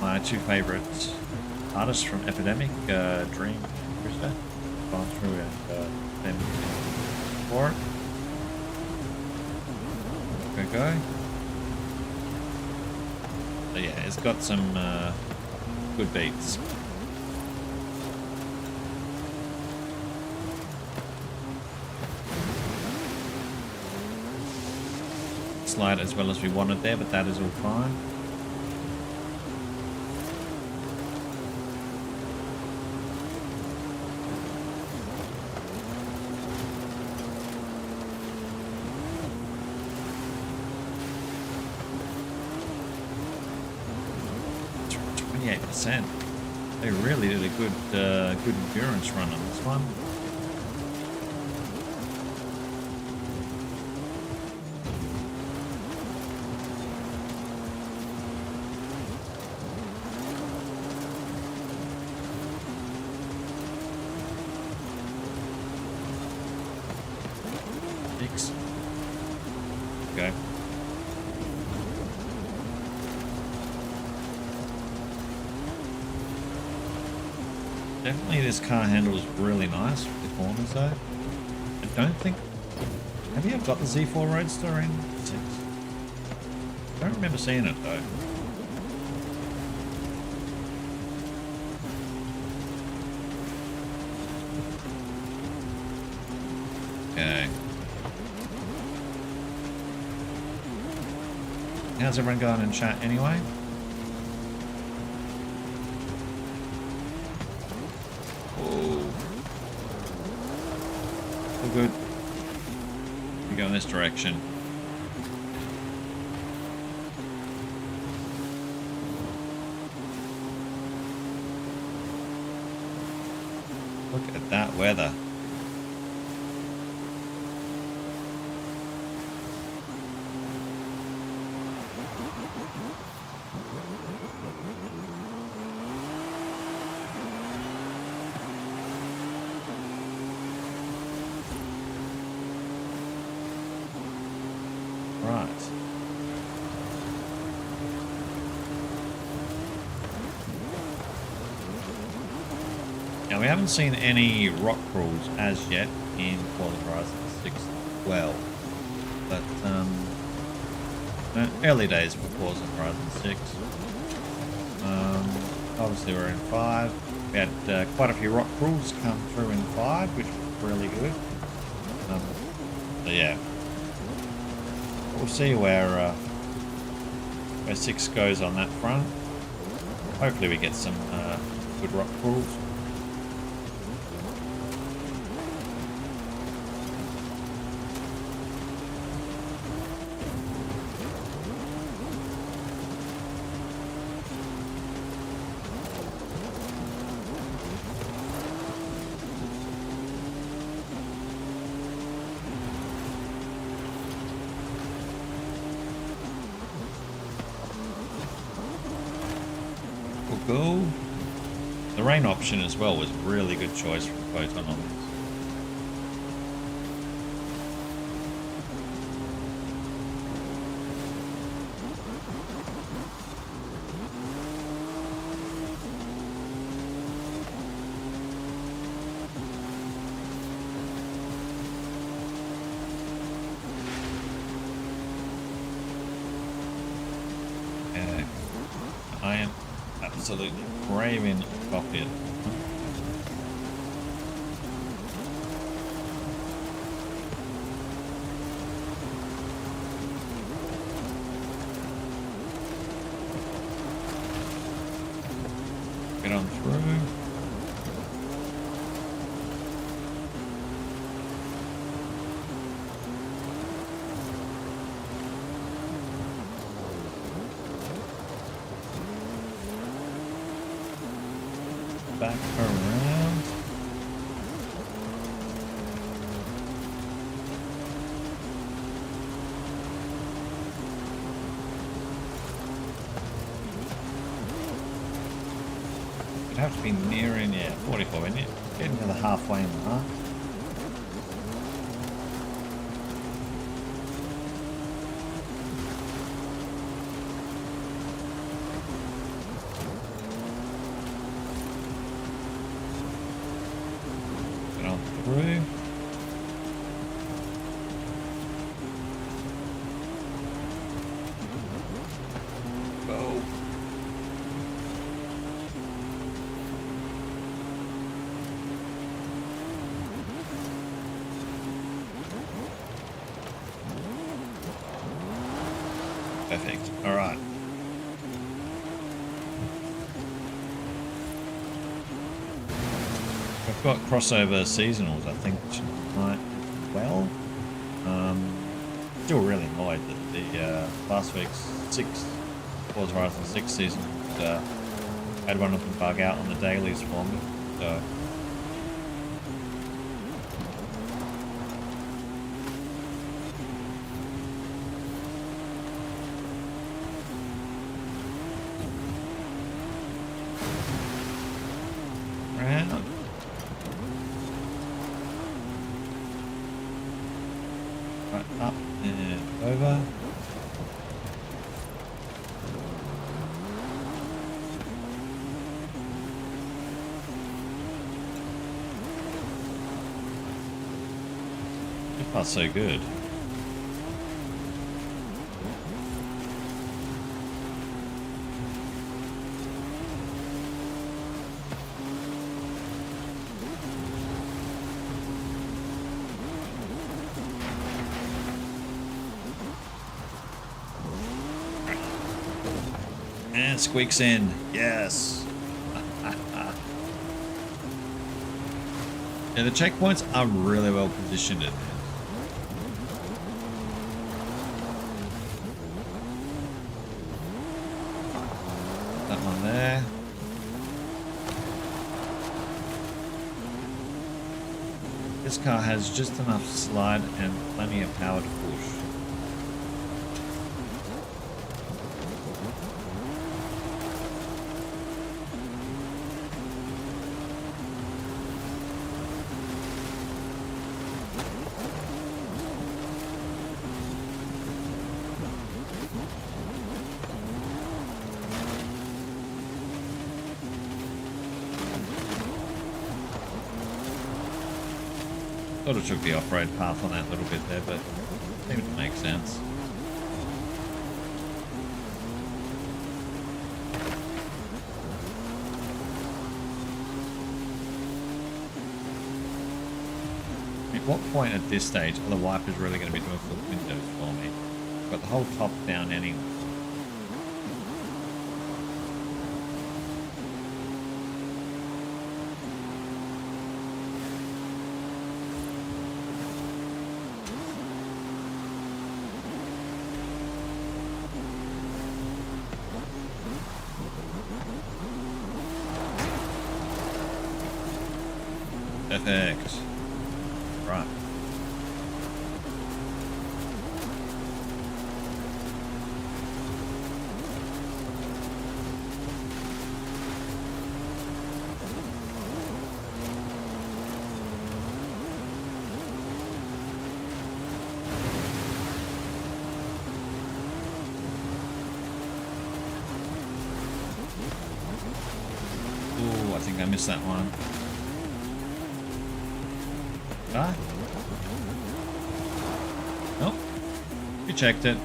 Speaker 2: My two favourite artists from Epidemic, Dream and Krista, gone through and then for it. Go. So yeah, it's got some good beats. Slide as well as we wanted there, but that is all fine. They really did a good endurance run on this one. Six. Okay. Definitely this car handles really nice with the corners though. I don't think... Have you ever got the Z4 Roadster in 6? I don't remember seeing it though. Okay. How's everyone going in chat anyway? Good. We go in this direction. Look at that weather. Now we haven't seen any rock crawls as yet in Forza Horizon 6 well, but early days for Forza Horizon 6. Obviously we're in 5. We had quite a few rock crawls come through in 5, which was really good. So yeah, we'll see where 6 goes on that front. Hopefully we get some good rock crawls. Go. The rain option as well was really good choice from Photon on this. I am absolutely craving coffee at the moment. Get on through. Back around. It'd have to be nearing, yeah, 44, isn't it? Getting to the halfway mark. Through. Go. Perfect. All right. We've got crossover seasonals, I think, tonight as well. Still really annoyed that the last week's Forza Horizon 6 season had one of them bug out on the dailies for me. So round. Right, up and over. That's so good. And squeaks in. Yes. Yeah, the checkpoints are really well positioned in this. That one there. This car has just enough slide and plenty of power to push. Sort of took the off-road path on that little bit there, but it seemed to make sense. At what point at this stage are the wipers really going to be doing full windows for me? I've got the whole top down anyway. Perfect. Right. missed that one. Did I? Nope. You checked it.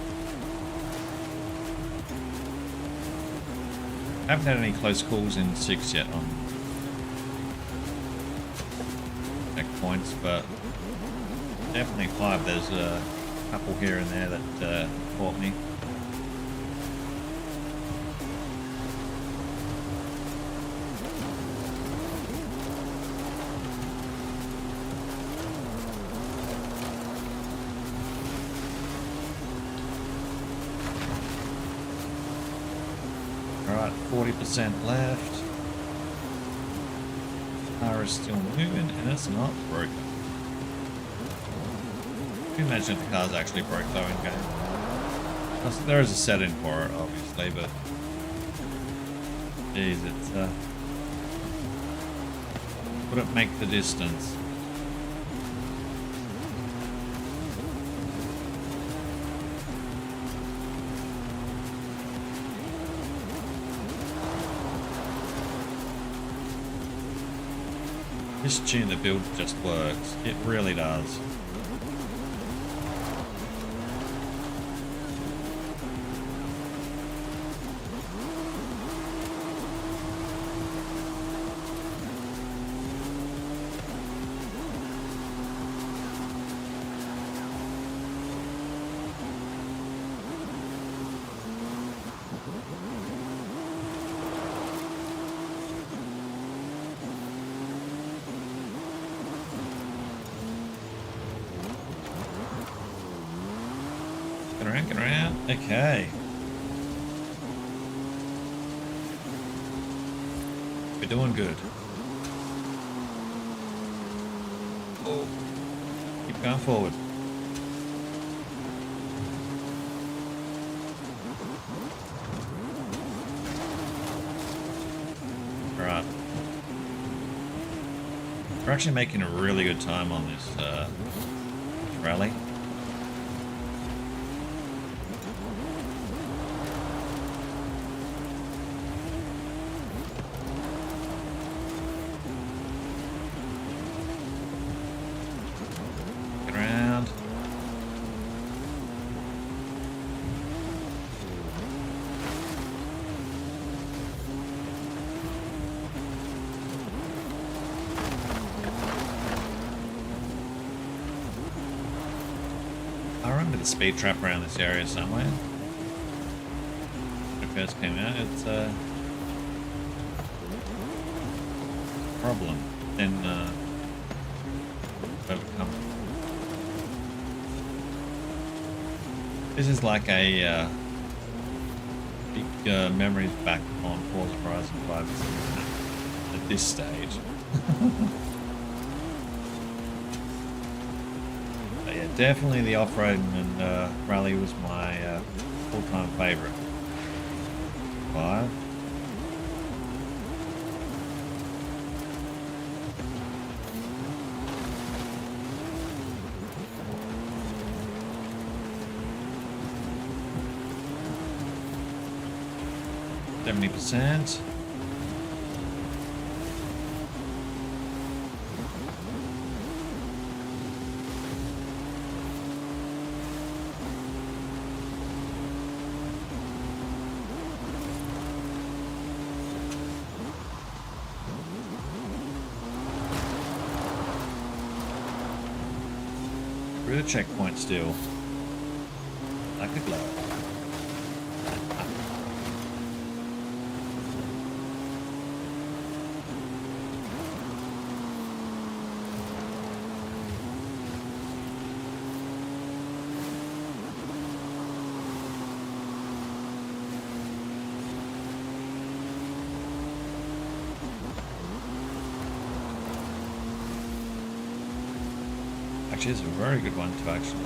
Speaker 2: I haven't had any close calls in 6 yet on checkpoints, but definitely 5. There's a couple here and there that caught me. Alright, 40% left. Car is still moving and it's not broken. Can you imagine if the car's actually broke though in game? There is a setting for it obviously, but geez, it's wouldn't make the distance. This tune, the build just works. It really does. Get around. Okay. We're doing good. Oh. Keep going forward. Alright. We're actually making a really good time on this rally. I remember the speed trap around this area somewhere. When it first came out, it's a problem. Then overcome. This is like a big memories back on Forza Horizon 5 at this stage. Yeah, definitely the off-roading and rally was my all-time favorite. 5. %. Through the checkpoint still. Like a glove. Actually, it's a very good one to actually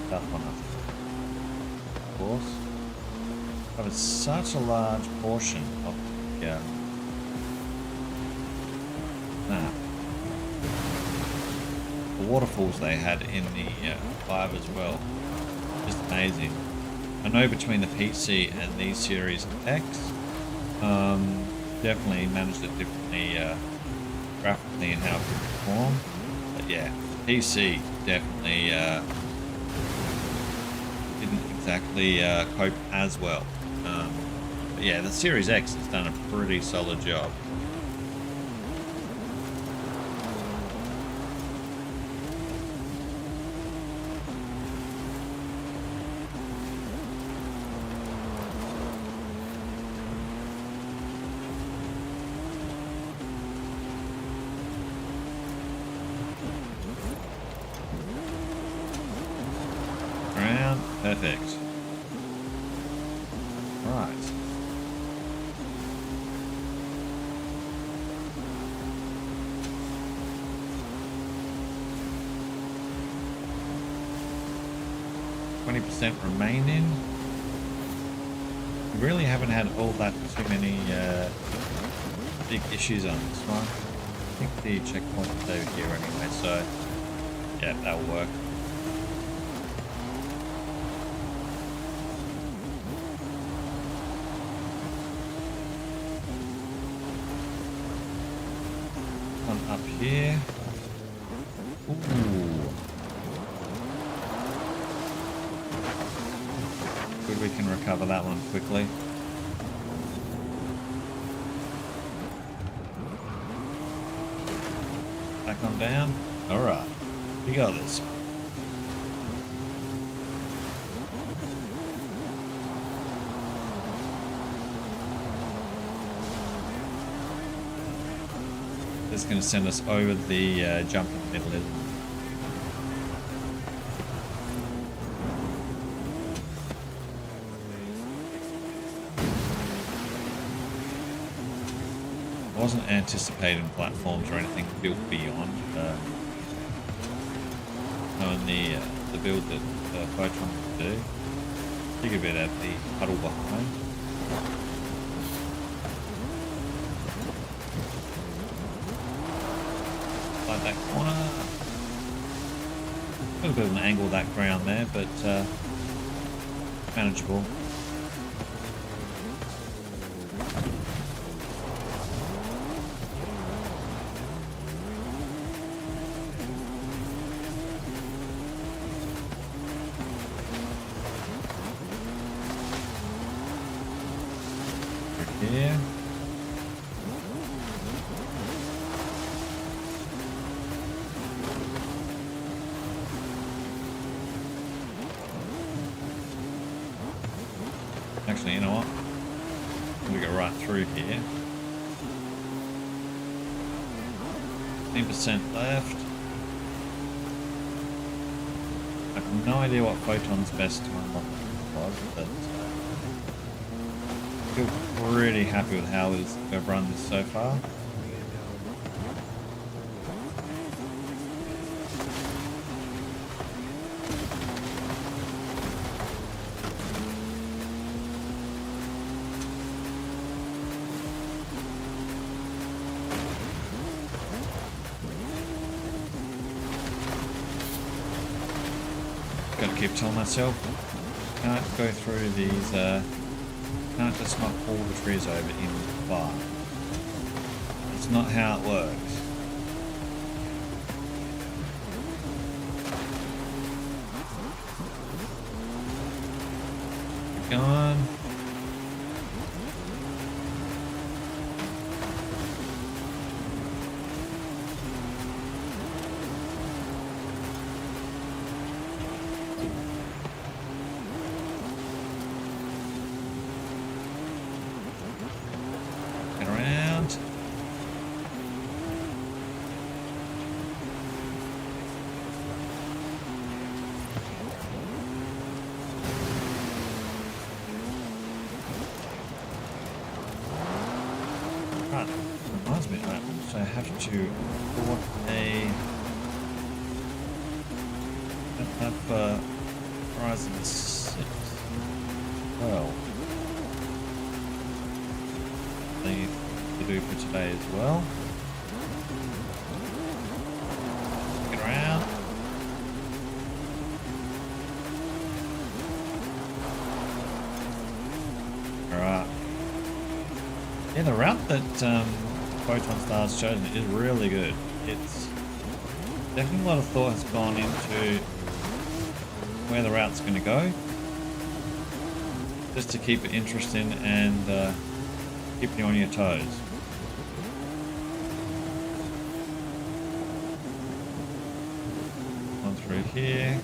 Speaker 2: that one up. Of course. But it's such a large portion of the the waterfalls they had in the 5 as well. Just amazing. I know between the PC and these series of X, definitely managed it differently graphically and how it could perform. But yeah, PC definitely didn't exactly cope as well. But yeah, the Series X has done a pretty solid job. Perfect. Right. %, remaining. We really haven't had all that too many big issues on this one. I think the checkpoint is over here anyway, so yeah, that'll work. Up here. Ooh. Good, we can recover that one quickly. Back on down. Alright. We got this. This is going to send us over the jump in the middle, isn't it? I wasn't anticipating platforms or anything built beyond knowing the build that Photon would do. Dig a bit at the puddle behind. That corner. Got a bit of an angle that ground there, but manageable. Here. Actually, you know what? We go right through here. 10% left. I have no idea what Photon's best to unlock was, but I feel pretty happy with how we've run this so far. Gotta keep telling myself, can't go through these, can't just knock all the trees over in 5. That's not how it works. Keep going. Around. Right, reminds me, right, so I have to put have Horizon 6. Well, thing to do for today as well. Get around. Alright. Yeah, the route that Photon Star's chosen is really good. It's definitely a lot of thought has gone into where the route's going to go, just to keep it interesting and keep you on your toes. On through here.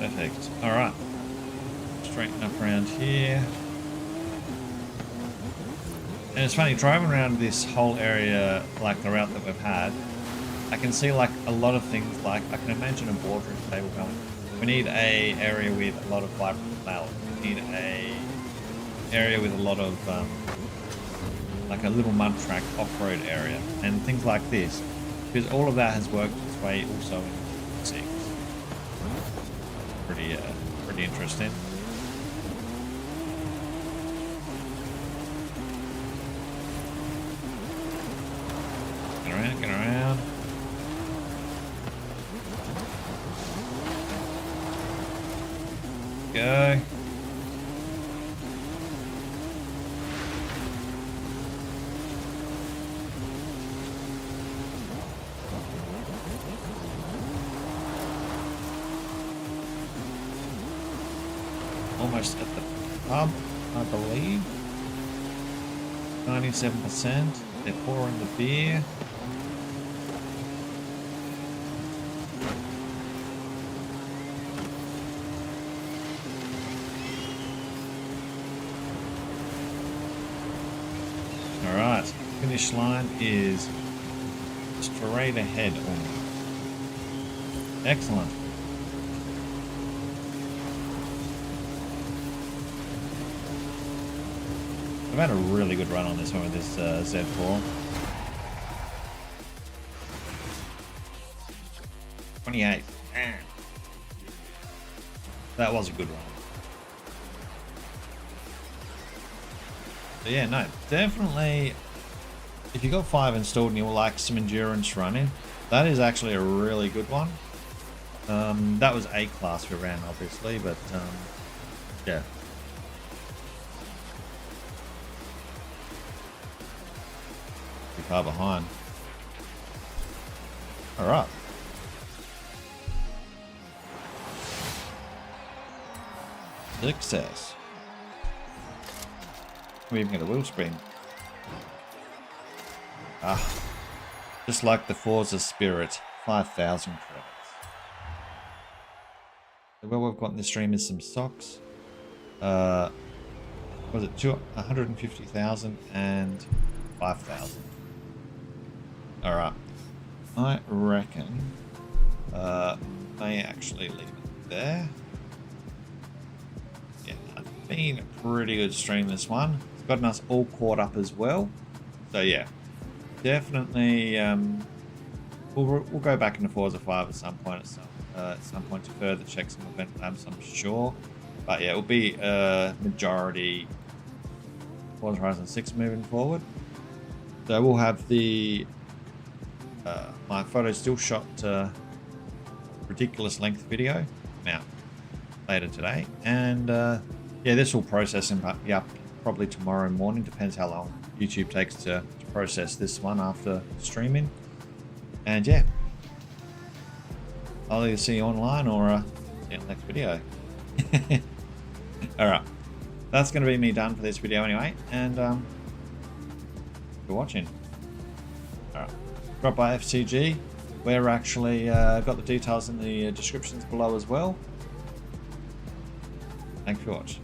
Speaker 2: Perfect. Alright. Straighten up around here. And it's funny, driving around this whole area, like the route that we've had, I can see like a lot of things, like I can imagine a boardroom table going, we need a area with a lot of vibrant flowers. We need a area with a lot of, like a little mud track off-road area, and things like this. Because all of that has worked its way also in 6. Pretty interesting. Get around. Go. Almost at the pub, I believe. 97%. They're pouring the beer. Alright, finish line is straight ahead almost. Excellent. I've had a really good run on this one with this Z4. 28. Man. That was a good run. But yeah, no, definitely, if you got 5 installed and you like some endurance running, that is actually a really good one. That was A class we ran, obviously, but yeah. Pretty far behind. All right. Success. We even get a wheel spin. Ah, just like the Forza Spirit, 5,000 credits. So what we've got in the stream is some socks. Was it 150,000 and 5,000? All right. I reckon may actually leave it there. Yeah, it's been a pretty good stream, this one. It's gotten us all caught up as well. So yeah, definitely we'll go back into Forza 5 at some point to further check some event labs, I'm sure. But yeah, it will be majority Forza Horizon 6 moving forward. So we'll have the my photo still shot ridiculous length video out later today, and yeah, this will process and be up probably tomorrow morning. Depends how long YouTube takes to process this one after streaming. And yeah, I'll either see you online or see you in the next video. All right, that's going to be me done for this video anyway, and for watching. All right, drop by FCG. We're actually got the details in the descriptions below as well. Thanks for watching.